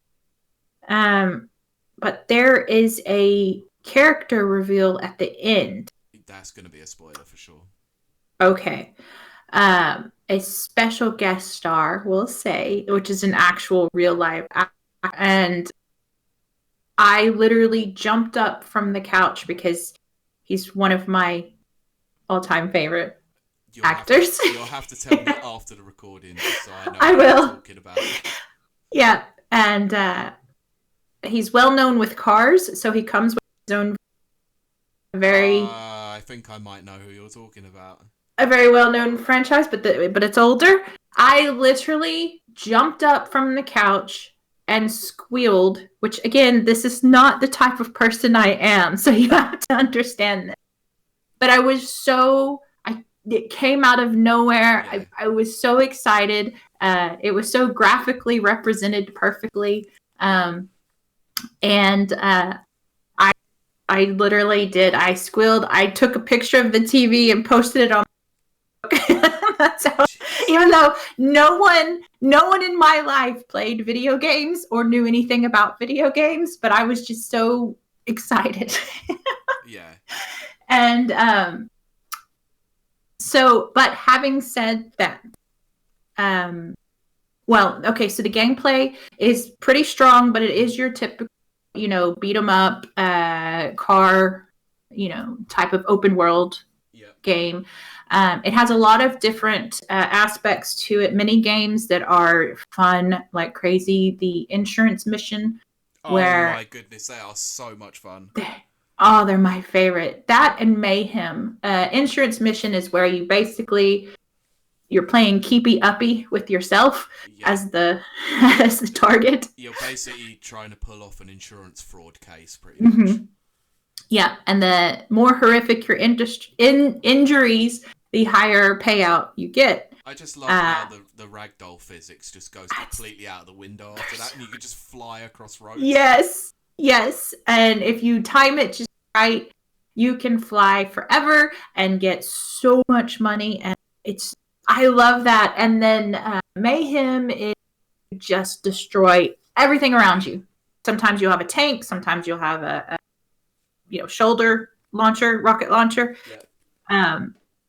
But there is a character reveal at the end. That's going to be a spoiler for sure. Okay. A special guest star, we'll say, which is an actual real life actor. And I literally jumped up from the couch because he's one of my all-time favorite actors. You'll have to tell me after the recording, so I know I what will. you're talking about. Yeah, and he's well known with cars, so he comes with his own I think I might know who you're talking about. A very well-known franchise, but it's older. I literally jumped up from the couch and squealed, which again, this is not the type of person I am, so you have to understand this. But I was it came out of nowhere. Yeah. I was so excited. It was so graphically represented perfectly. I literally did. I squealed. I took a picture of the TV and posted it on. That's how. Even though no one in my life played video games or knew anything about video games, but I was just so excited. Yeah. And but having said that, so the gameplay is pretty strong, but it is your typical, beat 'em up, car, type of open world game. It has a lot of different aspects to it, mini games that are fun like crazy. The insurance mission, where my goodness, they are so much fun. They're my favorite. That and Mayhem. Insurance mission is where you're playing keepy uppy with yourself as the target. You're basically trying to pull off an insurance fraud case, pretty much. Yeah, and the more horrific your injuries, the higher payout you get. I just love how the ragdoll physics just goes completely out of the window after that, and you can just fly across roads. Yes, Yes, and if you time it just right, you can fly forever and get so much money. And I love that. And then mayhem is just destroy everything around you. Sometimes you'll have a tank. Sometimes you'll have a shoulder launcher, rocket launcher. Yeah.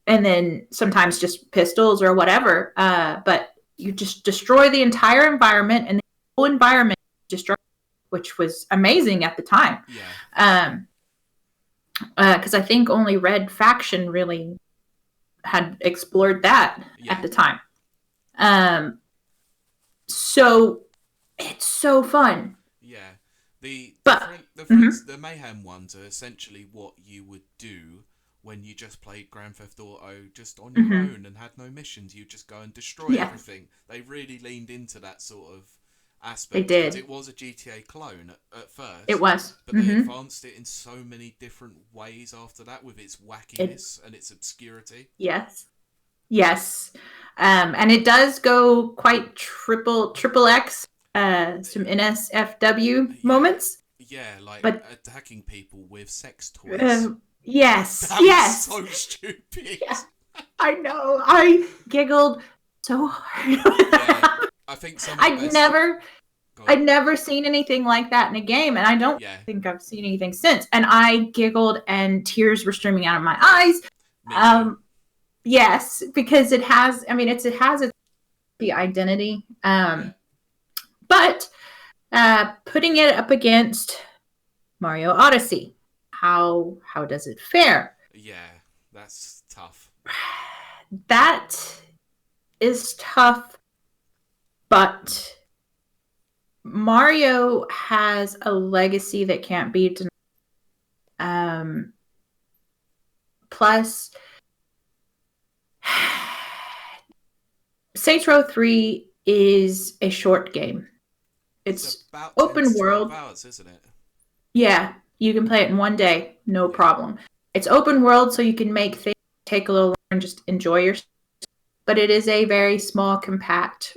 And then sometimes just pistols or whatever. But you just destroy the entire environment, and the whole environment destroy, which was amazing at the time. Yeah. Because I think only Red Faction really had explored that at the time. So it's so fun. Yeah. The Mayhem ones are essentially what you would do when you just played Grand Theft Auto just on your own and had no missions. You just go and destroy everything. They really leaned into that sort of aspect. They did. It was a GTA clone at first. It was. But they advanced it in so many different ways after that, with its wackiness and its obscurity. Yes. And it does go quite triple X, some NSFW moments. Yeah, attacking people with sex toys. Yes. That was so stupid. Yeah. I know. I giggled so hard. I think I'd never seen anything like that in a game, and I don't think I've seen anything since. And I giggled, and tears were streaming out of my eyes. Yes, because it has the identity. But putting it up against Mario Odyssey, how does it fare? Yeah, that's tough. That is tough, but Mario has a legacy that can't be denied. Plus, Saints Row 3 is a short game. It's about open 10 to 12 world. hours, isn't it? Yeah, you can play it in one day, no problem. It's open world, so you can make things take a little longer and just enjoy yourself. But it is a very small, compact,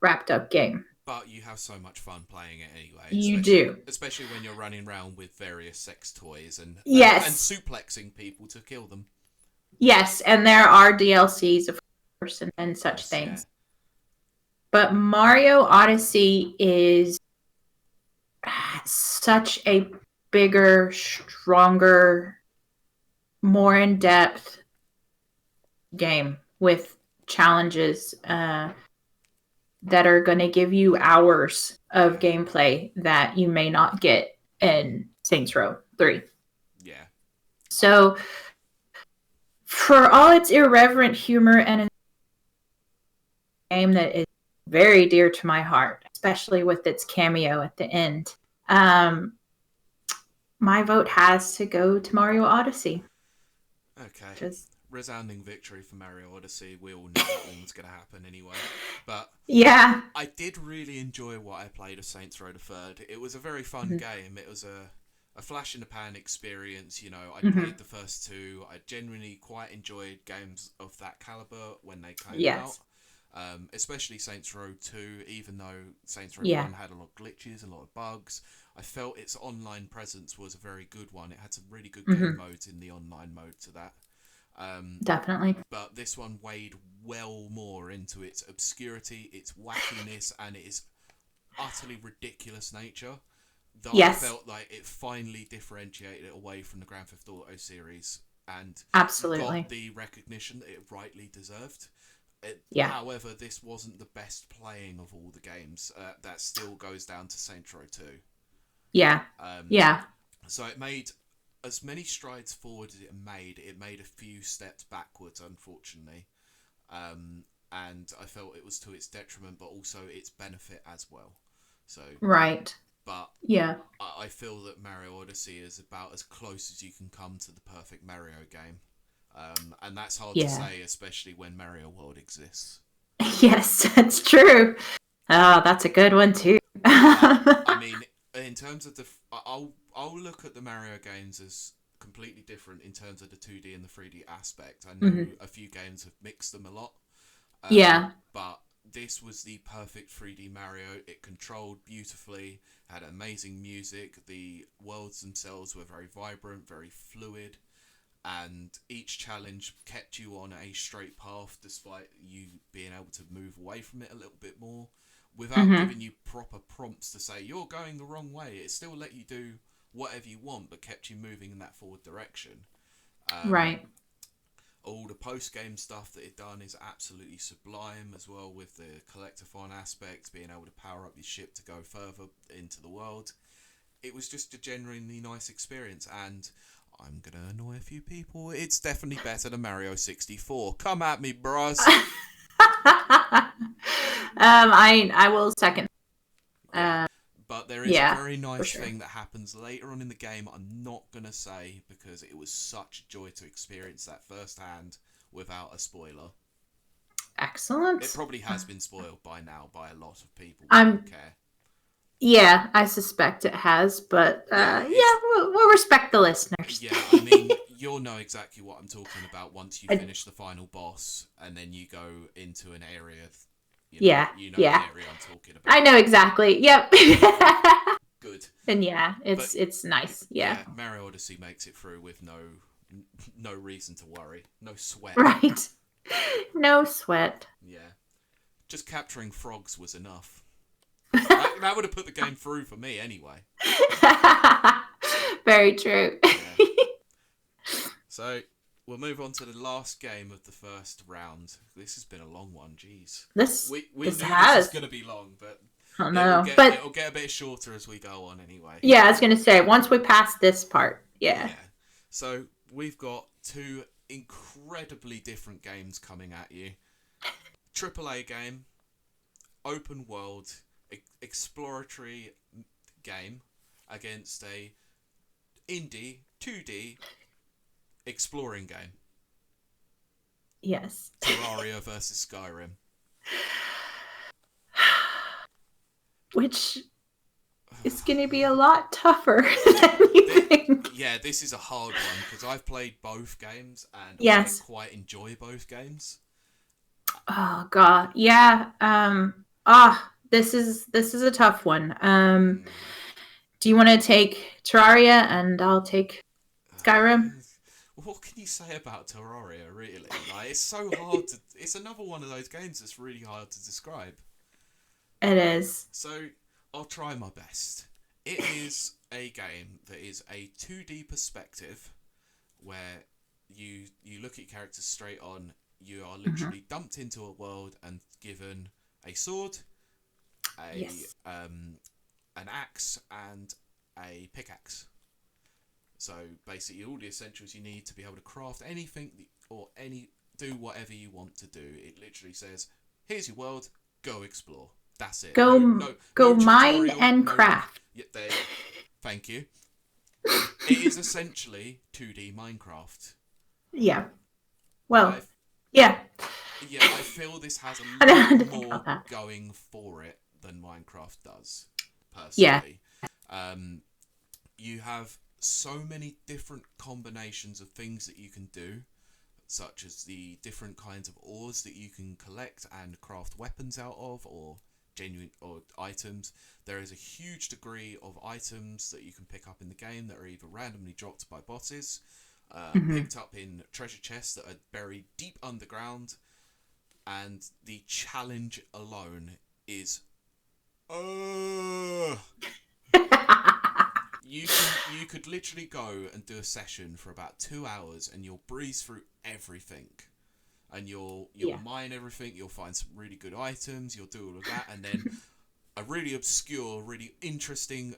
wrapped up game. But you have so much fun playing it anyway. You do. Especially when you're running around with various sex toys and suplexing people to kill them. Yes, and there are DLCs, of course, and such things. Yeah. But Mario Odyssey is such a bigger, stronger, more in-depth game with challenges that are going to give you hours of gameplay that you may not get in Saints Row 3. Yeah. So, for all its irreverent humor and a game that is very dear to my heart, especially with its cameo at the end, my vote has to go to Mario Odyssey. Okay. Resounding victory for Mario Odyssey. We all knew that one was going to happen anyway. But yeah, I did really enjoy what I played of Saints Row the Third. It was a very fun game. It was a flash in the pan experience. I played the first two. I genuinely quite enjoyed games of that caliber when they came out. Especially Saints Row 2, even though Saints Row 1 had a lot of glitches, a lot of bugs. I felt its online presence was a very good one. It had some really good game modes in the online mode to that. Definitely. But this one weighed well more into its obscurity, its wackiness, and its utterly ridiculous nature. That I felt like it finally differentiated it away from the Grand Theft Auto series and got the recognition that it rightly deserved. However, this wasn't the best playing of all the games. That still goes down to Saints Row 2. Yeah. So it made as many strides forward as it made a few steps backwards, unfortunately. And I felt it was to its detriment, but also its benefit as well. So right. But yeah, I feel that Mario Odyssey is about as close as you can come to the perfect Mario game. And that's hard to say, especially when Mario World exists. Yes, that's true. Oh, that's a good one too. I mean, in terms of I'll look at the Mario games as completely different in terms of the 2D and the 3D aspect. I know a few games have mixed them a lot. But this was the perfect 3D Mario. It controlled beautifully, had amazing music. The worlds themselves were very vibrant, very fluid, and each challenge kept you on a straight path despite you being able to move away from it a little bit more without giving you proper prompts to say you're going the wrong way. It still let you do whatever you want, but kept you moving in that forward direction. Right. All the post-game stuff that it done is absolutely sublime as well, with the collectathon aspect, being able to power up your ship to go further into the world. It was just a genuinely nice experience, and I'm going to annoy a few people. It's definitely better than Mario 64. Come at me, bros. I will second. But there is a very nice sure. thing that happens later on in the game. I'm not going to say, because it was such joy to experience that firsthand without a spoiler. Excellent. It probably has been spoiled by now by a lot of people. I don't care. Yeah, I suspect it has, but we'll respect the listeners. Yeah, I mean, you'll know exactly what I'm talking about once you finish the final boss, and then you go into an area. The area I'm talking about. I know exactly. Yep. Good. And it's nice. Yeah. Mario Odyssey makes it through with no reason to worry, no sweat. Right. No sweat. Yeah. Just capturing frogs was enough. That would have put the game through for me anyway. Very true. Yeah. So, we'll move on to the last game of the first round. This has been a long one, jeez. We knew this was going to be long, but it'll get a bit shorter as we go on anyway. Yeah, I was going to say, once we pass this part, yeah. So, we've got two incredibly different games coming at you. AAA game, open world, exploratory game against a indie 2D exploring game. Yes. Terraria versus Skyrim. Which is going to be a lot tougher than you think. Yeah, this is a hard one because I've played both games and I quite enjoy both games. Oh god, yeah. This is a tough one. Do you want to take Terraria and I'll take Skyrim? What can you say about Terraria, really? Like, it's so hard to... It's another one of those games that's really hard to describe. It is. So, I'll try my best. It is a game that is a 2D perspective where you look at your characters straight on. You are literally dumped into a world and given a sword, an axe, and a pickaxe. So basically, all the essentials you need to be able to craft anything or do whatever you want to do. It literally says, "Here's your world. Go explore." That's it. Go mine and craft. Thank you. It is essentially 2D Minecraft. Yeah. Well. Yeah. Yeah, I feel this has a lot more going for it than Minecraft does, personally. Yeah. You have so many different combinations of things that you can do, such as the different kinds of ores that you can collect and craft weapons out of, or items. There is a huge degree of items that you can pick up in the game that are either randomly dropped by bosses, picked up in treasure chests that are buried deep underground, and the challenge alone is you could literally go and do a session for about 2 hours and you'll breeze through everything and you'll mine everything, you'll find some really good items, you'll do all of that, and then a really obscure, really interesting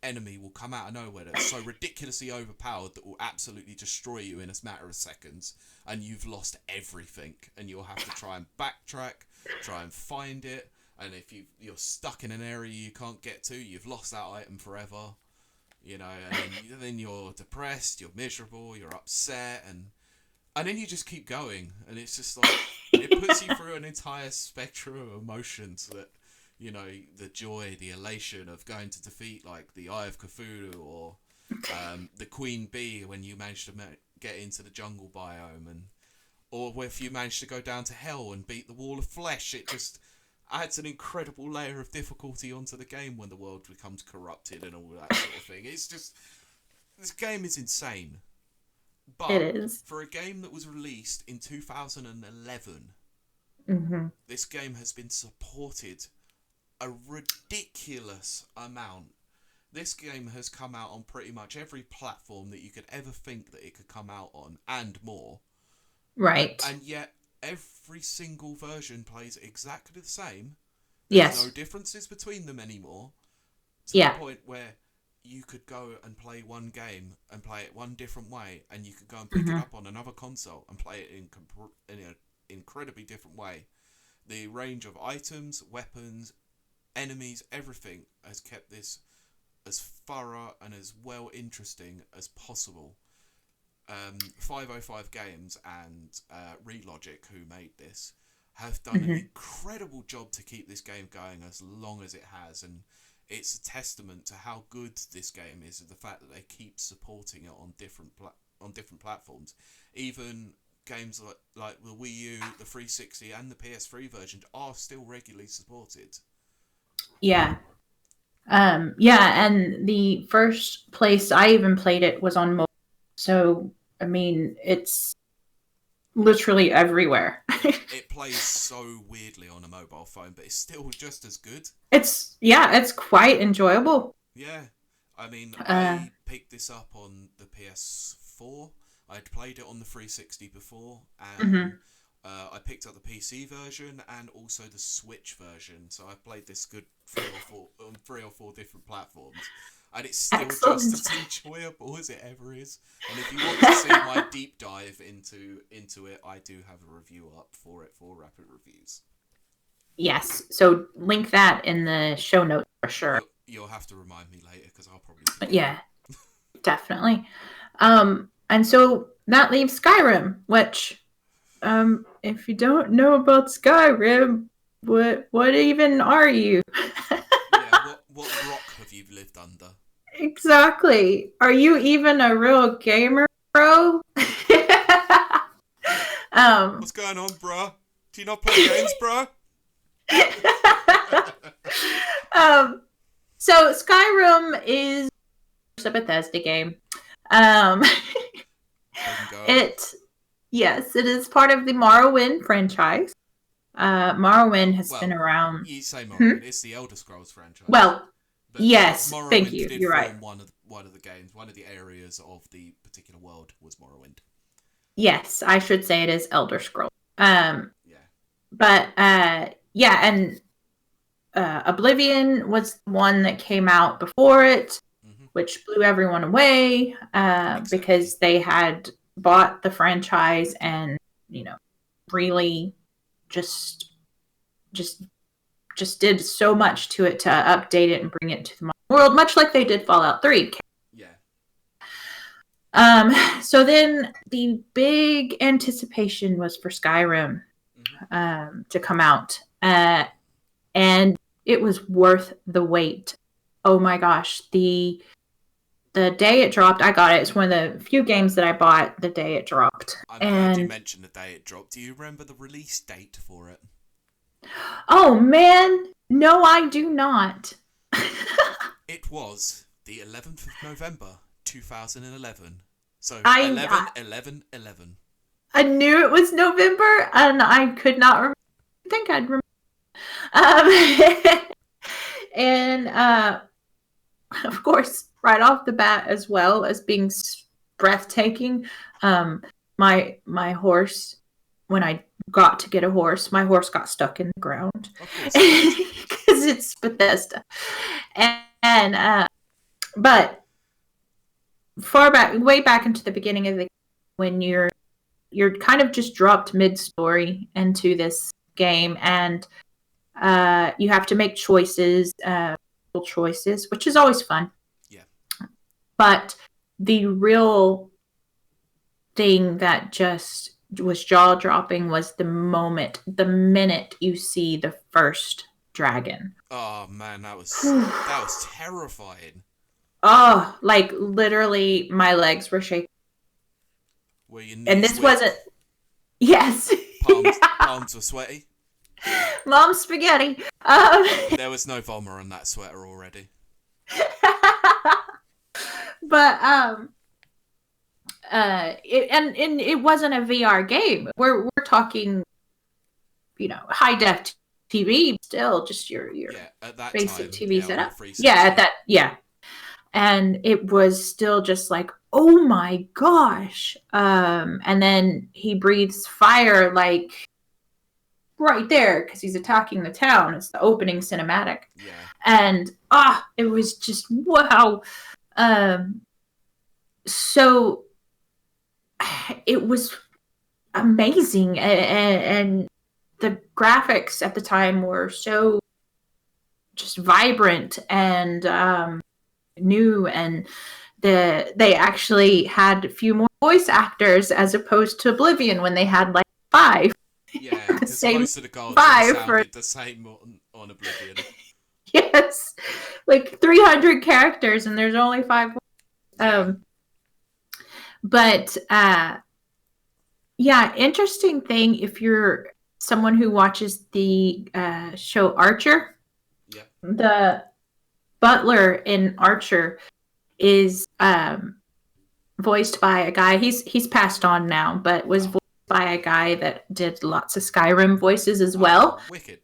enemy will come out of nowhere that's so ridiculously overpowered that will absolutely destroy you in a matter of seconds, and you've lost everything, and you'll have to try and backtrack, try and find it, and if you're stuck in an area you can't get to, you've lost that item forever, and then you're depressed, you're miserable, you're upset, and then you just keep going, and it's just like it puts you through an entire spectrum of emotions that, the joy, the elation of going to defeat, like, the Eye of Cthulhu, or the Queen Bee when you manage to get into the jungle biome, or if you manage to go down to hell and beat the Wall of Flesh. adds an incredible layer of difficulty onto the game when the world becomes corrupted and all that sort of thing. It's just, this game is insane. But It is. for a game that was released in 2011, this game has been supported a ridiculous amount. This game has come out on pretty much every platform that you could ever think that it could come out on, and more. Right. And yet, every single version plays exactly the same. Yes. No differences between them anymore. To Yeah. the point where you could go and play one game and play it one different way, and you could go and pick it up on another console and play it in an incredibly different way. The range of items, weapons, enemies, everything has kept this as thorough and as well interesting as possible. 505 Games and Relogic, who made this, have done an incredible job to keep this game going as long as it has, and it's a testament to how good this game is, and the fact that they keep supporting it on different platforms. Even games like the Wii U, the 360, and the PS3 version are still regularly supported. Yeah. Yeah, and the first place I even played it was on mobile. So, I mean, it's literally everywhere. It plays so weirdly on a mobile phone, but it's still just as good. It's quite enjoyable. Yeah. I mean, I picked this up on the PS4. I'd played it on the 360 before, and I picked up the PC version and also the Switch version. So I played this good on three or four different platforms, and it's still just as enjoyable as it ever is. And if you want to see my deep dive into it, I do have a review up for it for Rapid Reviews. Yes, so link that in the show notes for sure. You'll have to remind me later because I'll probably forget. Yeah, definitely. And so that leaves Skyrim, which, if you don't know about Skyrim, what even are you? Yeah, what rock have you lived under? Exactly. Are you even a real gamer, bro? What's going on, bruh? Do you not play games, bruh? So Skyrim is a Bethesda game. It is part of the Morrowind franchise. Morrowind has been around. You say Morrowind, it's the Elder Scrolls franchise. Well, but yes, Morrowind thank you. Did You're form right. One of the games, one of the areas of the particular world was Morrowind. Yes, I should say it is Elder Scrolls. Yeah. But yeah, and Oblivion was the one that came out before it, which blew everyone away because they had bought the franchise and, you know, really just did so much to it to update it and bring it to the modern world, much like they did Fallout 3. Yeah. So then the big anticipation was for Skyrim to come out. And it was worth the wait. Oh my gosh. The day it dropped, I got it. It's one of the few games that I bought the day it dropped. I'm glad you mentioned the day it dropped. Do you remember the release date for it? Oh man, no, I do not. It was the 11th of November, 2011. So 11/11/11. I knew it was November, and I could not remember. I think I'd remember. And of course, right off the bat, as well as being breathtaking, my horse, when I got to get a horse, my horse got stuck in the ground because it's Bethesda, but way back into the beginning of the, when you're kind of just dropped mid-story into this game, and you have to make choices, which is always fun. Yeah. But the real thing that just was jaw-dropping was the minute you see the first dragon. Oh man, that was terrifying. Oh, like literally my legs were shaking. Were your knees and this weak? wasn't. Yes. Palms were sweaty. Mom spaghetti. There was no vommer on that sweater already. But it wasn't a VR game. We're talking, high def TV, still just your at that basic time, TV setup. 360. Yeah, at that, yeah. And it was still just like, oh my gosh. And then he breathes fire like right there because he's attacking the town. It's the opening cinematic. Yeah. And it was just wow. So it was amazing, and the graphics at the time were so just vibrant and new, and they actually had a few more voice actors as opposed to Oblivion when they had like 5. Yeah, the because same most of the gods 5 sounded the same on Oblivion. Yes, like 300 characters, and there's only 5. But yeah, interesting thing if you're someone who watches the show Archer. Yeah. The butler in Archer is voiced by a guy. He's passed on now, but was voiced by a guy that did lots of Skyrim voices as well. Wicked.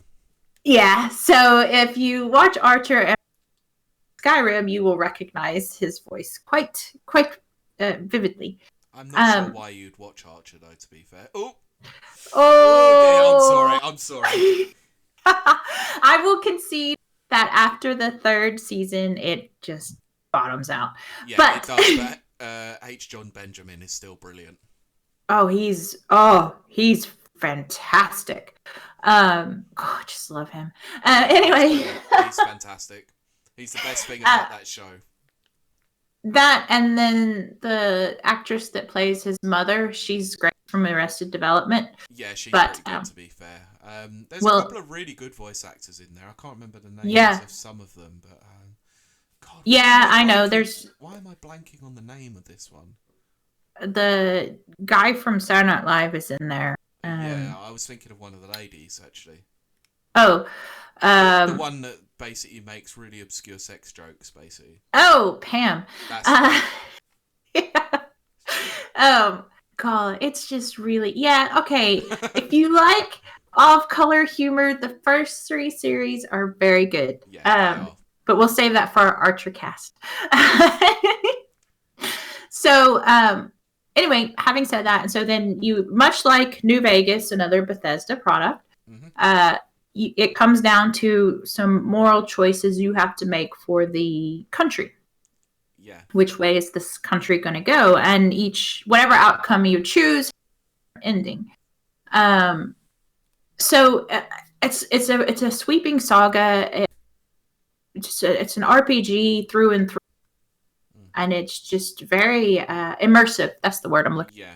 Yeah, so if you watch Archer and Skyrim, you will recognize his voice quite vividly. I'm not sure why you'd watch Archer, though, to be fair. I'm sorry. I will concede that after the 3rd season, it just bottoms out. Yeah, but... it does, but H. John Benjamin is still brilliant. He's fantastic. I just love him. Anyway. He's fantastic. He's the best thing about that show. That, and then the actress that plays his mother, she's great from Arrested Development. Yeah, she's pretty good, to be fair. There's a couple of really good voice actors in there. I can't remember the names of some of them, but God. Yeah, I know. Why am I blanking on the name of this one? The guy from Saturday Night Live is in there. Yeah, I was thinking of one of the ladies, actually. The one that basically makes really obscure sex jokes, basically. Oh, Pam. That's yeah. God, it's just really... Yeah, okay. If you like off-color humor, the first 3 series are very good. Yeah, but we'll save that for our Archer cast. So, anyway, having said that, and so then you, much like New Vegas, another Bethesda product, it comes down to some moral choices you have to make for the country. Yeah. Which way is this country going to go? And whatever outcome you choose, ending. So it's a sweeping saga. It's an RPG through and through. And it's just very immersive. That's the word I'm looking for.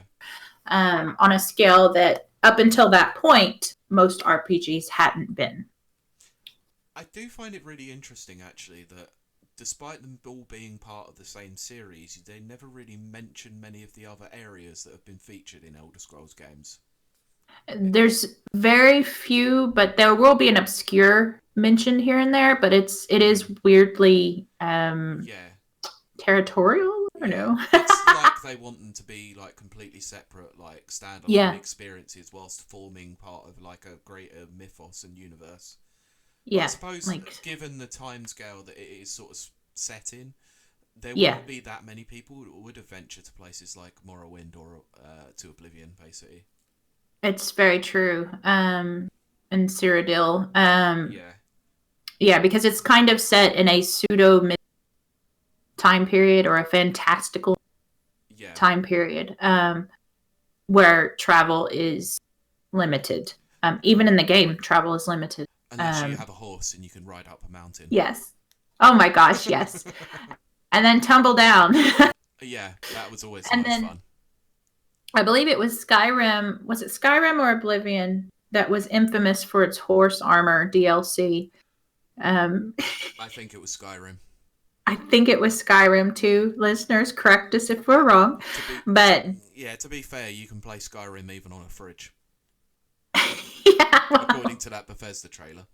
Yeah. On a scale that, up until that point, most RPGs hadn't been. I do find it really interesting, actually, that despite them all being part of the same series, they never really mention many of the other areas that have been featured in Elder Scrolls games. There's very few, but there will be an obscure mention here and there, but it is weirdly territorial. I don't know. It's like they want them to be like completely separate, like standalone experiences, whilst forming part of like a greater mythos and universe. Yeah, I suppose, given the timescale that it is sort of set in, there wouldn't be that many people who would have ventured to places like Morrowind or to Oblivion, basically. It's very true. And Cyrodiil. Yeah, because it's kind of set in a pseudo time period or a fantastical time period where travel is limited. Even in the game, travel is limited. Unless you have a horse and you can ride up a mountain. Yes. Oh my gosh, yes. And then tumble down. Yeah, that was always fun. I believe it was Skyrim. Was it Skyrim or Oblivion that was infamous for its horse armor DLC? I think it was Skyrim. I think it was Skyrim too. Listeners, correct us if we're wrong. To be fair, you can play Skyrim even on a fridge. Yeah. according to that Bethesda trailer.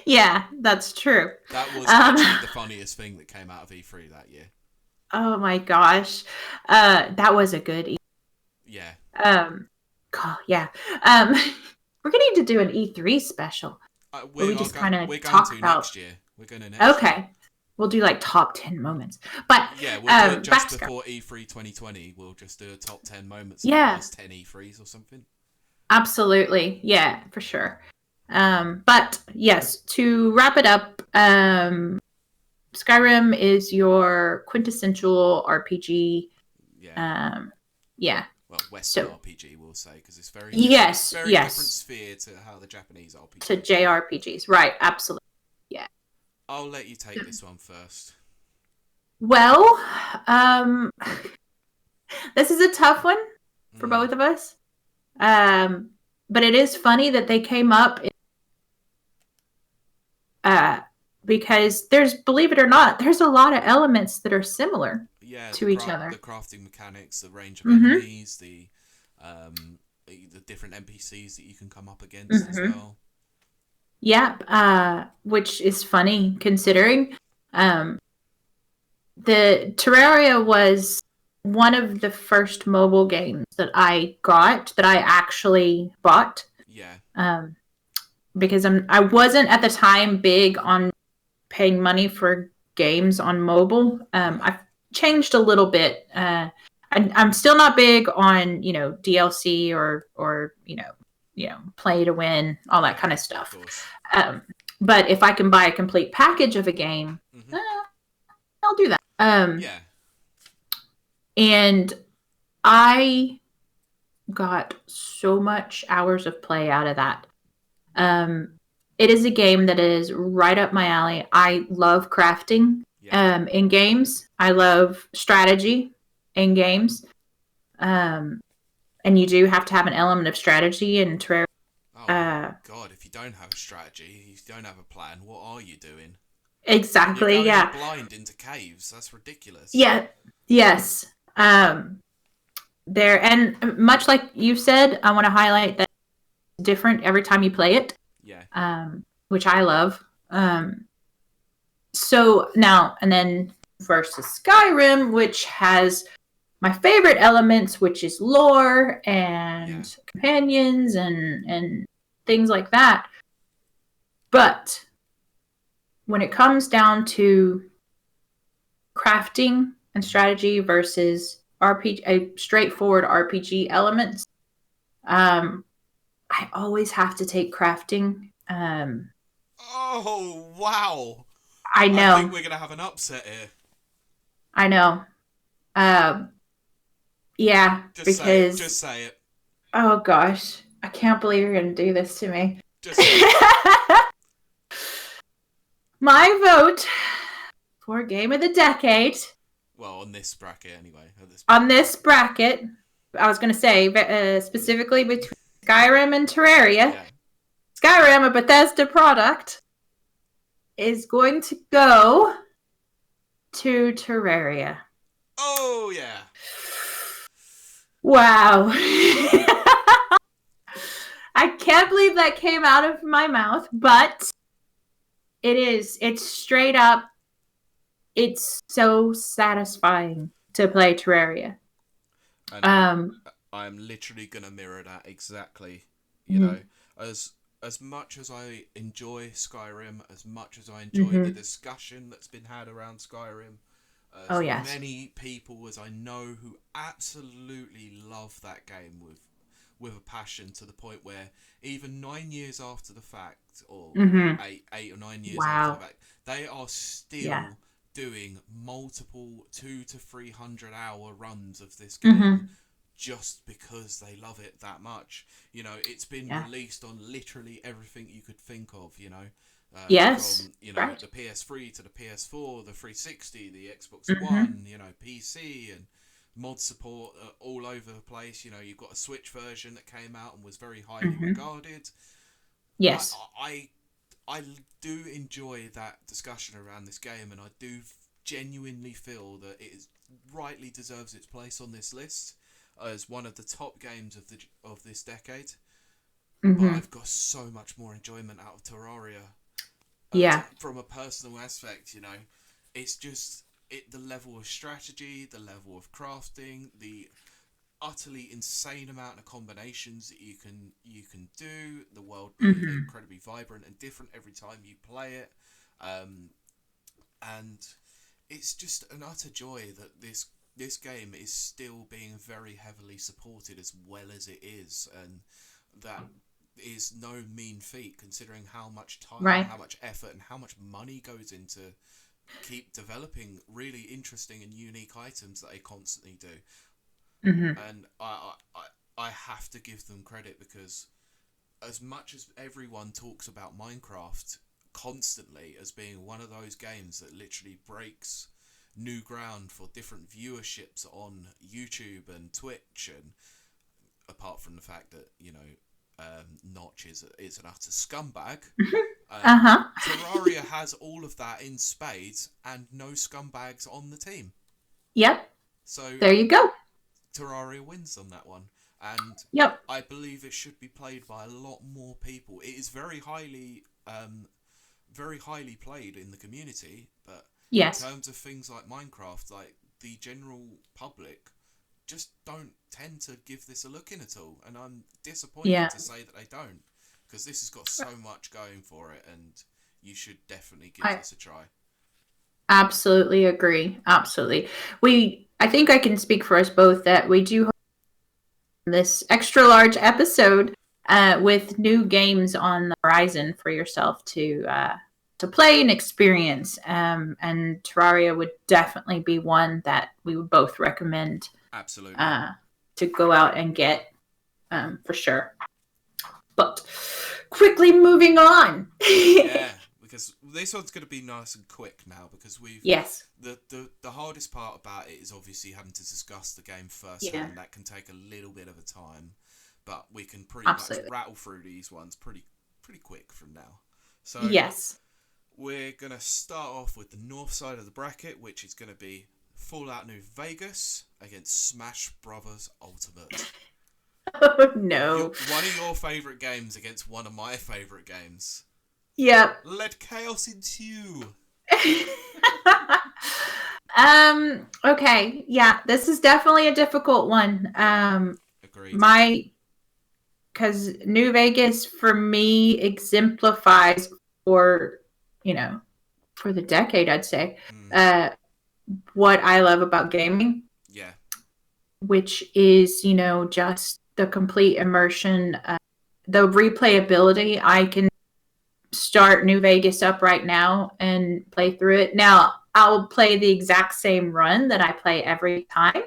Yeah, that's true. That was actually the funniest thing that came out of E3 that year. Oh my gosh. That was a good Yeah. Yeah. We're gonna need to do an E3 special. Where we just kind of talk about next year. We're going to next year. Okay. We'll do like top 10 moments. But yeah, we'll do it just before E3 2020. We'll just do a top 10 moments of the last 10 E3s or something. Absolutely. Yeah, for sure. But yes, to wrap it up, Skyrim is your quintessential RPG. Yeah. Yeah. Well, Western RPG, we'll say, because it's very different sphere to how the Japanese RPG. To JRPGs, right? Absolutely. Yeah. I'll let you take this one first. Well, this is a tough one for both of us. But it is funny that they came up because believe it or not, there's a lot of elements that are similar to each other. The crafting mechanics, the range of enemies, the different NPCs that you can come up against as well. Yeah, which is funny considering the Terraria was one of the first mobile games that I actually bought. Yeah. Because I wasn't at the time big on paying money for games on mobile. I've changed a little bit. I'm still not big on DLC or play to win, all that kind of stuff. But if I can buy a complete package of a game, I'll do that. Yeah. And I got so much hours of play out of that. It is a game that is right up my alley. I love crafting in games. I love strategy in games. And you do have to have an element of strategy in Terraria. Oh, God, if you don't have a strategy, you don't have a plan, what are you doing? Exactly, You're going blind into caves. That's ridiculous. Yeah, yes. There, and much like you said, I want to highlight that it's different every time you play it. Yeah. Which I love. So now, and then versus Skyrim, which has my favorite elements, which is lore and companions and things like that. But when it comes down to crafting and strategy versus straightforward RPG elements, I always have to take crafting. Oh, wow. I know. I think we're going to have an upset here. I know. Yeah, just say it. Oh, gosh. I can't believe you're going to do this to me. Just say it. My vote for Game of the Decade. Well, on this bracket, anyway. On this bracket, I was going to say, specifically between Skyrim and Terraria. Yeah. Skyrim, a Bethesda product, is going to go to Terraria. Oh, yeah. Wow. I can't believe that came out of my mouth, but it's straight up, it's so satisfying to play Terraria. And I'm literally going to mirror that exactly. You know, as much as I enjoy Skyrim, as much as I enjoy the discussion that's been had around Skyrim, as many people as I know who absolutely love that game with a passion, to the point where even 9 years after the fact, or 8 or 9 years after the fact, they are still doing multiple 200 to 300 hour runs of this game. Just because they love it that much. You know, it's been released on literally everything you could think of, you know. From, the PS3 to the PS4, the 360, the Xbox One, you know, PC, and mod support all over the place. You know, you've got a Switch version that came out and was very highly regarded. Yes. I do enjoy that discussion around this game, and I do genuinely feel that it rightly deserves its place on this list as one of the top games of this decade. but Mm-hmm. I've got so much more enjoyment out of Terraria. Yeah. From a personal aspect, you know, it's just the level of strategy, the level of crafting, the utterly insane amount of combinations that you can do, the world being Mm-hmm. incredibly vibrant and different every time you play it, and it's just an utter joy that this game is still being very heavily supported as well as it is, and that is no mean feat considering how much time, Right. how much effort, and how much money goes into keep developing really interesting and unique items that they constantly do. Mm-hmm. And I have to give them credit, because as much as everyone talks about Minecraft constantly as being one of those games that literally breaks new ground for different viewerships on YouTube and Twitch, and apart from the fact that, you know, Notch is an utter scumbag, Terraria has all of that in spades and no scumbags on the team. Yep. So There you go. Terraria wins on that one, and Yep. I believe it should be played by a lot more people. It is very highly played in the community, but Yes. in terms of things like Minecraft, like the general public just don't tend to give this a look in at all, and I'm disappointed to say that they don't, because this has got so much going for it, and you should definitely give this a try. Absolutely agree. Absolutely. I think I can speak for us both that we do this extra large episode with new games on the horizon for yourself to play and experience. And Terraria would definitely be one that we would both recommend. Absolutely. To go out and get, for sure. But quickly moving on. Yeah, because this one's going to be nice and quick now, because we've... Yes. The hardest part about it is obviously having to discuss the game first, and that can take a little bit of a time, but we can pretty much rattle through these ones pretty quick from now. So yes, we're going to start off with the north side of the bracket, which is going to be Fallout New Vegas against Smash Brothers Ultimate. Oh no. One of your favourite games against one of my favourite games. Yep. Let chaos ensue. Okay. Yeah, this is definitely a difficult one. Agreed. Because New Vegas for me exemplifies for the decade, I'd say, what I love about gaming. Yeah. Which is, just the complete immersion, the replayability. I can start New Vegas up right now and play through it. Now, I'll play the exact same run that I play every time.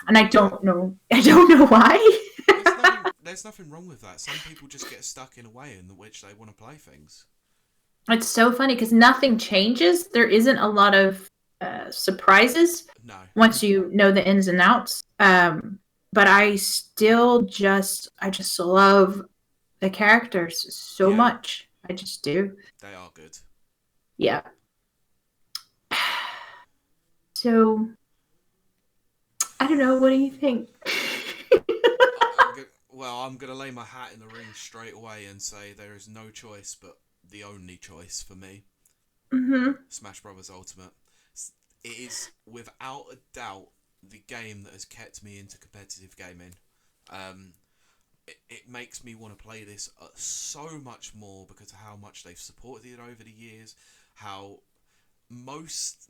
And I don't know why. There's nothing wrong with that. Some people just get stuck in a way in which they want to play things. It's so funny because nothing changes. There isn't a lot of surprises once you know the ins and outs. But I still I just love the characters so much. I just do. They are good. Yeah. So, I don't know. What do you think? I'm going to lay my hat in the ring straight away and say there is no choice but the only choice for me. Mm-hmm. Smash Brothers Ultimate. It is without a doubt the game that has kept me into competitive gaming. It makes me want to play this so much more because of how much they've supported it over the years. How most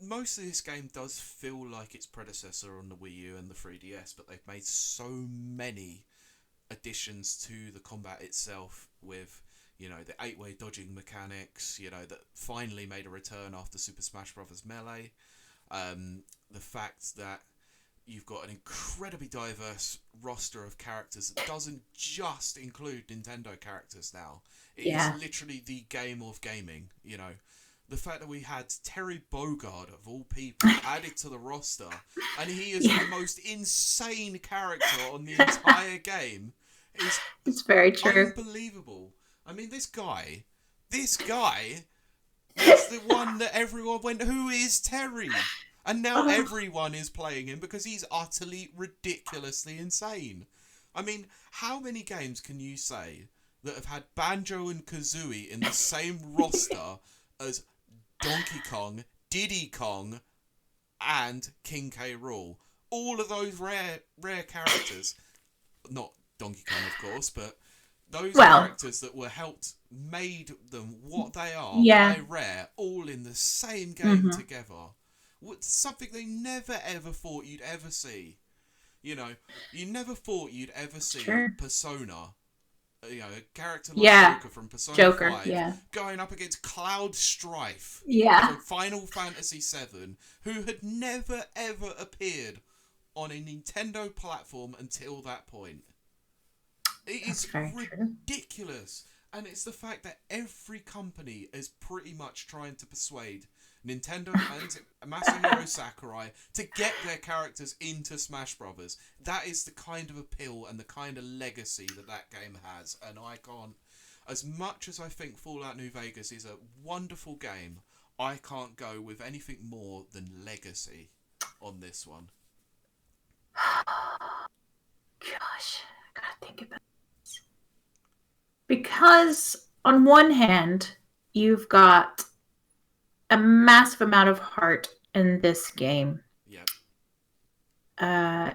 of this game does feel like its predecessor on the Wii U and the 3DS, but they've made so many additions to the combat itself with, the 8-way dodging mechanics, that finally made a return after Super Smash Bros. Melee. The fact that you've got an incredibly diverse roster of characters that doesn't just include Nintendo characters now. It is literally the game of gaming, The fact that we had Terry Bogard, of all people, added to the roster, and he is the most insane character on the entire game, it's very true. Unbelievable. I mean, this guy is the one that everyone went, who is Terry? And now everyone is playing him because he's utterly ridiculously insane. I mean, how many games can you say that have had Banjo and Kazooie in the same roster as Donkey Kong, Diddy Kong, and King K. Rool? All of those rare characters, not Donkey Kong, of course, but those characters that were made them what they are by Rare, all in the same game together. Something they never ever thought you'd ever see. You know, you never thought you'd ever see Persona, you know, a character like Joker from Persona 5 going up against Cloud Strife from Final Fantasy VII, who had never ever appeared on a Nintendo platform until that point. It is ridiculous. And it's the fact that every company is pretty much trying to persuade Nintendo and Masahiro Sakurai to get their characters into Smash Brothers. That is the kind of appeal and the kind of legacy that game has. And I can't, as much as I think Fallout New Vegas is a wonderful game, I can't go with anything more than legacy on this one. Gosh, I gotta think about this. Because on one hand, you've got a massive amount of heart in this game. Yeah.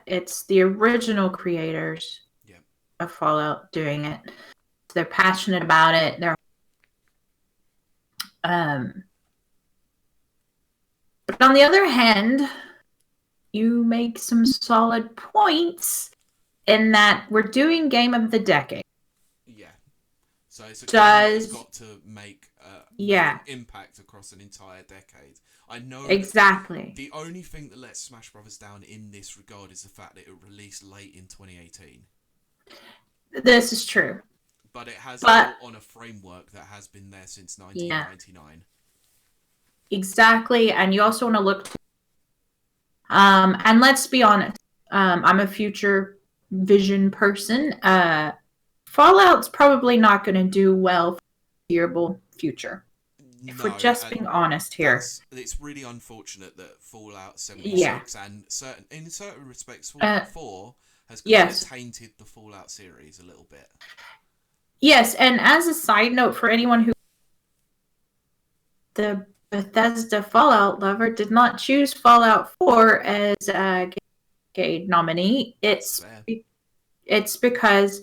It's the original creators of Fallout doing it. They're passionate about it. They're but on the other hand, you make some solid points in that we're doing Game of the Decade. Yeah. So it's a game that's got to make an impact across an entire decade. I know exactly. The only thing that lets Smash Brothers down in this regard is the fact that it released late in 2018. This is true. But it has built on a framework that has been there since 1999. Exactly, and you also want to look and let's be honest, I'm a future vision person. Fallout's probably not going to do well for the foreseeable future. If we're just being honest here. It's really unfortunate that Fallout 76 and in certain respects Fallout 4 has kind of tainted the Fallout series a little bit. Yes, and as a side note for anyone who the Bethesda Fallout lover did not choose Fallout 4 as a Decade nominee, it's because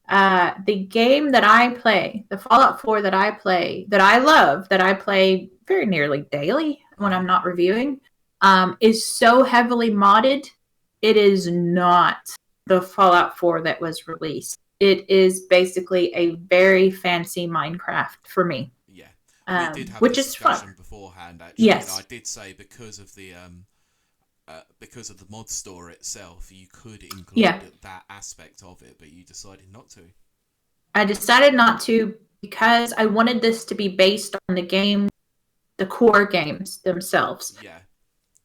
the game that I play, the Fallout 4 that I play, that I love, that I play very nearly daily when I'm not reviewing, is so heavily modded. It is not the Fallout 4 that was released. It is basically a very fancy Minecraft for me. Yeah, we did have this discussion beforehand, actually. Yes. And I did say because of the mod store itself, you could include that aspect of it, but you decided not to. I decided not to because I wanted this to be based on the core games themselves. Yeah.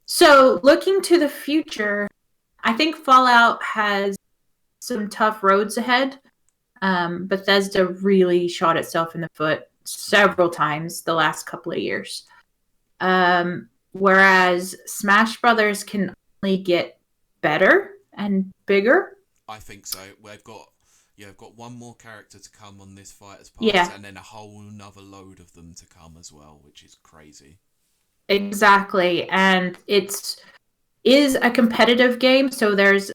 So looking to the future, I think Fallout has some tough roads ahead. Bethesda really shot itself in the foot several times the last couple of years. Whereas Smash Brothers can only get better and bigger. I think so. We've got one more character to come on this Fighters Pass, and then a whole another load of them to come as well, which is crazy. Exactly, and it is a competitive game, so there's a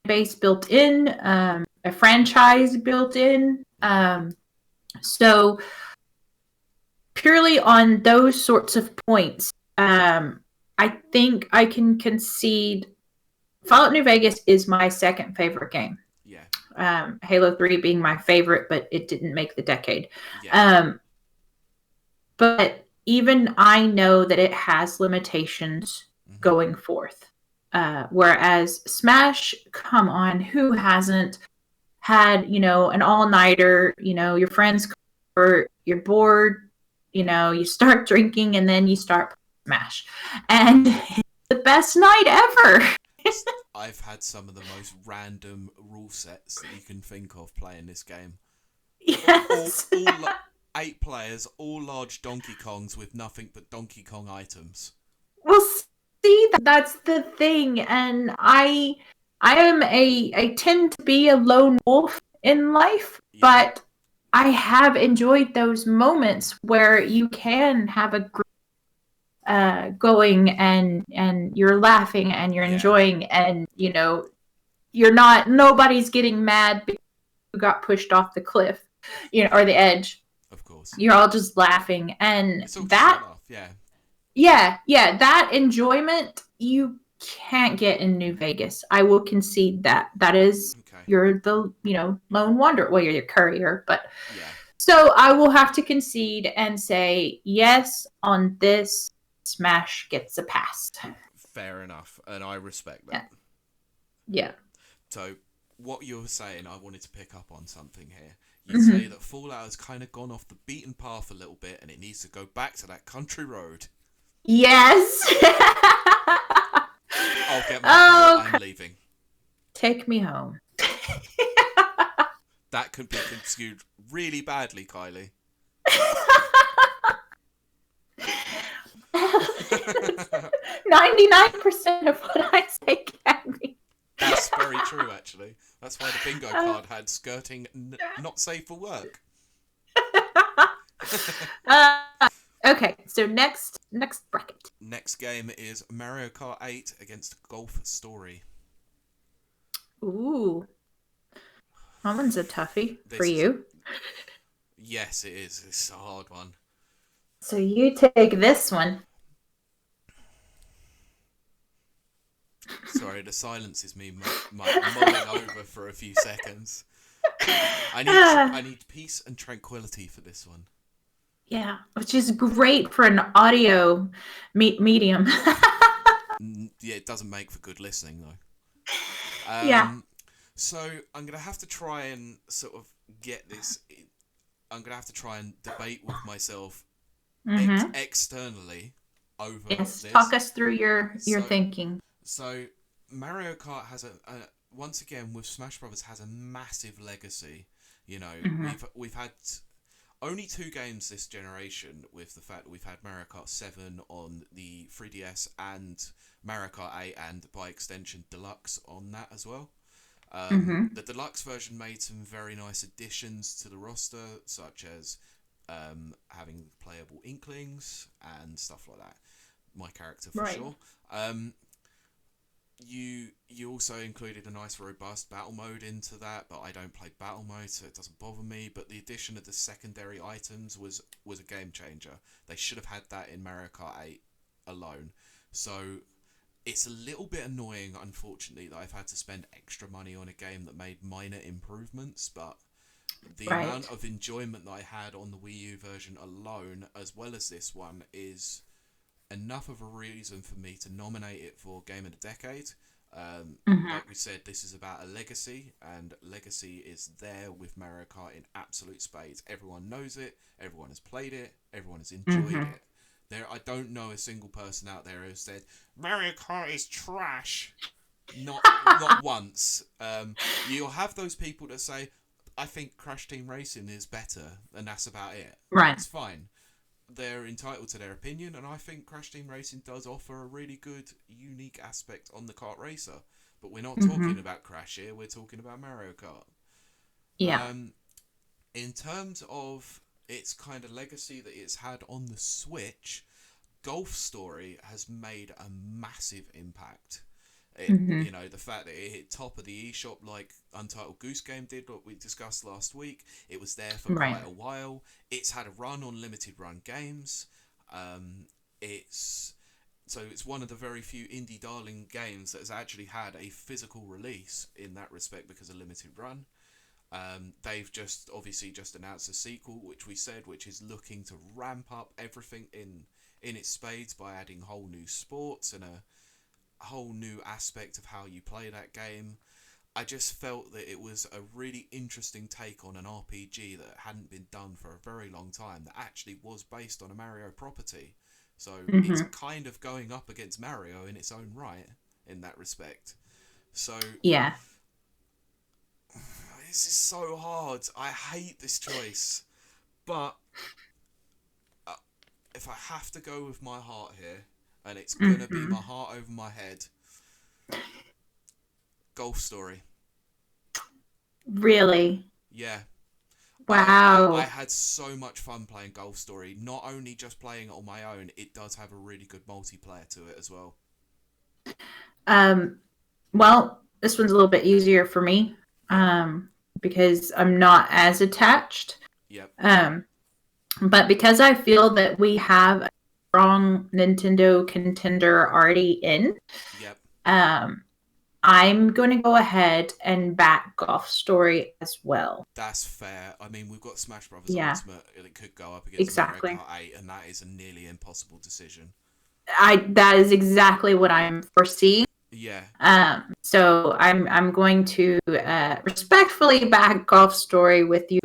base built in, a franchise built in. So purely on those sorts of points, I think I can concede Fallout New Vegas is my second favorite game. Yeah. Halo 3 being my favorite, but it didn't make the decade. Yeah. But even I know that it has limitations going forth. Whereas Smash, come on, who hasn't had, an all-nighter, your friends come over, you're bored, you start drinking and then you start Smash. And it's the best night ever. I've had some of the most random rule sets that you can think of playing this game. Yes. All 8 players, all large Donkey Kongs with nothing but Donkey Kong items. Well, see, that's the thing. And I I tend to be a lone wolf in life, but I have enjoyed those moments where you can have a group going and you're laughing and you're enjoying, and nobody's getting mad because you got pushed off the cliff, or the edge. Of course. You're all just laughing, and it's all that off, that enjoyment you can't get in New Vegas. I will concede that. That is you're the lone wanderer. Well, you're the courier, but so I will have to concede and say yes on this. Smash gets a pass. Fair enough, and I respect that. Yeah. So, what you're saying, I wanted to pick up on something here. You say that Fallout has kind of gone off the beaten path a little bit, and it needs to go back to that country road. Yes. I'll get my I'm leaving. Take me home. That could be construed really badly, Kylie. 99% of what I say can be. That's very true, actually. That's why the bingo card had skirting not safe for work. Okay, so next bracket. Next game is Mario Kart 8 against Golf Story. Ooh. That one's a toughie for you. Yes, it is. It's a hard one. So you take this one. Sorry, the silence is me mulling over for a few seconds. I need peace and tranquility for this one. Yeah, which is great for an audio medium. Yeah, it doesn't make for good listening, though. So I'm going to have to try and sort of get this... I'm going to have to try and debate with myself externally over this. Talk us through your thinking. So Mario Kart has once again with Smash Brothers has a massive legacy. We've had only 2 games this generation, with the fact that we've had Mario Kart 7 on the 3DS and Mario Kart 8 and by extension Deluxe on that as well. The Deluxe version made some very nice additions to the roster, such as having playable Inklings and stuff like that. My character for sure. You also included a nice robust battle mode into that, but I don't play battle mode, so it doesn't bother me. But the addition of the secondary items was a game changer. They should have had that in Mario Kart 8 alone. So it's a little bit annoying, unfortunately, that I've had to spend extra money on a game that made minor improvements, but the amount of enjoyment that I had on the Wii U version alone, as well as this one, is enough of a reason for me to nominate it for Game of the Decade. Like we said, this is about a legacy, and legacy is there with Mario Kart in absolute spades. Everyone knows it, everyone has played it, everyone has enjoyed it. I don't know a single person out there who said Mario Kart is trash. Not once. You'll have those people that say, I think Crash Team Racing is better, and that's about it. Right. It's fine. They're entitled to their opinion, and I think Crash Team Racing does offer a really good, unique aspect on the kart racer. But we're not talking about Crash here, we're talking about Mario Kart. Yeah. In terms of its kind of legacy that it's had on the Switch, Golf Story has made a massive impact. The fact that it hit top of the eShop like Untitled Goose Game did, what we discussed last week. It was there for quite a while. It's had a run on limited run games. It's one of the very few indie darling games that has actually had a physical release in that respect because of limited run. They've just announced a sequel, which is looking to ramp up everything in its spades by adding whole new sports and a whole new aspect of how you play that game. I just felt that it was a really interesting take on an RPG that hadn't been done for a very long time, that actually was based on a Mario property. So it's kind of going up against Mario in its own right in that respect. So yeah, this is so hard. I hate this choice, but if I have to go with my heart here, and it's gonna be my heart over my head, Golf Story. Really? Yeah. Wow. I had so much fun playing Golf Story. Not only just playing it on my own, it does have a really good multiplayer to it as well. Well, this one's a little bit easier for me, because I'm not as attached. Yep. But because I feel that we have a strong Nintendo contender already in, Yep. I'm going to go ahead and back Golf Story as well. That's fair. I mean, we've got Smash Brothers Yeah. Ultimate, and it could go up against Exactly. Mario Kart 8, and that is a nearly impossible decision. That is exactly what I'm foreseeing. Yeah. So I'm going to respectfully back Golf Story with you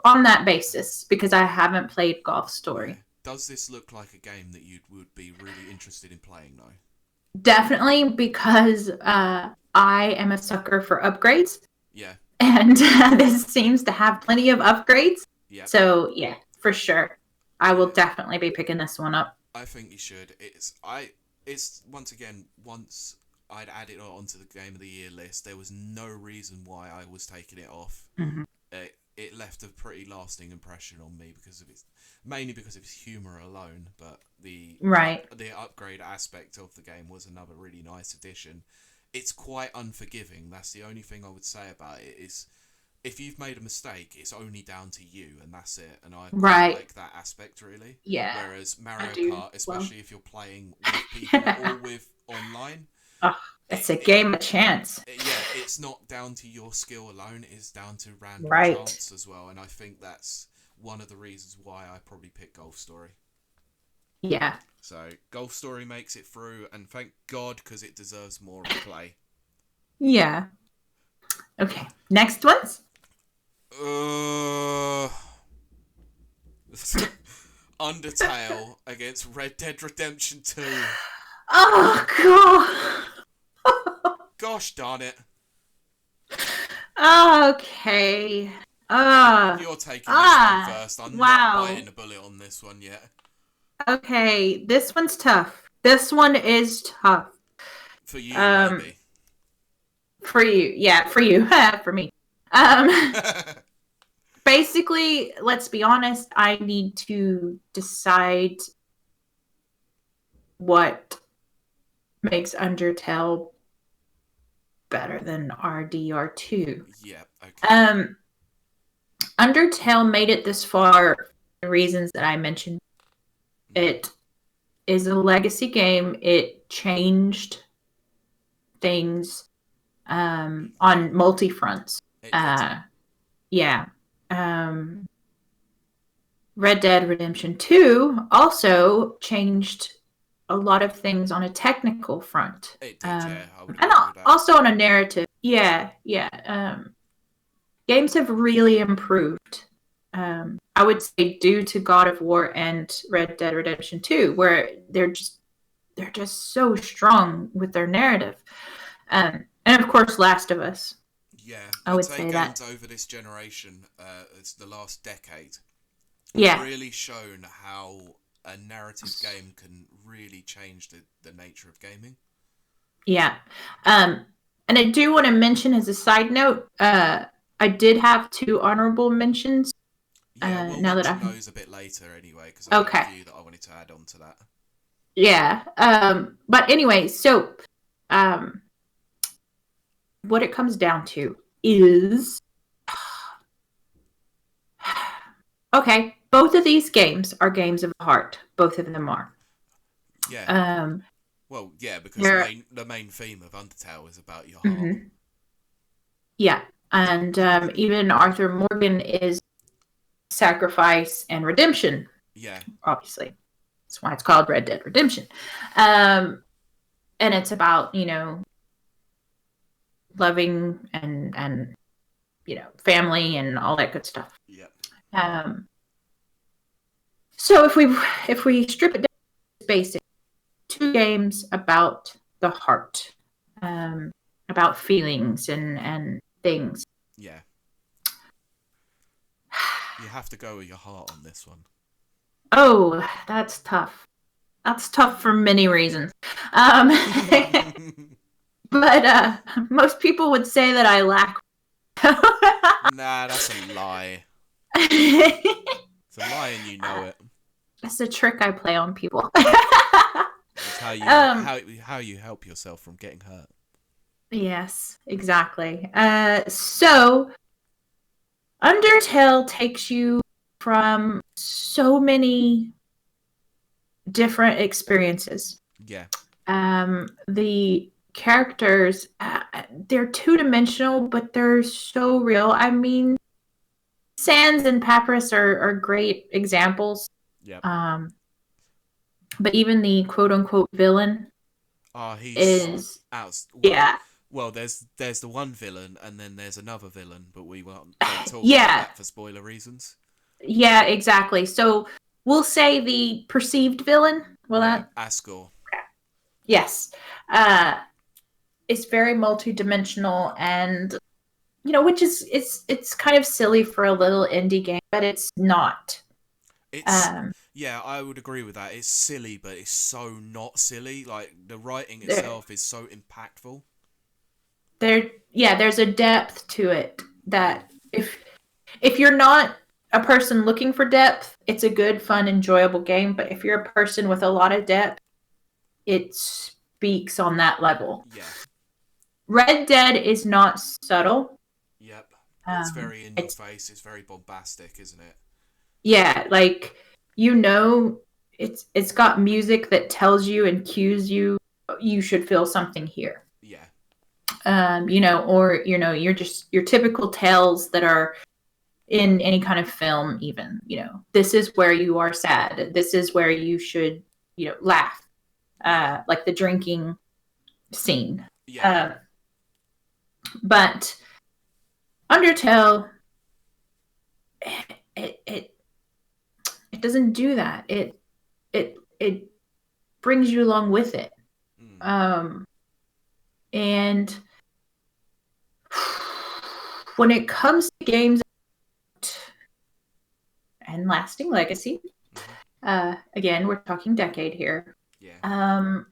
on that basis, because I haven't played Golf Story. Yeah. Does this look like a game that you would be really interested in playing, though? Definitely, because I am a sucker for upgrades. Yeah. And this seems to have plenty of upgrades. Yeah. So yeah, for sure, I will definitely be picking this one up. I think you should. It's once I'd added it onto the Game of the Year list, there was no reason why I was taking it off. Mm-hmm. It left a pretty lasting impression on me mainly because of its humour alone, but the upgrade aspect of the game was another really nice addition. It's quite unforgiving. That's the only thing I would say about it is, if you've made a mistake, it's only down to you, and that's it. And I quite like that aspect, really. Yeah. Whereas Mario Kart, especially if you're playing with people or with online, it's a game of chance. It's not down to your skill alone. It's down to random chance as well. And I think that's one of the reasons why I probably picked Golf Story. Yeah. So Golf Story makes it through, and thank God, because it deserves more play. Yeah. Okay. Next ones. Undertale against Red Dead Redemption 2. Oh god. Gosh darn it. Okay. You're taking this one first. I'm not biting a bullet on this one yet. Okay, this one's tough. This one is tough. For you, maybe. For you. Yeah, for you. For me. Basically, let's be honest, I need to decide what makes Undertale better than RDR2. Yeah, okay. Undertale made it this far for the reasons that I mentioned. It is a legacy game. It changed things on multi fronts. Yeah. Red Dead Redemption 2 also changed a lot of things on a technical front. It did, yeah. And also on a narrative. Yeah. Games have really improved. I would say due to God of War and Red Dead Redemption 2, where they're just so strong with their narrative. And of course, Last of Us. Yeah, I would say games that over this generation, it's the last decade. Yeah, really shown how a narrative game can really change the nature of gaming. Yeah, and I do want to mention as a side note, I did have 2 honorable mentions. Yeah, we'll now mention that those a bit later anyway, because I have a few that I wanted to add on to that. Yeah, but anyway, so what it comes down to is, okay, both of these games are games of the heart. Both of them are. Yeah. Well, yeah, because the main theme of Undertale is about your heart. Mm-hmm. Yeah, and even Arthur Morgan is sacrifice and redemption. Yeah. Obviously. That's why it's called Red Dead Redemption. And it's about, loving and family and all that good stuff. Yeah. So if we strip it down, it's basic. 2 games about the heart, about feelings and things. Yeah. You have to go with your heart on this one. Oh, that's tough. That's tough for many reasons. but most people would say that I lack. Nah, that's a lie. It's a lie, and you know it. That's a trick I play on people. It's how you help yourself from getting hurt. Yes, exactly. So Undertale takes you from so many different experiences. Yeah. The characters, they're two-dimensional, but they're so real. I mean, Sans and Papyrus are great examples. Yep. But even the quote-unquote villain He's is... out. Yeah. Well, there's the one villain, and then there's another villain, but we won't talk about that for spoiler reasons. Yeah, exactly. So we'll say the perceived villain. Asgore. Yes. It's very multi-dimensional, and which is it's kind of silly for a little indie game, but it's not. Yeah, I would agree with that. It's silly, but it's so not silly. Like, the writing itself is so impactful. There's a depth to it that if you're not a person looking for depth, it's a good, fun, enjoyable game. But if you're a person with a lot of depth, it speaks on that level. Yeah. Red Dead is not subtle. Yep. It's very in your face. It's very bombastic, isn't it? Yeah, like, it's got music that tells you and cues you should feel something here. Yeah. You're just your typical tales that are in any kind of film, even, this is where you are sad. This is where you should, laugh. Like the drinking scene. Yeah. But Undertale, it doesn't do that. It brings you along with it. And when it comes to games and lasting legacy, again, we're talking decade here. Yeah.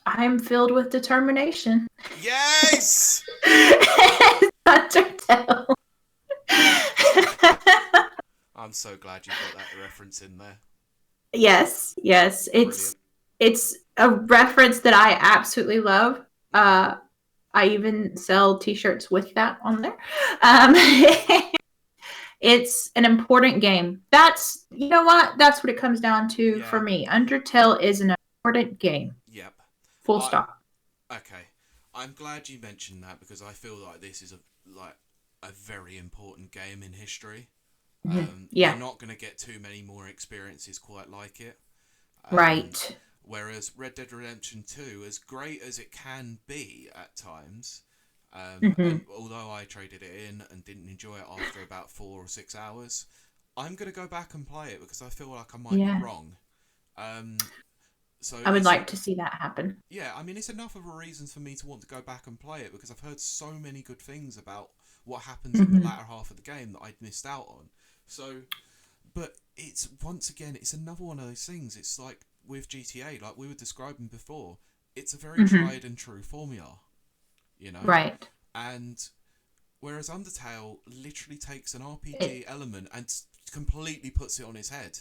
I'm filled with determination. Yes! Undertale. I'm so glad you got that reference in there. Yes. It's a reference that I absolutely love. I even sell t-shirts with that on there. It's an important game. That's what it comes down to for me. Undertale is an important game. Yep. Full stop. Okay. I'm glad you mentioned that, because I feel like this is a very important game in history. You're not going to get too many more experiences quite like it. Right. Whereas Red Dead Redemption 2, as great as it can be at times, and although I traded it in and didn't enjoy it after about 4 or 6 hours, I'm going to go back and play it because I feel like I might be wrong. So I would like to see that happen. Yeah, I mean, it's enough of a reason for me to want to go back and play it, because I've heard so many good things about what happens in the latter half of the game that I'd missed out on. So, but it's, once again, it's another one of those things. It's like with GTA, like we were describing before, it's a very tried and true formula, Right. And whereas Undertale literally takes an RPG element and completely puts it on its head.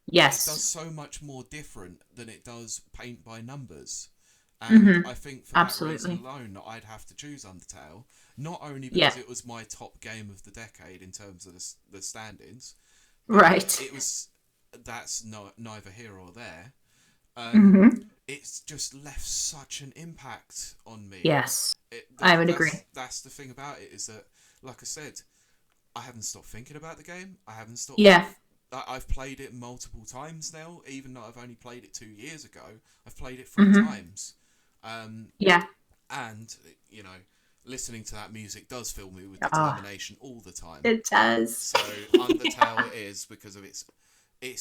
Yes. It does so much more different than it does paint by numbers. And I think for that reason alone, I'd have to choose Undertale. Not only because it was my top game of the decade in terms of the standings. Right. That's neither here or there. It's just left such an impact on me. Yes. I would agree. That's the thing about it, is that, like I said, I haven't stopped thinking about the game. I haven't stopped... Yeah. I've played it multiple times now, even though I've only played it 2 years ago. I've played it 3 times. And, listening to that music does fill me with determination all the time. It does. So Undertale it is, because of it's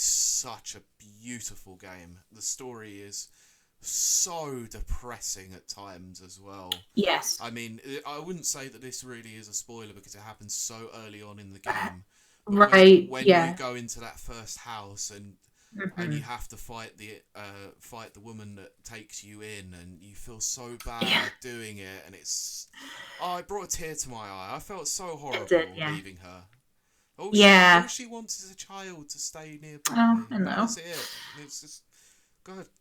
such a beautiful game. The story is so depressing at times as well. Yes. I mean, I wouldn't say that this really is a spoiler because it happens so early on in the game. Right. When you go into that first house and and you Mhm. have to fight the woman that takes you in, and you feel so bad doing it, and it brought a tear to my eye. I felt so It did, horrible yeah. leaving her. All Yeah. she wants is a child to stay nearby. Oh, I That know. was it. It's just,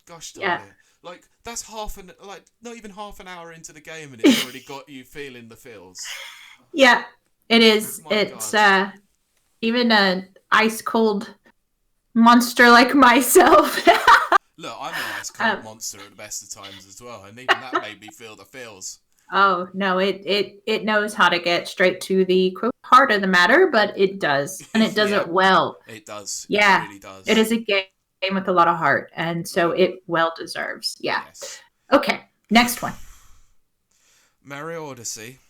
gosh darn Yeah. it. Like, that's not even half an hour into the game, and it's already got you feeling the feels. Yeah, it is. My It's God. even a ice cold monster like myself. Look, I'm an ice cold um, monster at the best of times as well, and even that made me feel the feels. oh no, it knows how to get straight to the quote heart of the matter, but it does, and it does Yeah, it well. it does. It Yeah, really does. it is a game with a lot of heart, and so Yeah. it well deserves. Yeah. Yes. Okay, next one. Mario Odyssey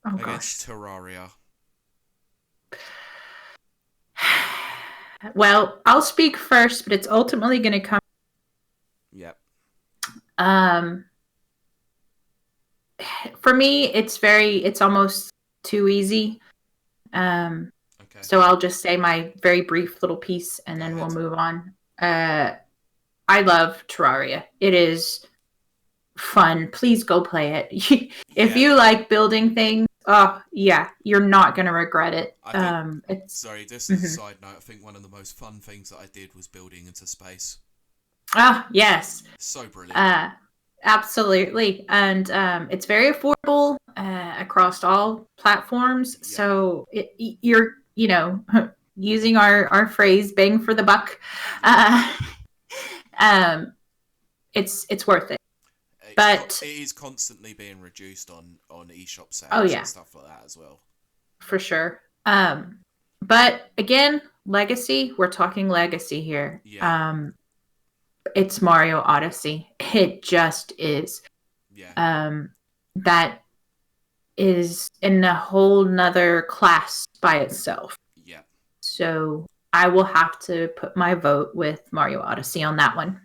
Oh against gosh. Terraria. Well, I'll speak first, but it's ultimately going to come. Yep. Um, for me, it's almost too easy. Okay. So I'll just say my very brief little piece, and Go then ahead. we'll move on. I love Terraria. It is fun. Please go play it. If Yeah. you like building things, oh yeah, you're not gonna regret it. I think. It's Sorry, just as a mhm. side note, I think one of the most fun things that I did was building into space. Yes, So brilliant. absolutely, and it's very affordable across all platforms. Yeah. So you're using our phrase "bang for the buck." Uh, it's worth it. But It is constantly being reduced on eShop sales oh yeah, and stuff like that as well. for sure. But again, legacy. We're talking legacy here. Yeah. It's Mario Odyssey. It just is. Yeah. That is in a whole nother class by itself. Yeah. So I will have to put my vote with Mario Odyssey on that one.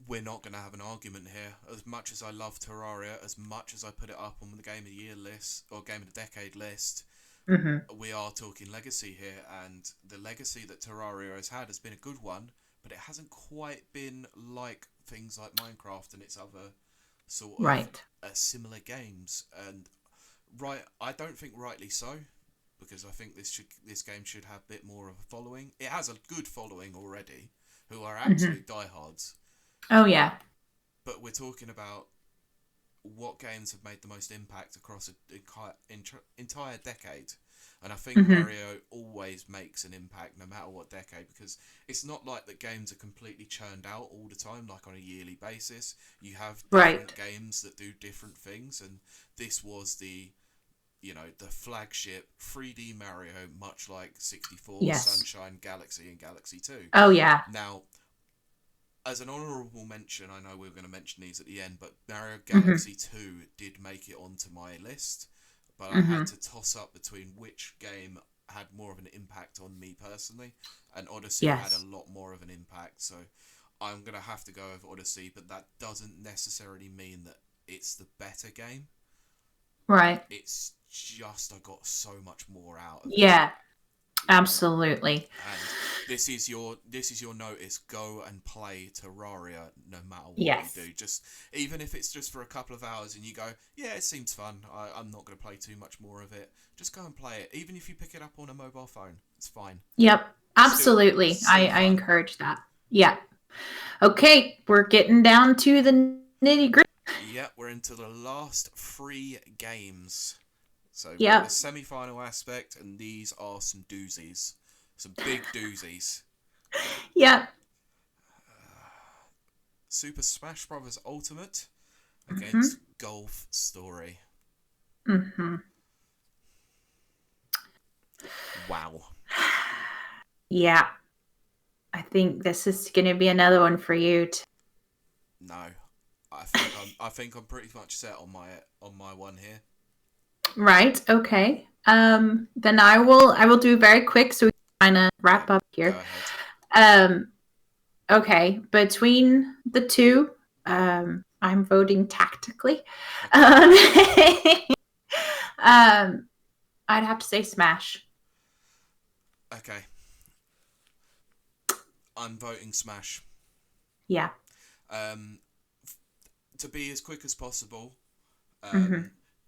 We're not going to have an argument here. As much as I love Terraria, as much as I put it up on the Game of the Year list or Game of the Decade list, we are talking legacy here, and the legacy that Terraria has been a good one, but it hasn't quite been like things like Minecraft and its other sort of Right. similar games. And I don't think rightly so, because I think this game should have a bit more of a following. It has a good following already, who are absolute diehards. Oh yeah. But we're talking about what games have made the most impact across an entire decade. And I think Mario always makes an impact no matter what decade, because it's not like that games are completely churned out all the time, like on a yearly basis. You have different games that do different things, and this was the flagship 3D Mario, much like 64, Yes. Sunshine, Galaxy, and Galaxy 2. Oh yeah. Now, as an honourable mention, I know we were going to mention these at the end, but Mario Galaxy 2 did make it onto my list, but I had to toss up between which game had more of an impact on me personally, and Odyssey had a lot more of an impact, so I'm going to have to go with Odyssey, but that doesn't necessarily mean that it's the better game. Right. It's just I got so much more out of it. Yeah. Absolutely. And this is your notice. Go and play Terraria, no matter what you do. Just even if it's just for a couple of hours, and you go, yeah, it seems fun. I'm not going to play too much more of it. Just go and play it. Even if you pick it up on a mobile phone, it's fine. Yep. Absolutely. Still I encourage that. Yeah. Okay, we're getting down to the nitty gritty. Yeah, we're into the last 3 games. So we're in the semi-final aspect, and these are some doozies. Some big doozies. Yep. Super Smash Bros. Ultimate against Golf Story. Wow. Yeah. I think this is going to be another one for you. No. I think I'm pretty much set on my one here. Right. Okay. Then I will do very quick so we can kind of wrap up here. Go ahead. Okay. Between the two, I'm voting tactically. I'd have to say Smash. Okay. I'm voting Smash. Yeah. To be as quick as possible,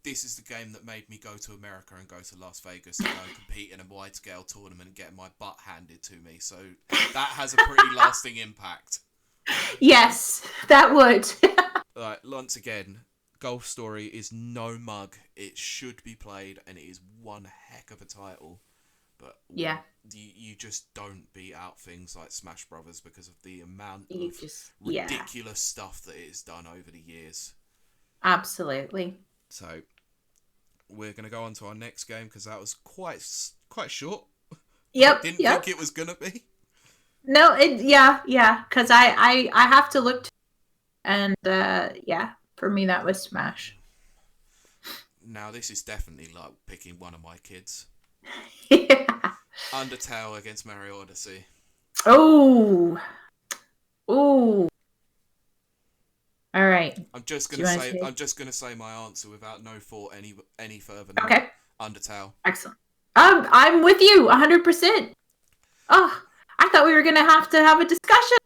this is the game that made me go to America and go to Las Vegas and go and compete in a wide-scale tournament and get my butt handed to me. So that has a pretty lasting impact. Yes, that would. Once again, Golf Story is no mug. It should be played, and it is one heck of a title. But yeah, you just don't beat out things like Smash Brothers because of the amount you of just ridiculous stuff that it's done over the years. Absolutely. So we're going to go on to our next game because that was quite short. Yep. Didn't think it was going to be. No, because I have to look and for me that was Smash. Now this is definitely like picking one of my kids. Yeah. Undertale against Mario Odyssey. Oh. All right. I'm just gonna say my answer without no thought any further. Now. Okay. Undertale. Excellent. I'm with you 100%. Oh, I thought we were gonna have a discussion.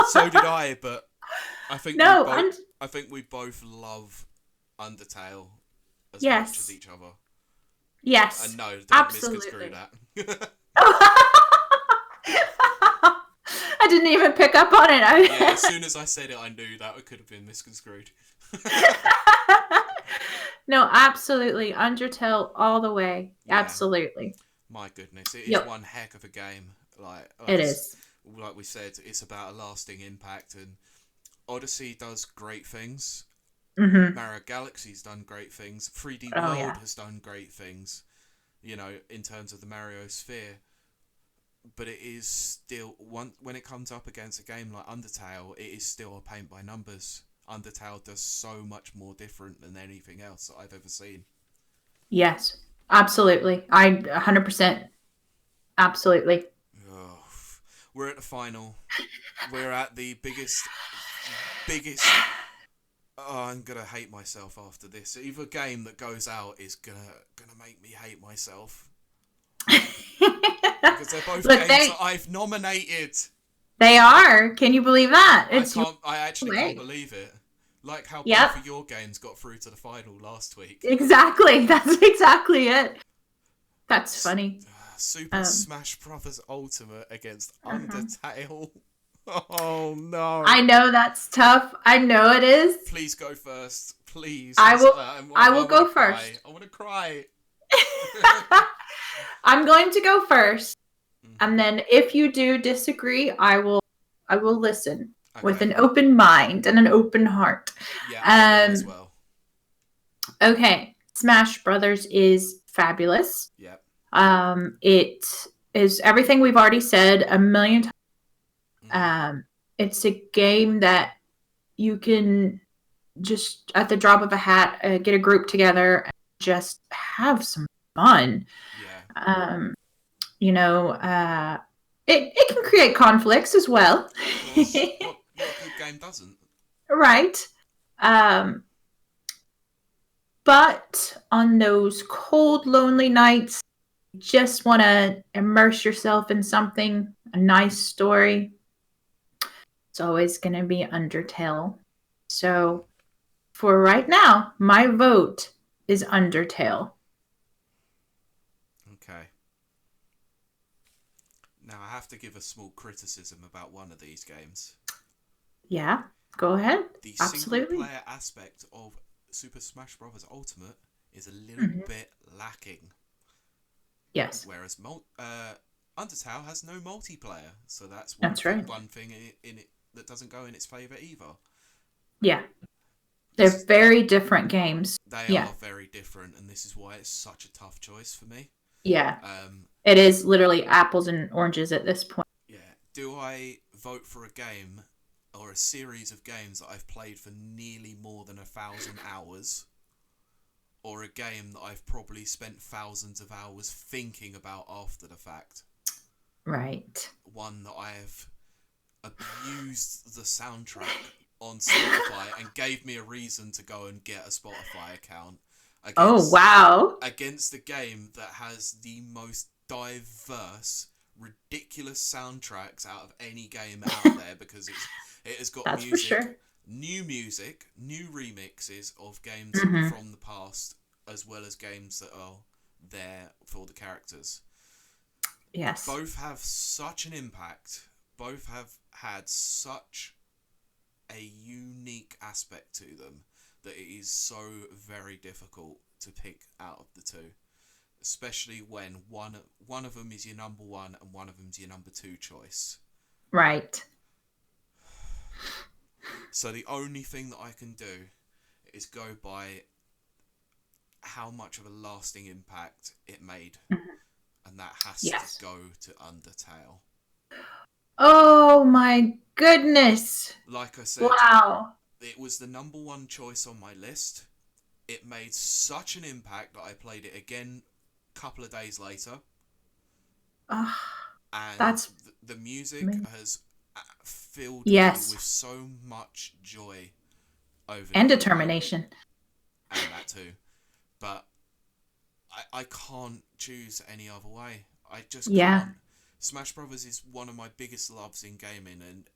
So did I, but I think I think we both love Undertale as much as each other. Yes. And no, don't absolutely. Misconstrue that. I didn't even pick up on it. Yeah, as soon as I said it, I knew that could have been misconstrued. No, absolutely. Undertale all the way. Yeah. Absolutely. My goodness, it is one heck of a game. It is. Like we said, it's about a lasting impact, and Odyssey does great things. Mm-hmm. Mario Galaxy's done great things. 3D World has done great things, in terms of the Mario sphere. But it is still, when it comes up against a game like Undertale, it is still a paint by numbers. Undertale does so much more different than anything else that I've ever seen. Yes, absolutely. 100%. Absolutely. Oh, we're at the final. We're at the biggest. Oh, I'm gonna hate myself after this. Either game that goes out is gonna make me hate myself. Because they're both games that I've nominated. They are. Can you believe that? I actually can't believe it. Like how both of your games got through to the final last week. Exactly. That's exactly it. That's funny. Super Smash Brothers Ultimate against Undertale. Oh no. I know that's tough. I know it is. Please go first. Please. I will go first. I want to cry. I'm going to go first. And then if you do disagree, I will listen with an open mind and an open heart. Yeah, as well. Okay. Smash Brothers is fabulous. Yep. It is everything we've already said a million times. It's a game that you can just at the drop of a hat get a group together and just have some fun. Yeah. It can create conflicts as well. What good game doesn't? Right. But on those cold, lonely nights, you just want to immerse yourself in something, a nice story. It's always going to be Undertale. So for right now, my vote is Undertale. Okay. Now I have to give a small criticism about one of these games. Yeah, go ahead. The Absolutely. single player aspect of Super Smash Bros. Ultimate is a little bit lacking. Yes. Whereas Undertale has no multiplayer, so that's one thing in it that doesn't go in its favour either. Yeah. They're very different games. They are very different, and this is why it's such a tough choice for me. Yeah. It is literally apples and oranges at this point. Yeah. Do I vote for a game or a series of games that I've played for nearly more than 1,000 hours, or a game that I've probably spent thousands of hours thinking about after the fact? Right. One that I have abused the soundtrack on Spotify and gave me a reason to go and get a Spotify account. Against a game that has the most diverse, ridiculous soundtracks out of any game out there because it has got That's music, for sure. new remixes of games Mm-hmm. from the past, as well as games that are there for the characters. Yes. Both have such an impact. Both have had such a unique aspect to them that it is so very difficult to pick out of the two. Especially when one of them is your number one and one of them is your number two choice. Right. So the only thing that I can do is go by how much of a lasting impact it made. And that has Yes. to go to Undertale. Oh my goodness. Like I said, Wow. it was the number one choice on my list. It made such an impact that I played it again a couple of days later. Oh, And that's the music amazing. has filled Yes. me with so much joy over And the year. determination. And that too. But I can't choose any other way. I just can't. Smash Brothers is one of my biggest loves in gaming, and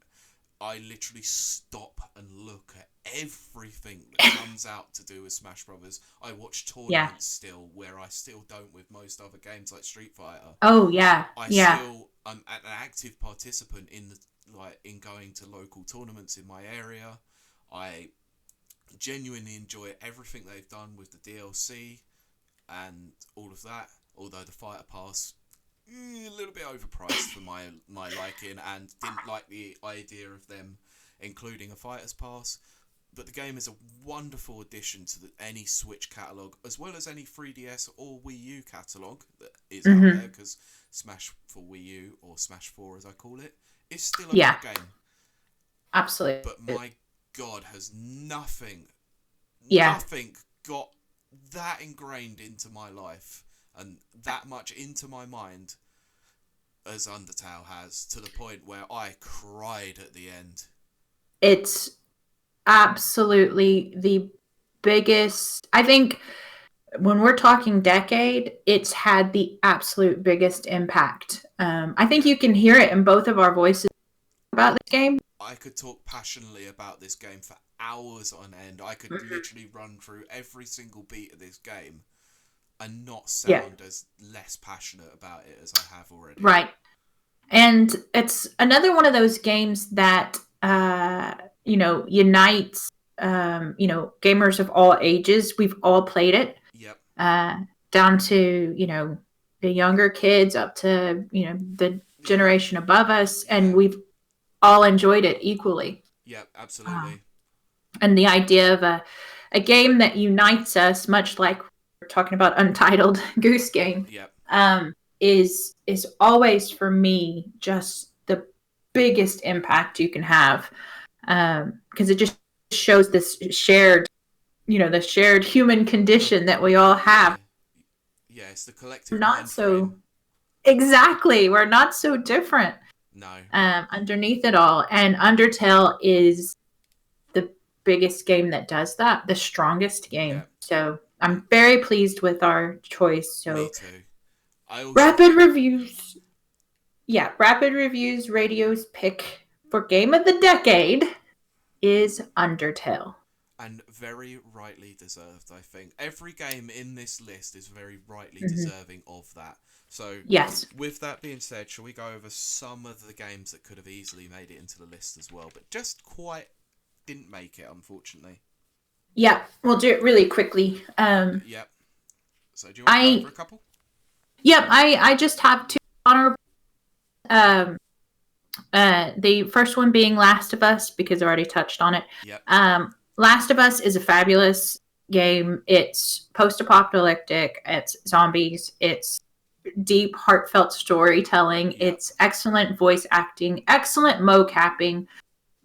I literally stop and look at everything that comes out to do with Smash Brothers. I watch tournaments still, where I still don't with most other games like Street Fighter. Oh yeah. I'm an active participant in going to local tournaments in my area. I genuinely enjoy everything they've done with the DLC and all of that. Although the Fighter Pass a little bit overpriced for my liking, and didn't like the idea of them including a Fighter's Pass. But the game is a wonderful addition to any Switch catalogue, as well as any 3DS or Wii U catalogue that is out there, because Smash for Wii U, or Smash 4 as I call it, is still a good game. Absolutely. But my God, has nothing got that ingrained into my life and that much into my mind as Undertale has, to the point where I cried at the end. It's absolutely the biggest, I think when we're talking decade, it's had the absolute biggest impact. I think you can hear it in both of our voices about this game. I could talk passionately about this game for hours on end. I could literally run through every single beat of this game and not sound as less passionate about it as I have already. Right. And it's another one of those games that, unites, gamers of all ages. We've all played it. Yep. Down to, the younger kids up to, the generation above us. And we've all enjoyed it equally. Yep, absolutely. And the idea of a game that unites us, much like we're talking about Untitled Goose Game, is always for me just the biggest impact you can have, because it just shows this shared, the shared human condition that we all have. Yeah, it's the collective. Not so. Exactly, we're not so different. No. Underneath it all, and Undertale is the biggest game that does that, the strongest game. So I'm very pleased with our choice. So me too. Rapid reviews. Yeah, Rapid Reviews Radio's pick for Game of the Decade is Undertale. And very rightly deserved, I think. Every game in this list is very rightly deserving of that. So, with that being said, shall we go over some of the games that could have easily made it into the list as well, but just quite didn't make it, unfortunately? Yeah, we'll do it really quickly. Yep. So, do you want to go for a couple? Yep, I just have two honorable. The first one being Last of Us, because I already touched on it. Yep. Last of Us is a fabulous game. It's post-apocalyptic. It's zombies. It's deep, heartfelt storytelling. Yep. It's excellent voice acting, excellent mocapping,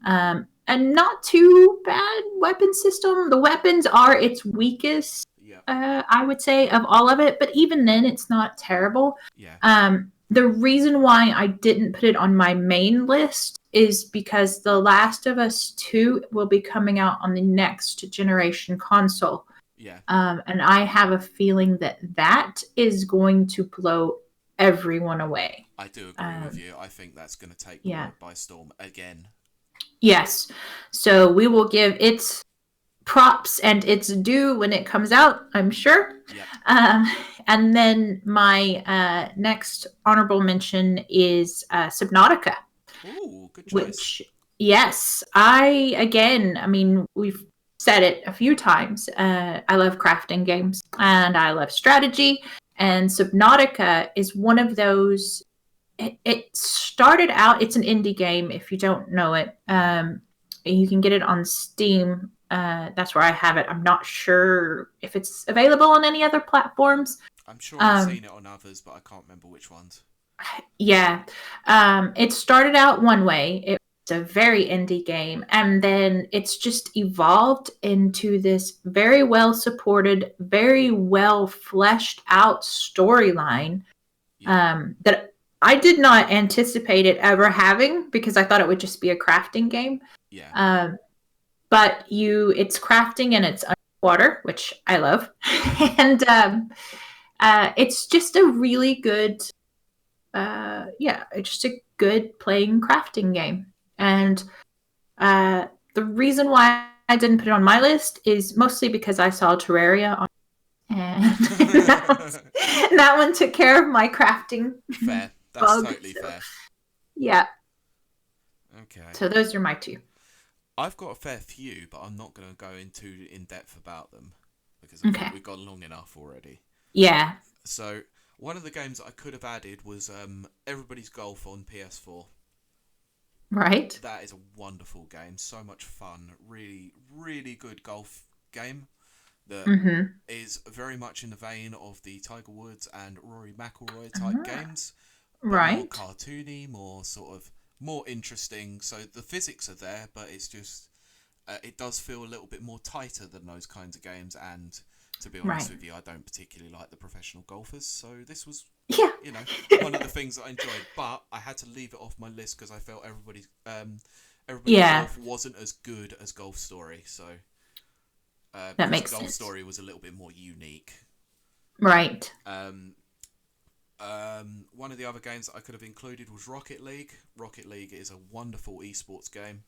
and not too bad weapon system. The weapons are its weakest, I would say, of all of it. But even then, it's not terrible. Yeah. The reason why I didn't put it on my main list is because The Last of Us 2 will be coming out on the next generation console. Yeah. And I have a feeling that is going to blow everyone away. I do agree with you. I think that's going to take the world by storm again. Yes. So we will give its props and its due when it comes out, I'm sure. Yep. And then my next honorable mention is Subnautica. Ooh, good choice. Which, yes, I mean, we've said it a few times. I love crafting games and I love strategy. And Subnautica is one of those. It started out, it's an indie game if you don't know it. You can get it on Steam. That's where I have it. I'm not sure if it's available on any other platforms. I'm sure I've seen it on others, but I can't remember which ones. Yeah. It started out one way. It was a very indie game. And then it's just evolved into this very well supported, very well fleshed out storyline that I did not anticipate it ever having, because I thought it would just be a crafting game. Yeah. But it's crafting and it's underwater, which I love. And it's just a really good, it's just a good playing crafting game. And the reason why I didn't put it on my list is mostly because I saw Terraria on, and that one took care of my crafting. Fair. That's totally fair. Yeah. Okay. So those are my two. I've got a fair few, but I'm not going to go into in depth about them because I think we've gone long enough already. Yeah. So one of the games that I could have added was Everybody's Golf on PS4. Right. That is a wonderful game. So much fun. Really, really good golf game that is very much in the vein of the Tiger Woods and Rory McIlroy type games. Right. More cartoony, more interesting. So the physics are there, but it's just it does feel a little bit more tighter than those kinds of games. And to be honest with you, I don't particularly like the professional golfers. So this was, one of the things that I enjoyed. But I had to leave it off my list because I felt Everybody's Golf wasn't as good as Golf Story. So that makes Golf sense. Story was a little bit more unique. Right. One of the other games that I could have included was Rocket League. Rocket League is a wonderful esports game.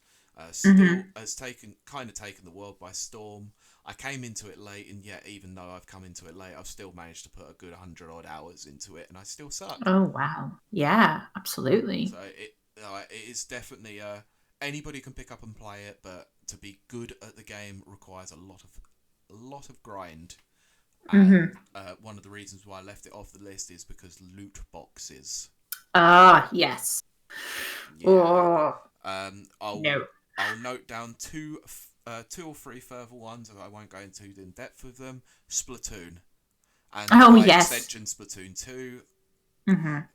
Still has taken the world by storm. I came into it late, and yet even though I've come into it late, I've still managed to put a good 100 odd hours into it, and I still suck. Oh wow! Yeah, absolutely. So it is definitely anybody can pick up and play it, but to be good at the game requires a lot of grind. And one of the reasons why I left it off the list is because loot boxes. Ah, yes. Yeah. Oh. I'll note down two or three further ones, and I won't go into in depth with them. Splatoon, and by extension, Splatoon 2.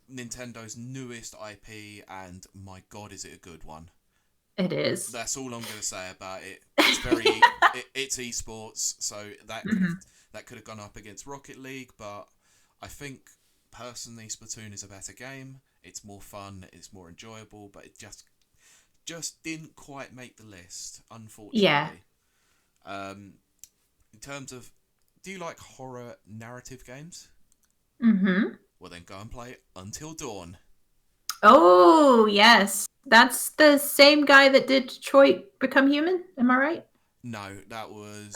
Nintendo's newest IP, and my God, is it a good one? It is. That's all I'm going to say about it. It's it's esports, so that could have gone up against Rocket League, but I think personally Splatoon is a better game. It's more fun, it's more enjoyable, but it just didn't quite make the list, unfortunately. Yeah. In terms of, do you like horror narrative games? Well, then go and play Until Dawn. Oh, yes. That's the same guy that did Detroit Become Human, am I right? No, that was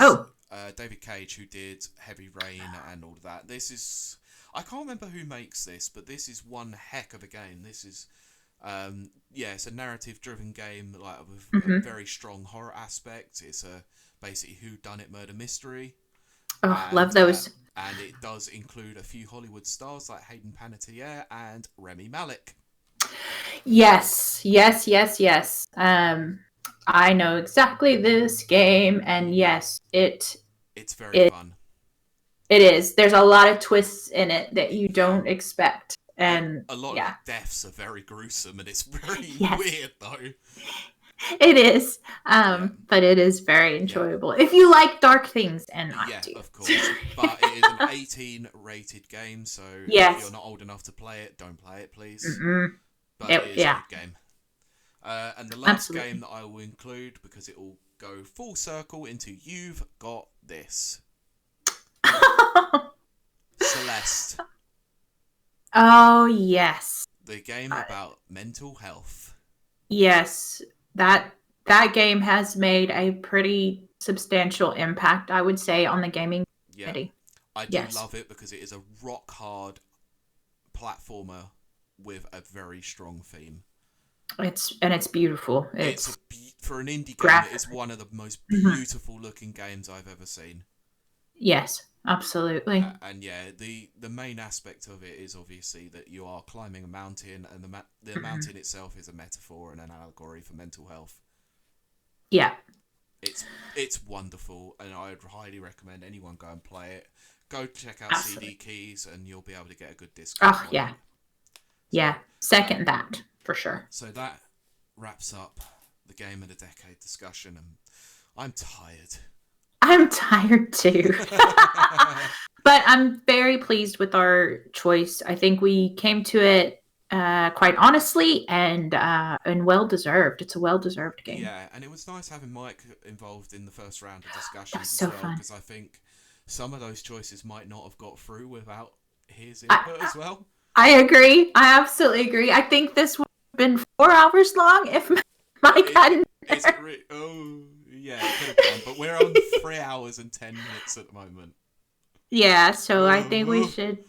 David Cage, who did Heavy Rain and all of that. This is, I can't remember who makes this, but this is one heck of a game. This is, it's a narrative-driven game, like with a very strong horror aspect. It's a basically whodunit murder mystery. Oh, love those. And it does include a few Hollywood stars like Hayden Panettiere and Rami Malek. Yes. I know exactly this game, and yes, it's very fun. It is. There's a lot of twists in it that you don't expect, and a lot of deaths are very gruesome, and it's very weird though. It is, but it is very enjoyable if you like dark things, and I do. Of course. But it is an 18 rated game, so if you're not old enough to play it, don't play it, please. But it is a good game. And the last game that I will include, because it will go full circle into You've Got This. Celeste. Oh, yes. The game about mental health. Yes, that game has made a pretty substantial impact, I would say, on the gaming community. I do love it because it is a rock hard platformer with a very strong theme. It's beautiful. For an indie game, it's one of the most beautiful looking games I've ever seen. Yes, absolutely. And the main aspect of it is obviously that you are climbing a mountain, and the mountain itself is a metaphor and an allegory for mental health. Yeah. It's wonderful, and I would highly recommend anyone go and play it. Go check out CD Keys, and you'll be able to get a good discount. Oh, yeah. Yeah, second that, for sure. So that wraps up the Game of the Decade discussion, and I'm tired. I'm tired too. But I'm very pleased with our choice. I think we came to it quite honestly and well deserved. It's a well deserved game. Yeah, and it was nice having Mike involved in the first round of discussions That's so as well, fun. because I think some of those choices might not have got through without his input as well. I agree. I absolutely agree. I think this would have been 4 hours long if Mike hadn't. Yeah, it could have gone, but we're on 3 hours and 10 minutes at the moment. Yeah, so I think we should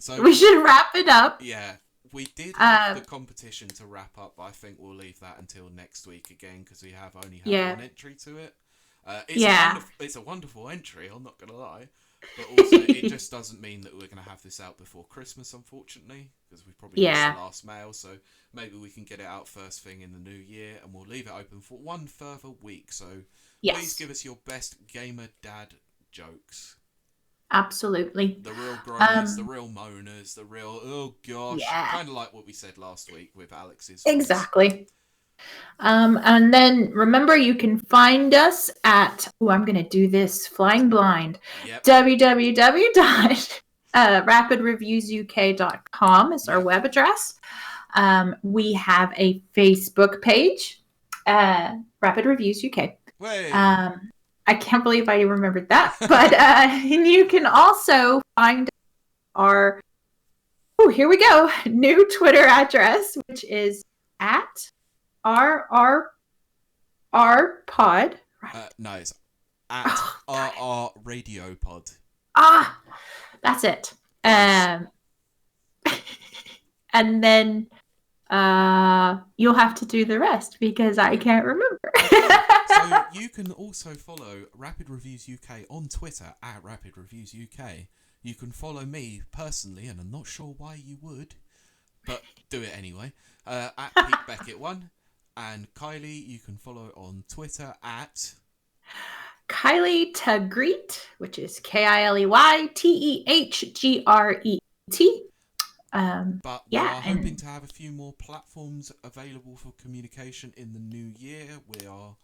wrap it up. Yeah, we did have the competition to wrap up, but I think we'll leave that until next week again, because we have only had one entry to it. It's a wonderful entry, I'm not going to lie. But also, it just doesn't mean that we're going to have this out before Christmas, unfortunately, because we've probably missed the last mail. So maybe we can get it out first thing in the new year, and we'll leave it open for one further week. So please give us your best gamer dad jokes. Absolutely. The real groaners, the real moaners, the real, oh gosh. Kind of like what we said last week with Alex's voice. Exactly. And then remember, you can find us at, I'm going to do this flying blind. Yep. www.rapidreviewsuk.com is our web address. We have a Facebook page, Rapid Reviews UK. I can't believe I remembered that. But you can also find our, here we go, new Twitter address, which is at RR pod. Right. No, it's at RR Radio Pod. That's it. Nice. And then you'll have to do the rest because I can't remember. So you can also follow Rapid Reviews UK on Twitter at Rapid Reviews UK. You can follow me personally, and I'm not sure why you would, but do it anyway, at Pete Beckett1. And Kylie, you can follow on Twitter at Kylie Tegreet, which is KILEYTEHGREET. But we are hoping to have a few more platforms available for communication in the new year. We are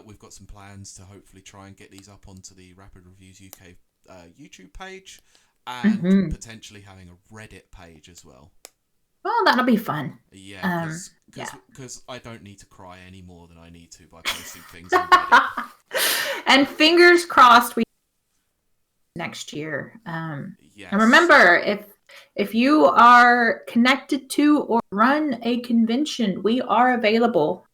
we've got some plans to hopefully try and get these up onto the Rapid Reviews UK YouTube page, and potentially having a Reddit page as well. Well, that'll be fun. Yeah, because I don't need to cry any more than I need to by posting things on Reddit. And fingers crossed we next year. Yes. And remember, if you are connected to or run a convention, we are available.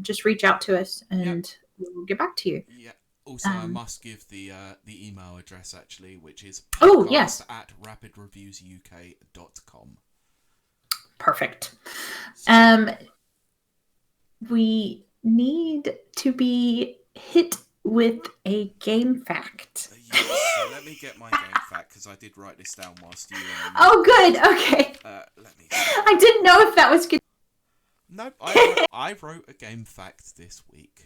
Just reach out to us and we'll get back to you. Yeah. Also, I must give the email address actually, which is at rapidreviewsuk.com. Perfect. We need to be hit with a game fact. Yes, so let me get my game fact, because I did write this down whilst you... Oh, good. Okay. Let me... I didn't know if that was good. No, I wrote a game fact this week.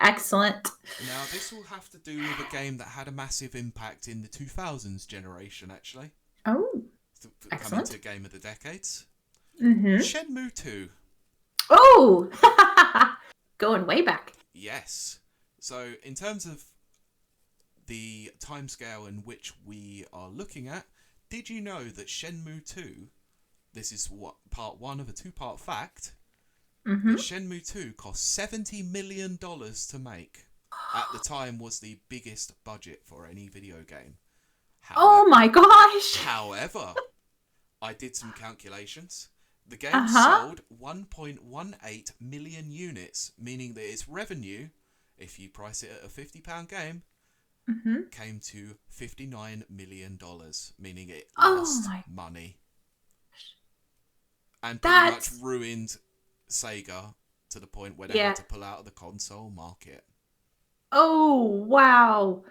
Excellent. Now, this will have to do with a game that had a massive impact in the 2000s generation, actually. Oh, coming to Game of the Decades. Shenmue 2. Oh! Going way back. Yes. So, in terms of the timescale in which we are looking at, did you know that Shenmue 2, this is part one of a two-part fact, that Shenmue 2 cost $70 million to make. At the time was the biggest budget for any video game. Oh my gosh! However, I did some calculations. The game sold 1.18 million units, meaning that its revenue, if you price it at a £50 game, came to $59 million, meaning it lost money. And pretty much ruined Sega to the point where they had to pull out of the console market. Oh, wow.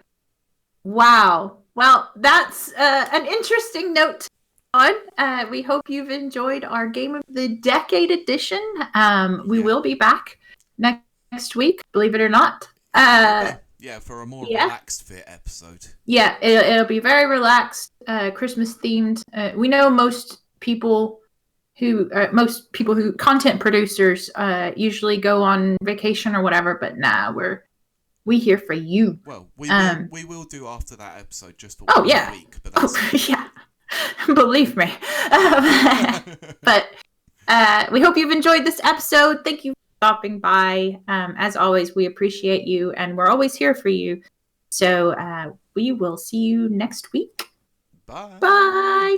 Wow. Well, that's an interesting note on. We hope you've enjoyed our Game of the Decade edition. We will be back next week, believe it or not. For a more relaxed fit episode. Yeah, it'll be very relaxed, Christmas themed. We know most people who content producers usually go on vacation or whatever, but we here for you. Well, we will do after that episode just for 1 week. But believe me. But we hope you've enjoyed this episode. Thank you for stopping by. As always, we appreciate you, and we're always here for you. So we will see you next week. Bye. Bye.